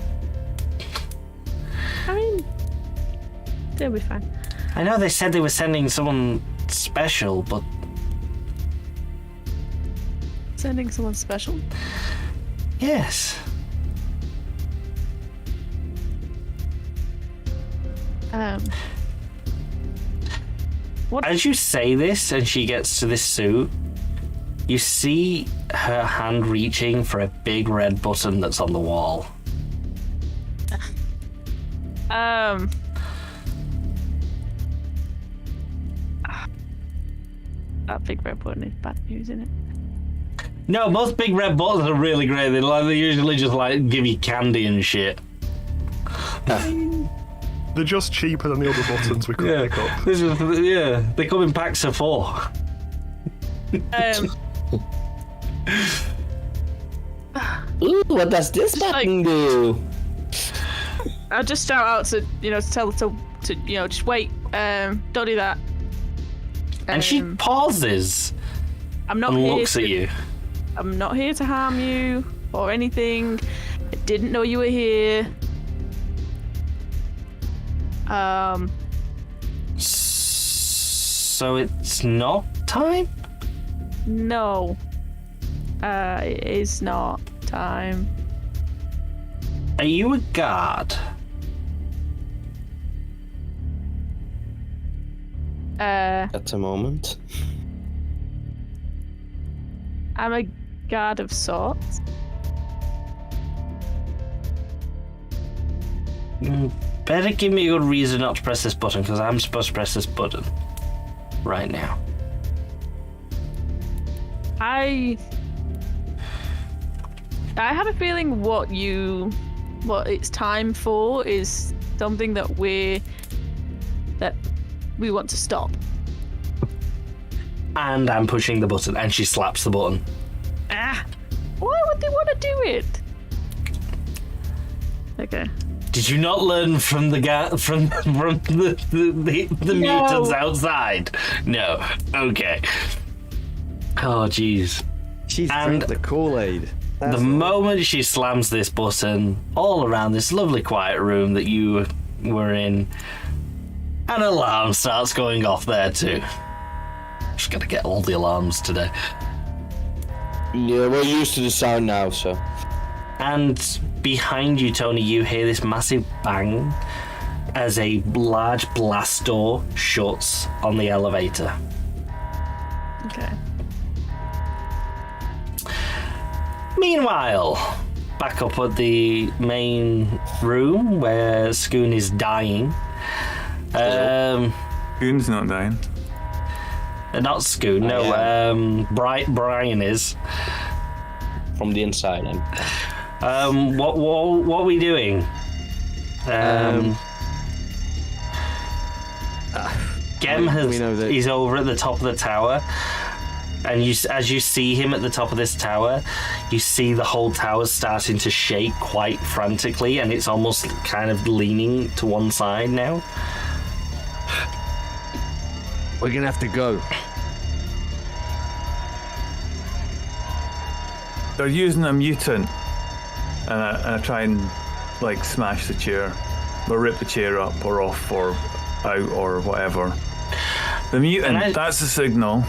I mean, they'll be fine. I know they said they were sending someone special, but Sending someone special? yes. What? As you say this and she gets to this suit, you see her hand reaching for a big red button that's on the wall. That big red button is bad news, isn't it? No, most big red buttons are really great. They usually just like give you candy and shit. They're just cheaper than the other buttons we could pick up. They come in packs of 4. Ooh, what does this button do? I'll just shout out to tell to just wait. Don't do that. And she pauses I'm not and here looks to, at you. I'm not here to harm you or anything. I didn't know you were here. So it's not time? No. It is not time. Are you a guard? At the moment. I'm a guard of sorts. Better give me a good reason not to press this button, because I'm supposed to press this button right now. I have a feeling what it's time for is something that we want to stop. and I'm pushing the button, and she slaps the button. Ah! Why would they want to do it? Okay. Did you not learn from the mutants outside? No. Okay. Oh, jeez. She's And drank the Kool-Aid. The moment she slams this button, all around this lovely quiet room that you were in, an alarm starts going off there too. Just gotta get all the alarms today. Yeah, we're used to the sound now, so. And behind you, Tony, you hear this massive bang as a large blast door shuts on the elevator. Okay. Meanwhile, back up at the main room where Scoon is dying. Goon's not dying. Not Scoon, no. Brian is. From the inside, What are we doing? Gem he's over at the top of the tower, and as you see him at the top of this tower, you see the whole tower starting to shake quite frantically, and it's almost kind of leaning to one side now. We're gonna have to go. They're using a mutant, and I try and like smash the chair, or rip the chair up, or off, or out, or whatever. The mutant, that's the signal.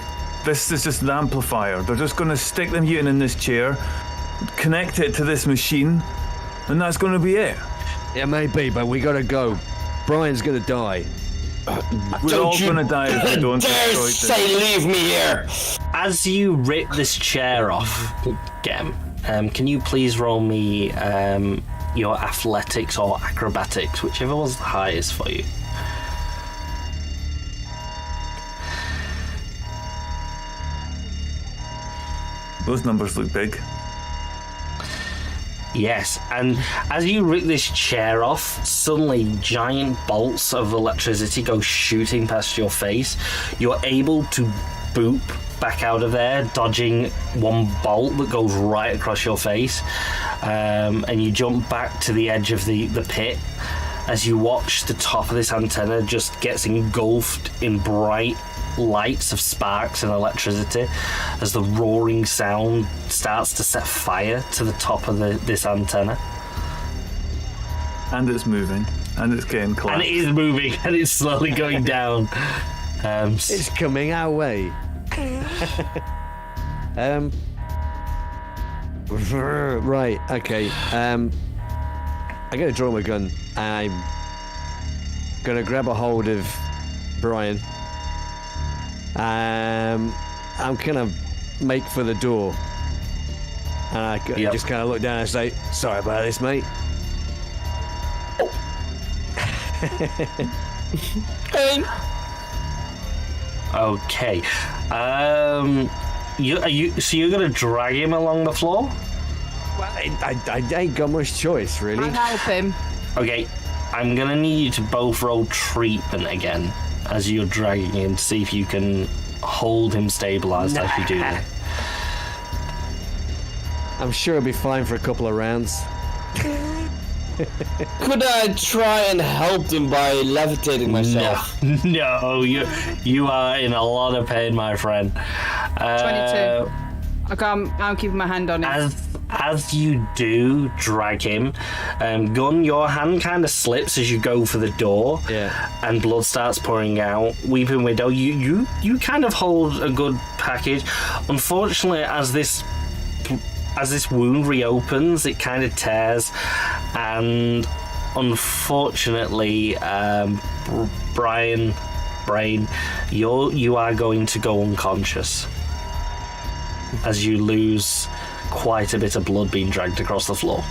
This is just an amplifier. They're just going to stick the mutant in this chair, connect it to this machine, and that's going to be it. Yeah, maybe, but we gotta go. Brian's gonna die. We're all going to die if we don't dare destroy say this. leave me here. As you rip this chair off, Gem, can you please roll me your athletics or acrobatics, whichever was the highest for you? Those numbers look big. Yes, and as you rip this chair off, suddenly giant bolts of electricity go shooting past your face. You're able to boop back out of there, dodging one bolt that goes right across your face, and you jump back to the edge of the pit as you watch the top of this antenna just gets engulfed in bright lights of sparks and electricity as the roaring sound starts to set fire to the top of this antenna. And it's moving, and it's getting close. And it is moving, and it's slowly going down. It's coming our way. Right, okay. I'm gonna draw my gun, and I'm gonna grab a hold of Brian. I'm gonna make for the door, and I just kind of look down and say, "Sorry about this, mate." Okay. So you're gonna drag him along the floor? Well, I ain't got much choice, really. I'll help him. Okay. I'm gonna need you to both roll treatment again as you're dragging him to see if you can hold him stabilized as you do that. I'm sure it'll be fine for a couple of rounds. Could I try and help them by levitating myself? No, you are in a lot of pain, my friend. 22. I'm keeping my hand on it. As you do drag him, Gun, your hand kind of slips as you go for the door, and blood starts pouring out. Weeping Widow, you kind of hold a good package. Unfortunately, as this wound reopens, it kind of tears, and unfortunately, Brain, you are going to go unconscious as you lose quite a bit of blood being dragged across the floor.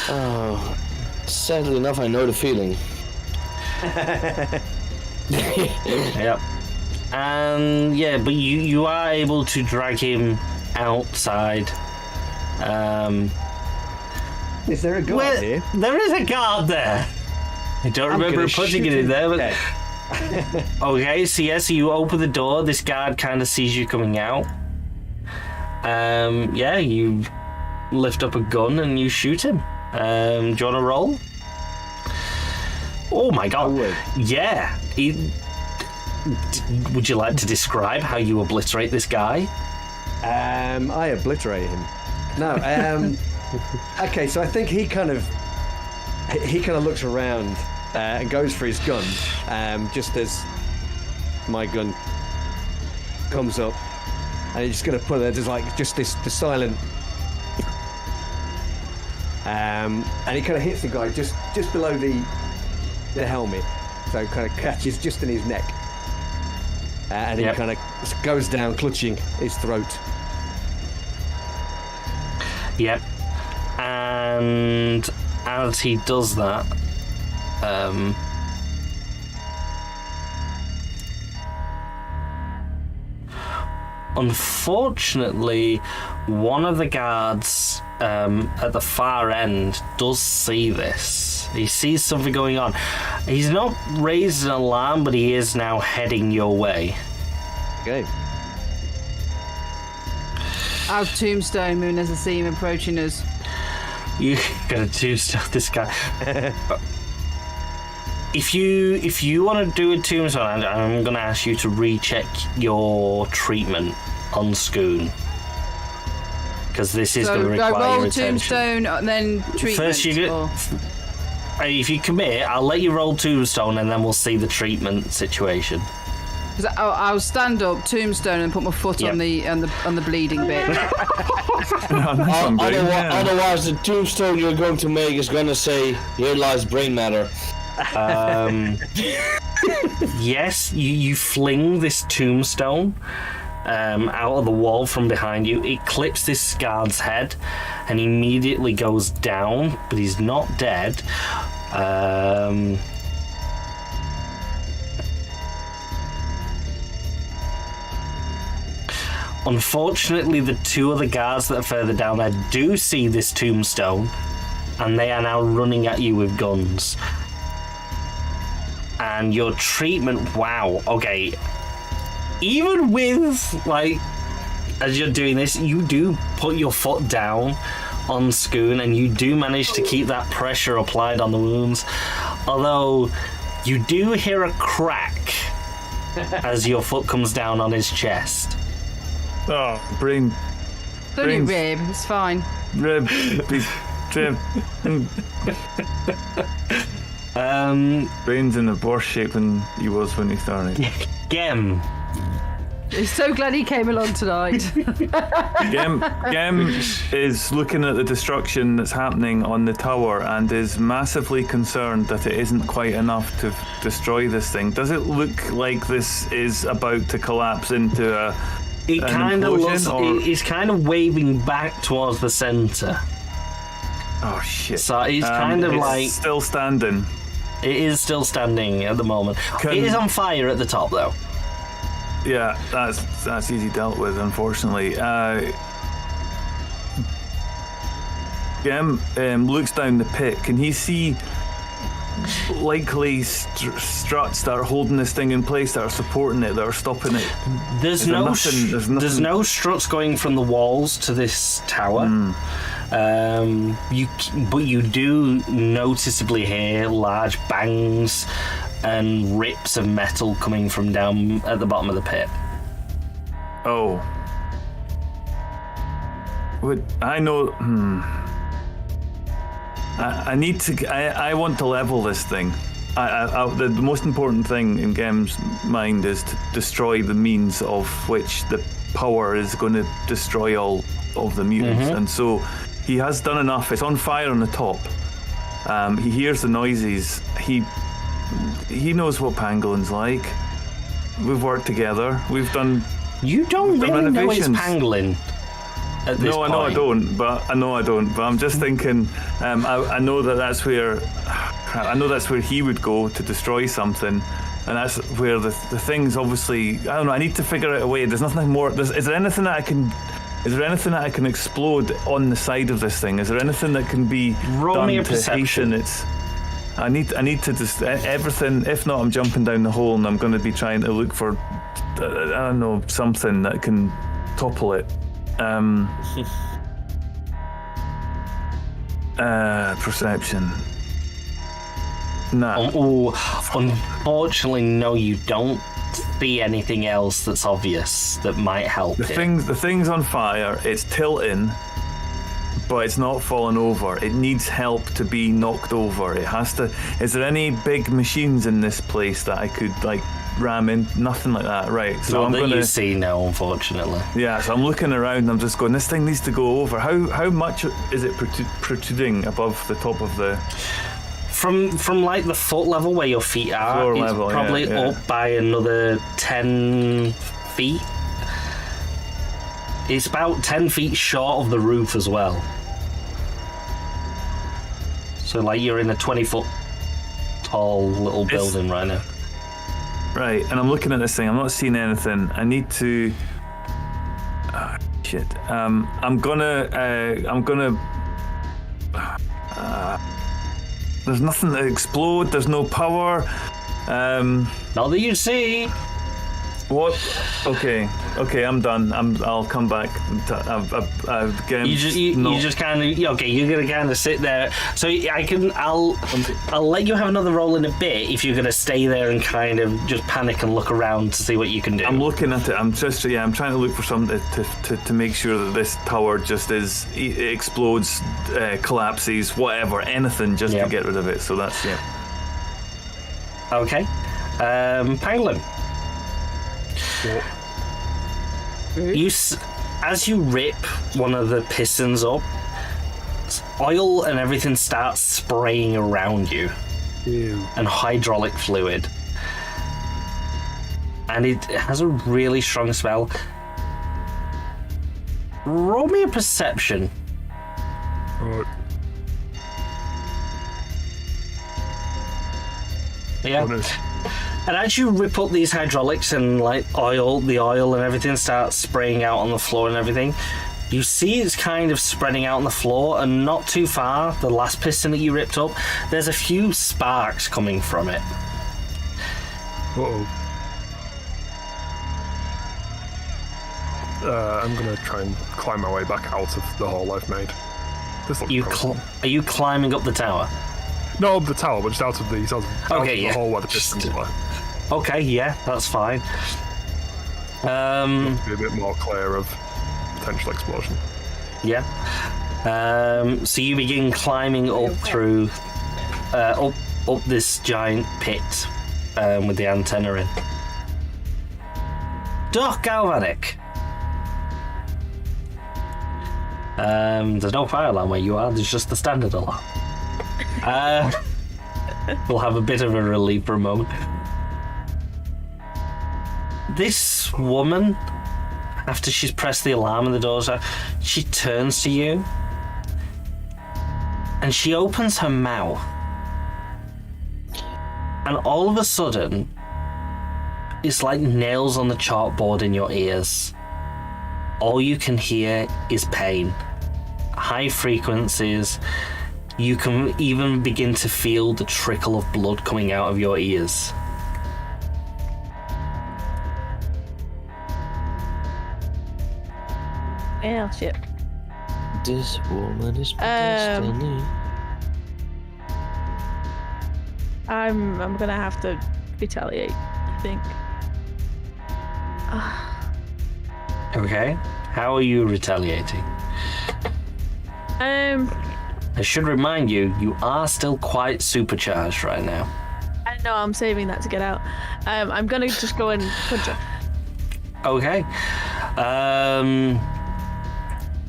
Oh, sadly enough, I know the feeling. Yep. And but you are able to drag him outside. Is there a guard here? There is a guard there. I don't remember putting it in there, but Okay, so yes, you open the door. This guard kind of sees you coming out. Yeah, you lift up a gun and you shoot him. Do you want to roll? Oh my god! Yeah. Would you like to describe how you obliterate this guy? I obliterate him. No. Okay, so I think he kind of looks around and goes for his gun, just as my gun comes up, and he's just gonna put it. There's like just the silent, and he kind of hits the guy just below the helmet, so it kind of catches just in his neck, and he kind of goes down, clutching his throat. Yep. And as he does that, unfortunately, one of the guards at the far end does see this. He sees something going on. He's not raised an alarm, but he is now heading your way. Okay. Our tombstone, Moon, as I see him approaching us. You gotta tombstone this guy. If you want to do a tombstone, I'm gonna ask you to recheck your treatment on Scoon, because this is going to require I roll your attention. tombstone and then treatment. First, if you commit, I'll let you roll tombstone, and then we'll see the treatment situation. Because I'll stand up, tombstone, and put my foot on the bleeding bit. Otherwise, the tombstone you're going to make is going to say, "Here lies brain matter." Yes, you fling this tombstone out of the wall from behind you. It clips this guard's head and immediately goes down, but he's not dead. Unfortunately, the two other guards that are further down there do see this tombstone, and they are now running at you with guns. And your treatment, wow, okay. Even with, like, as you're doing this, you do put your foot down on Scoon, and you do manage to keep that pressure applied on the wounds. Although, you do hear a crack as your foot comes down on his chest. Oh, brain. It's only rib, it's fine. Rib. Brain's in a worse shape than he was when he started. Gem. I'm so glad he came along tonight. Gem is looking at the destruction that's happening on the tower and is massively concerned that it isn't quite enough to destroy this thing. Does it look like this is about to collapse into a... It kind of looks... It's kind of waving back towards the centre. Oh, shit. So it's kind of like... still standing. It is still standing at the moment. It is on fire at the top, though. Yeah, that's easy dealt with, unfortunately. Gem looks down the pit. Can he see likely struts that are holding this thing in place, that are supporting it, that are stopping it? There's no struts going from the walls to this tower. But you do noticeably hear large bangs and rips of metal coming from down at the bottom of the pit. Oh. I know... I need to... I want to level this thing. The most important thing in Gem's mind is to destroy the means of which the power is going to destroy all of the mutants. And so he has done enough. It's on fire on the top. He hears the noises. He knows what Pangolin's like. We've worked together. We've done... You don't really know it's Pangolin at this point. No, I know I don't. But I'm just thinking. I know that's where. I know that's where he would go to destroy something, and that's where the things obviously. I don't know. I need to figure out a way. There's nothing more. Is there anything that I can? Is there anything that I can explode on the side of this thing? Is there anything that can be Roll done me a to perception. hasten its? I need to just everything. If not, I'm jumping down the hole, and I'm going to be trying to look for I don't know, something that can topple it. Perception. No. Unfortunately, no. You don't see anything else that's obvious that might help. The thing's on fire. It's tilting, but it's not falling over. It needs help to be knocked over. It has to. Is there any big machines in this place that I could like ram in? Nothing like that, right? So Not I'm that gonna you see, no, unfortunately. Yeah, so I'm looking around and I'm just going, this thing needs to go over. How much is it protruding above the top of the... From like the foot level where your feet are, Floor it's level, probably yeah. up by another 10 feet. It's about 10 feet short of the roof as well. So like you're in a 20-foot tall little building right now. Right, and I'm looking at this thing. I'm not seeing anything. I need to... shit. I'm gonna... there's nothing to explode. There's no power. Not that you see. What? Okay, I'm done. I'll come back. Again, You just kind of okay. You're gonna kind of sit there. So I'll let you have another roll in a bit if you're gonna stay there and kind of just panic and look around to see what you can do. I'm looking at it. I'm trying to look for something to make sure that this tower just explodes, collapses, whatever, anything just to get rid of it. So that's Okay, Pangolin. As you rip one of the pistons up, oil and everything starts spraying around you. Ew. And hydraulic fluid. And it has a really strong smell. Roll me a perception. Right. Yeah. Honest. And as you rip up these hydraulics and like the oil and everything starts spraying out on the floor and everything, you see it's kind of spreading out on the floor, and not too far, the last piston that you ripped up, there's a few sparks coming from it. Uh-oh. I'm gonna try and climb my way back out of the hole I've made. This looks promising. Are you climbing up the tower? Not up the tower, but just out of the hole where the Just- pistons were. Okay, yeah, that's fine. Be a bit more clear of potential explosion. Yeah. So you begin climbing up through, up this giant pit with the antenna in. Doc Galvanic. There's no fire alarm where you are. There's just the standard alarm. We'll have a bit of a relief for a moment. This woman, after she's pressed the alarm and the doors out, she turns to you and she opens her mouth, and all of a sudden it's like nails on the chalkboard in your ears. All you can hear is pain, high frequencies. You can even begin to feel the trickle of blood coming out of your ears. Yeah, shit. This woman is my destiny. I'm gonna have to retaliate, I think. Okay, how are you retaliating? I should remind you, you are still quite supercharged right now. I know, I'm saving that to get out. I'm gonna just go and punch her. Okay.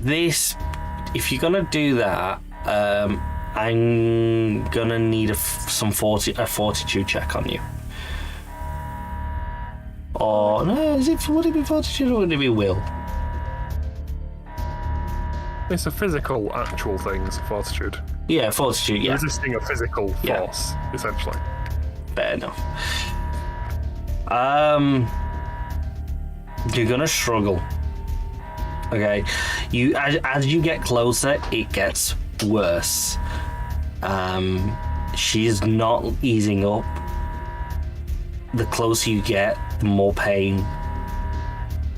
If you're gonna do that, I'm gonna need a fortitude check on you. Or no, would it be fortitude or would it be will? It's a physical, actual thing, it's a fortitude. Yeah, fortitude. Yeah, Resisting a physical force, essentially. fair enough. You're gonna struggle. Okay, as you get closer, it gets worse. she's not easing up. The closer you get, the more pain,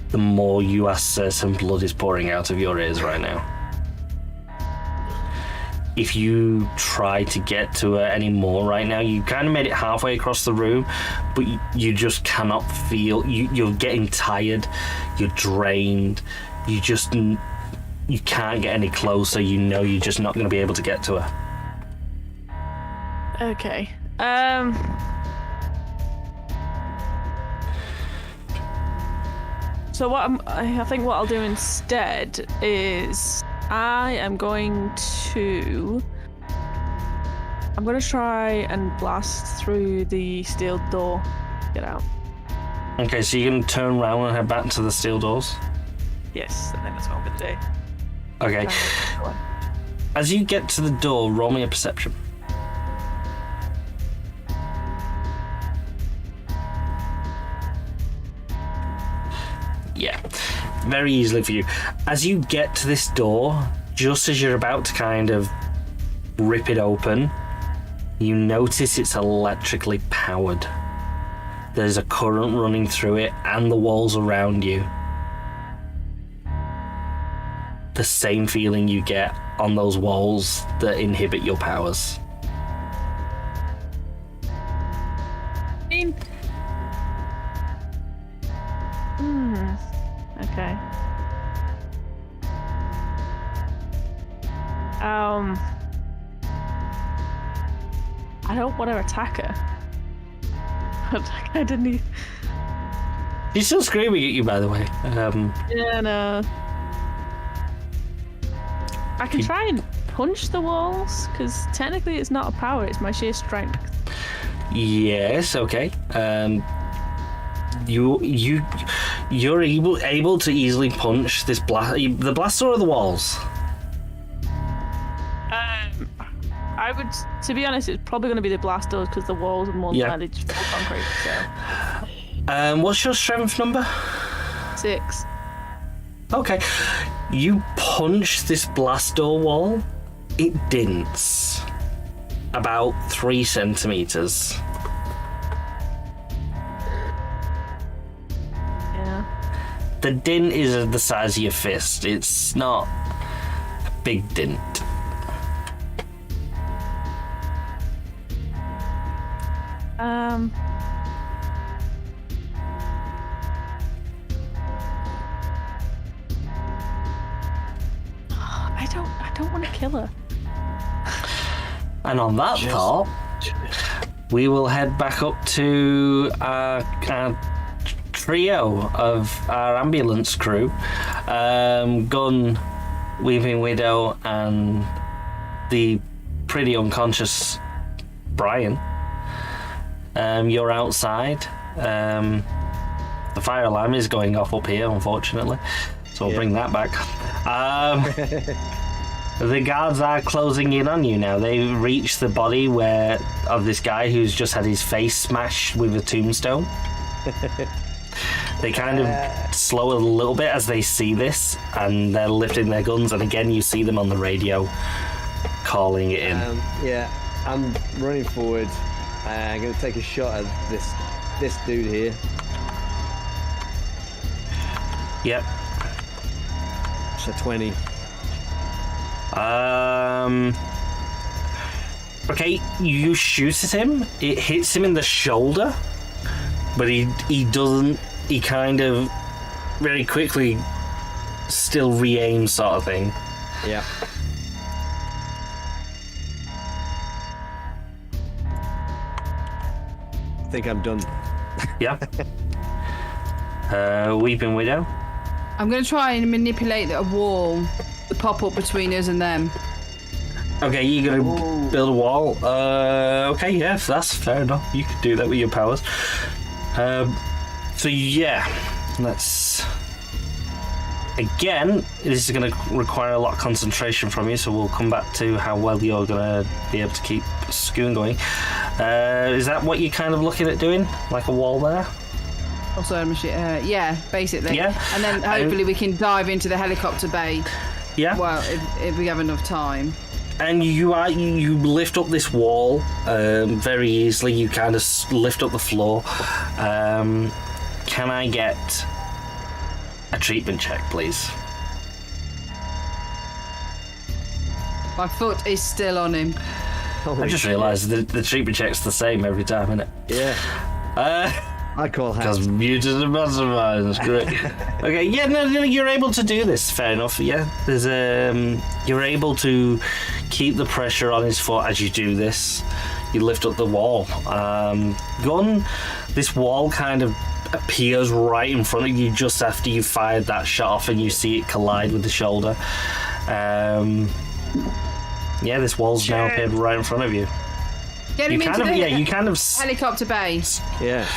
the more you are certain blood is pouring out of your ears right now. If you try to get to her anymore right now, you kind of made it halfway across the room, but you just cannot feel. You're getting tired, you're drained, you can't get any closer. You know you're just not going to be able to get to her. Okay. So I think what I'll do instead is I'm going to try and blast through the steel door. Get out. Okay, so you're going to turn around and head back to the steel doors? Yes, I think that's what I'm going to do. Okay. As you get to the door, roll me a perception. Yeah, very easily for you. As you get to this door, just as you're about to kind of rip it open, you notice it's electrically powered. There's a current running through it and the walls around you. The same feeling you get on those walls that inhibit your powers. Okay. I don't want to attack her. I didn't even... She's still screaming at you, by the way. Yeah, no. I can try and punch the walls, because technically it's not a power, it's my sheer strength. Yes, okay. You're able to easily punch this the blast door or the walls? I would, to be honest, it's probably going to be the blast doors because the walls are more likely just full concrete. So. What's your strength number? 6. Okay. You punch this blast door wall. It dints about 3 centimeters. Yeah. The dint is the size of your fist. It's not a big dint. I don't want to kill her. And on that thought, we will head back up to our trio of our ambulance crew. Gun, Weeping Widow, and the pretty unconscious Brian. You're outside. The fire alarm is going off up here, unfortunately. So we'll bring that back. The guards are closing in on you now. They've reached the body of this guy who's just had his face smashed with a tombstone. They kind of slow a little bit as they see this, and they're lifting their guns, and again you see them on the radio calling it in. I'm running forward. I'm going to take a shot at this dude here. Yep. It's a 20. Okay, you shoot at him. It hits him in the shoulder, but he doesn't. He kind of very quickly still re-aims, sort of thing. Yeah. I think I'm done. Yeah. Weeping Widow. I'm going to try and manipulate a wall to pop up between us and them. Okay, you're gonna build a wall. Okay, yeah, that's fair enough. You could do that with your powers. So yeah, let's. Again, this is going to require a lot of concentration from you, so we'll come back to how well you're going to be able to keep Scoon going. Is that what you're kind of looking at doing? Like a wall there? Also, yeah, basically. Yeah. And then hopefully we can dive into the helicopter bay. Yeah. Well, if we have enough time. And you lift up this wall very easily. You kind of lift up the floor. Can I get a treatment check, please? My foot is still on him. I just realised the treatment check's the same every time, isn't it? Yeah. I call Because hats. muted and masterminds, great. Okay, yeah, no, you're able to do this. Fair enough. Yeah, there's you're able to keep the pressure on his foot as you do this. You lift up the wall. This wall kind of appears right in front of you just after you fired that shot off, and you see it collide with the shoulder. Yeah, this wall's now appeared right in front of you. Get him into the you kind of helicopter base. Yeah.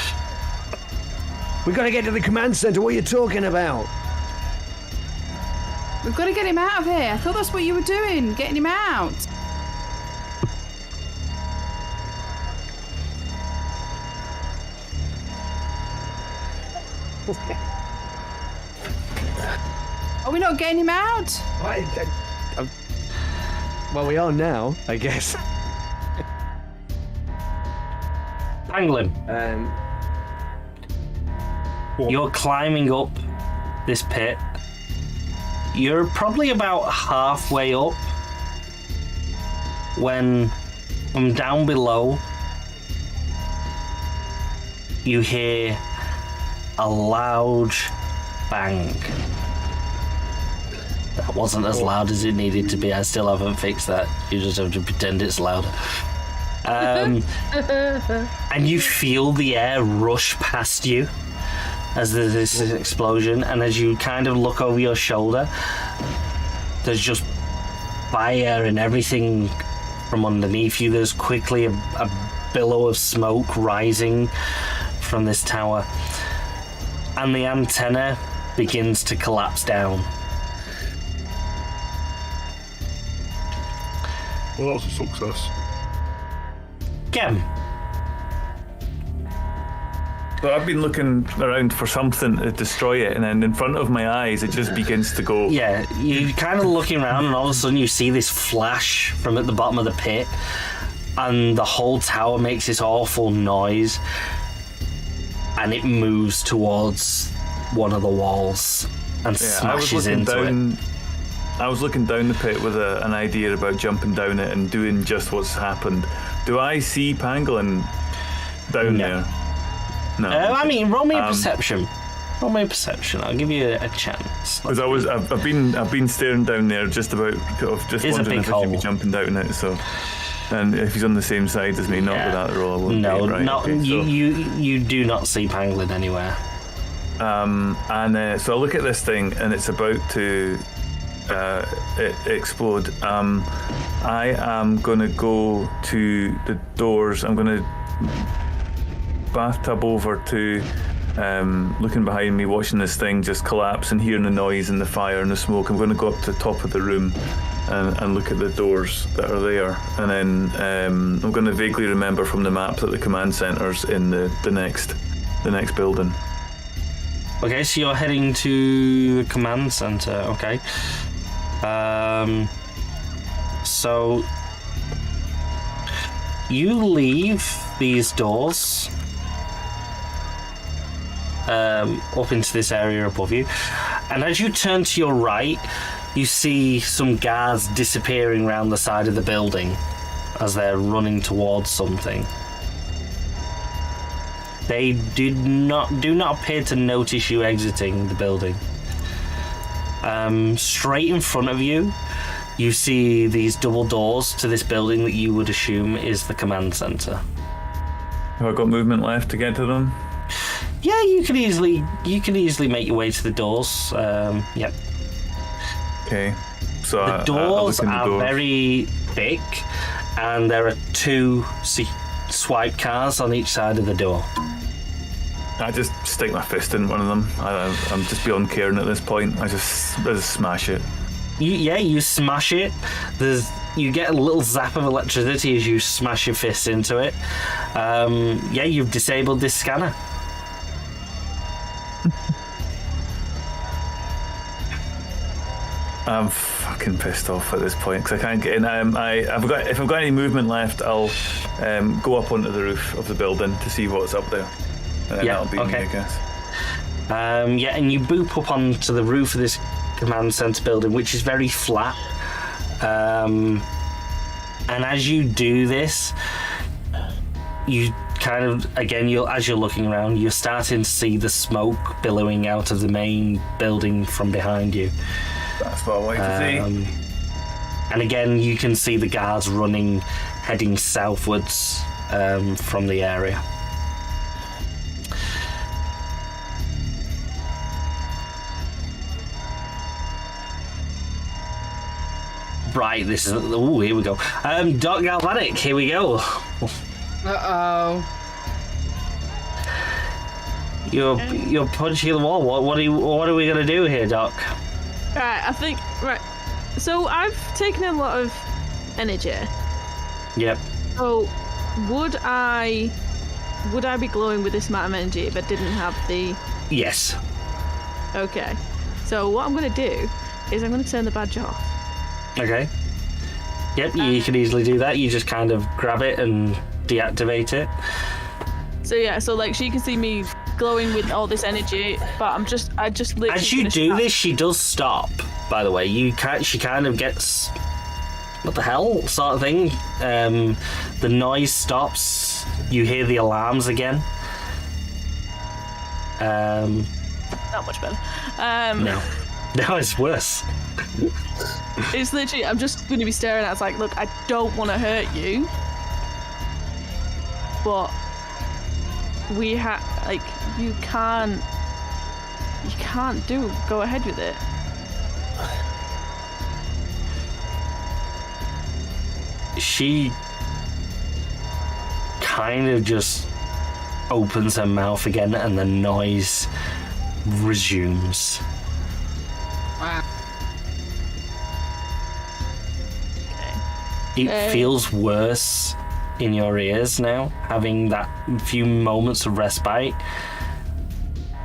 We got to get to the command center. What are you talking about? We've got to get him out of here. I thought that's what you were doing, getting him out. Are we not getting him out? Well, we are now, I guess. Pangolin. You're climbing up this pit. You're probably about halfway up when from down below you hear a loud bang. That wasn't as loud as it needed to be. I still haven't fixed that. You just have to pretend it's louder. And you feel the air rush past you as there's this explosion, and as you kind of look over your shoulder, there's just fire and everything from underneath you. There's quickly a billow of smoke rising from this tower, and the antenna begins to collapse down. Well, that was a success. Gem. So I've been looking around for something to destroy it, and then in front of my eyes, it just begins to go. Yeah, you're kind of looking around, and all of a sudden you see this flash from at the bottom of the pit, and the whole tower makes this awful noise, and it moves towards one of the walls and smashes into it. I was looking down the pit with an idea about jumping down it and doing just what's happened. Do I see Pangolin down there? No. I mean, roll me a perception. Roll me a perception. I'll give you a chance. Because I've been staring down there, just about, just wondering if I should be jumping down it. So, and if he's on the same side as me, not with that roll, I wouldn't. No, be, right? not okay, you do not see Pangolin anywhere. So I look at this thing, and it's about to explode. I am gonna go to the doors. I'm gonna bathtub over to looking behind me, watching this thing just collapse and hearing the noise and the fire and the smoke. I'm going to go up to the top of the room and look at the doors that are there, and then I'm going to vaguely remember from the map that the command center's in the next building. Okay, so you're heading to the command center. Okay. So you leave these doors up into this area above you, and as you turn to your right, you see some guards disappearing around the side of the building as they're running towards something. They do not appear to notice you exiting the building. Straight in front of you, you see these double doors to this building that you would assume is the command center. Have I got movement left to get to them? Yeah, you can easily make your way to the doors. Yep. Okay. So the doors are very thick, and there are two swipe cars on each side of the door. I just stick my fist in one of them. I'm just beyond caring at this point. I just smash it. You smash it. You get a little zap of electricity as you smash your fist into it. You've disabled this scanner. I'm fucking pissed off at this point because I can't get in. If I've got any movement left, I'll go up onto the roof of the building to see what's up there. And that'll be me, I guess. Yeah, and you boop up onto the roof of this command center building, which is very flat. And as you do this, you kind of, again, as you're looking around, you're starting to see the smoke billowing out of the main building from behind you. That's what I wanted to see. And again, you can see the guards running, heading southwards from the area. Right, this is... Oh, here we go. Doc Galvanic, here we go. Uh-oh. You're punching the wall. What are we gonna do here, Doc? Right, I think... Right. So I've taken a lot of energy. Yep. So would I be glowing with this amount of energy if I didn't have the... Yes. Okay. So what I'm going to do is I'm going to turn the badge off. Okay. Yep, you can easily do that. You just kind of grab it and deactivate it. So yeah, so like she can see me glowing with all this energy, but I just literally... As you do this, she does stop, by the way. She kind of gets... What the hell? Sort of thing. The noise stops. You hear the alarms again. Not much better. No, it's worse. It's literally, I'm just going to be staring at it. It's like, look, I don't want to hurt you, but we have, like, you can't go ahead with it. She kind of just opens her mouth again and the noise resumes. Wow. It feels worse in your ears now, having that few moments of respite.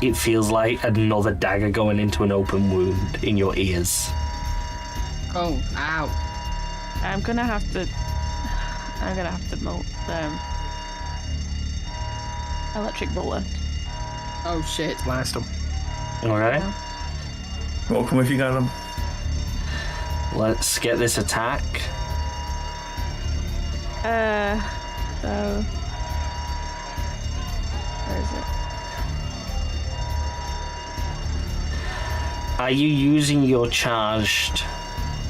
It feels like another dagger going into an open wound in your ears. Oh, ow. I'm gonna have to electric bullet. Oh shit. Blast him. Alright, Welcome if you got them. let's get this attack. So where is it? Are you using your charge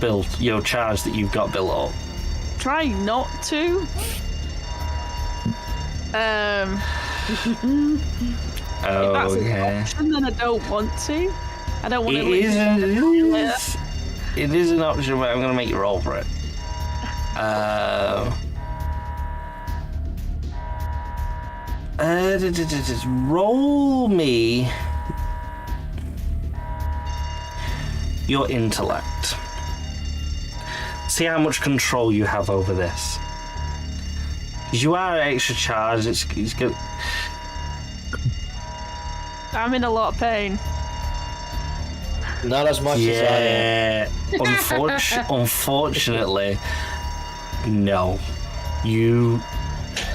that you've got built up? Try not to. If that's an option, then I don't want to. I don't want to. It is an option, but I'm going to make you roll for it. Roll me your intellect. See how much control you have over this. Because you are extra charged, it's good. I'm in a lot of pain. Not as much as I am. Yeah. Unfortunately, no. You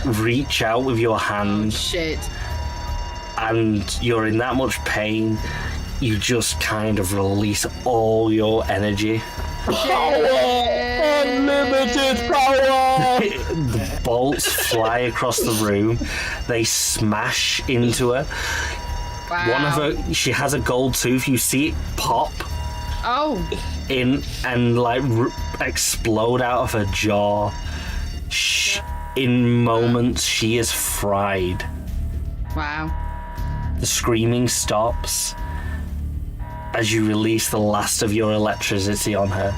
reach out with your hand, Shit. and you're in that much pain, you just kind of release all your energy. Unlimited power! The bolts fly across the room. They smash into her. Wow. One of her, she has a gold tooth. You see it pop Oh. in and like explode out of her jaw. In moments, she is fried. Wow. The screaming stops as you release the last of your electricity on her,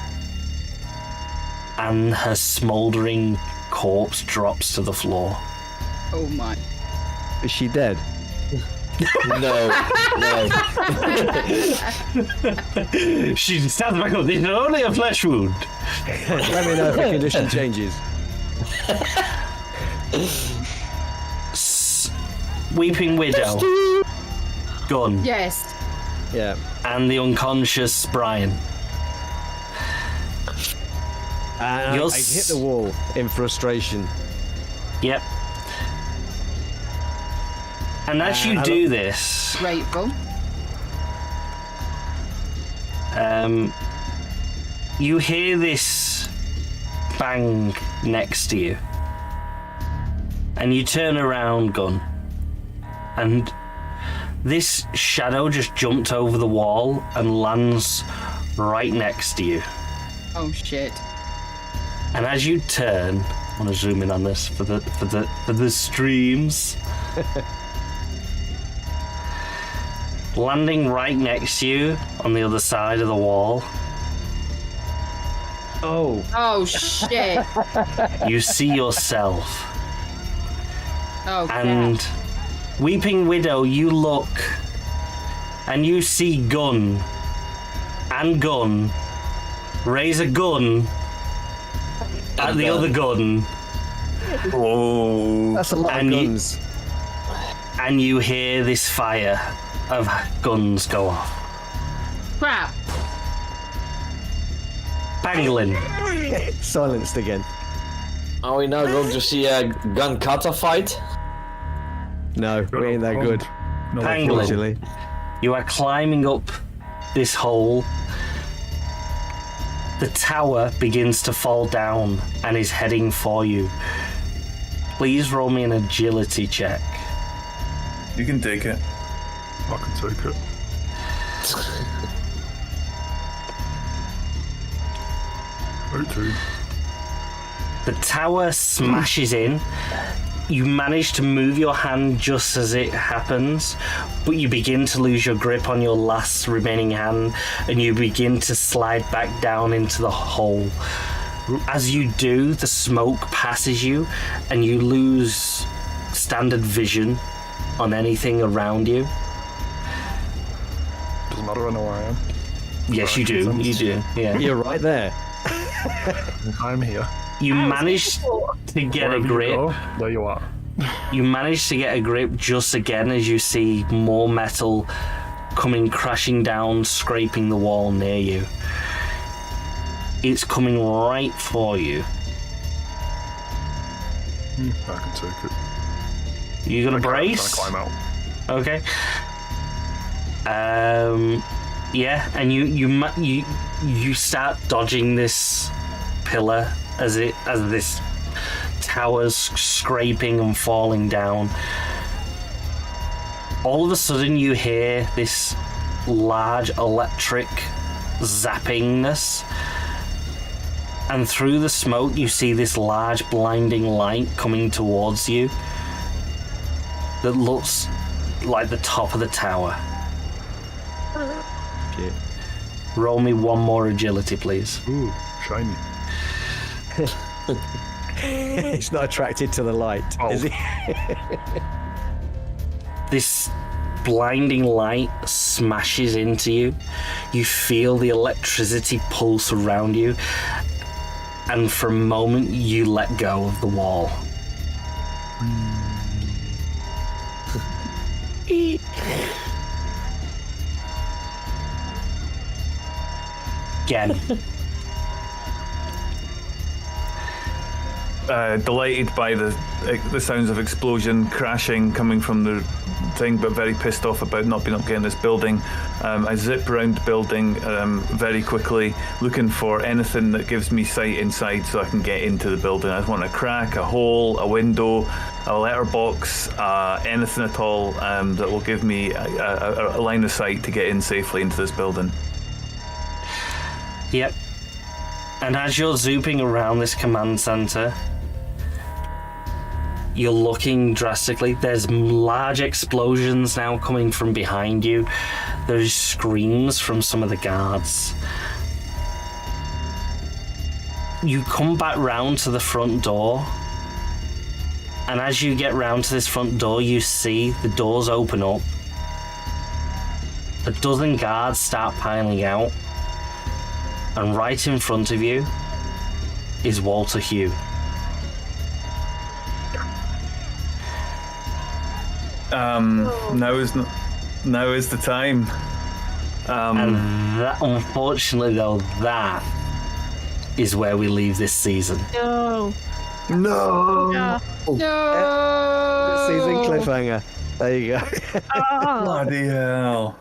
and her smouldering corpse drops to the floor. Oh my. Is she dead? No. She stands back up. This is only a flesh wound. Let me know if the condition changes. Weeping Widow, Gun, Yes. Yeah. and the unconscious Brian. And I hit the wall in frustration. Yep. And as you do this, Grateful. you hear this bang next to you. And you turn around, Gun. And this shadow just jumped over the wall and lands right next to you. Oh shit. And as you turn, I want to zoom in on this for the streams. Landing right next to you on the other side of the wall, Oh shit. you see yourself. Oh And Weeping Widow, you look and you see Gun and Gun raise a gun at the other gun. Oh. That's a lot And of you- guns. And you hear this fire of guns go off. crap. Pangolin, Silenced again. Are we now going to see a gun kata fight? No, we ain't that good. No, Pangolin, Actually, you are climbing up this hole. The tower begins to fall down and is heading for you. Please roll me an agility check. You can take it. I can take it. The tower smashes in. You manage to move your hand just as it happens, but you begin to lose your grip on your last remaining hand and you begin to slide back down into the hole. As you do, the smoke passes you and you lose standard vision on anything around you. Doesn't matter, I know where I am. Yes, you do. You do. Yeah. you're right there. I'm here. You manage to get a Wherever you grip. go, there you are. You manage to get a grip just again as you see more metal coming crashing down, scraping the wall near you. It's coming right for you. I can take it. You gonna I'm brace? trying to climb out. Okay. Yeah, and you start dodging this pillar as this tower's scraping and falling down. All of a sudden, you hear this large electric zappingness, and through the smoke, you see this large blinding light coming towards you that looks like the top of the tower. Shit. Roll me one more agility, please. Ooh, shiny. He's not attracted to the light, Oh. is he? This blinding light smashes into you. You feel the electricity pulse around you, and for a moment, you let go of the wall. Again. Delighted by the sounds of explosion crashing coming from the thing, but very pissed off about not being able to get in this building. I zip around the building very quickly, looking for anything that gives me sight inside so I can get into the building. I just want a crack, a hole, a window, a letterbox, anything at all that will give me a line of sight to get in safely into this building. Yep. And as you're zooping around this command center, you're looking drastically. There's large explosions now coming from behind you. There's screams from some of the guards. You come back round to the front door, and as you get round to this front door, you see the doors open up. A dozen guards start piling out, and right in front of you is Walter Hugh. Now is the time. And that, unfortunately, though, that is where we leave this season. No. No. Yeah. The season cliffhanger. There you go. Ah. Bloody hell.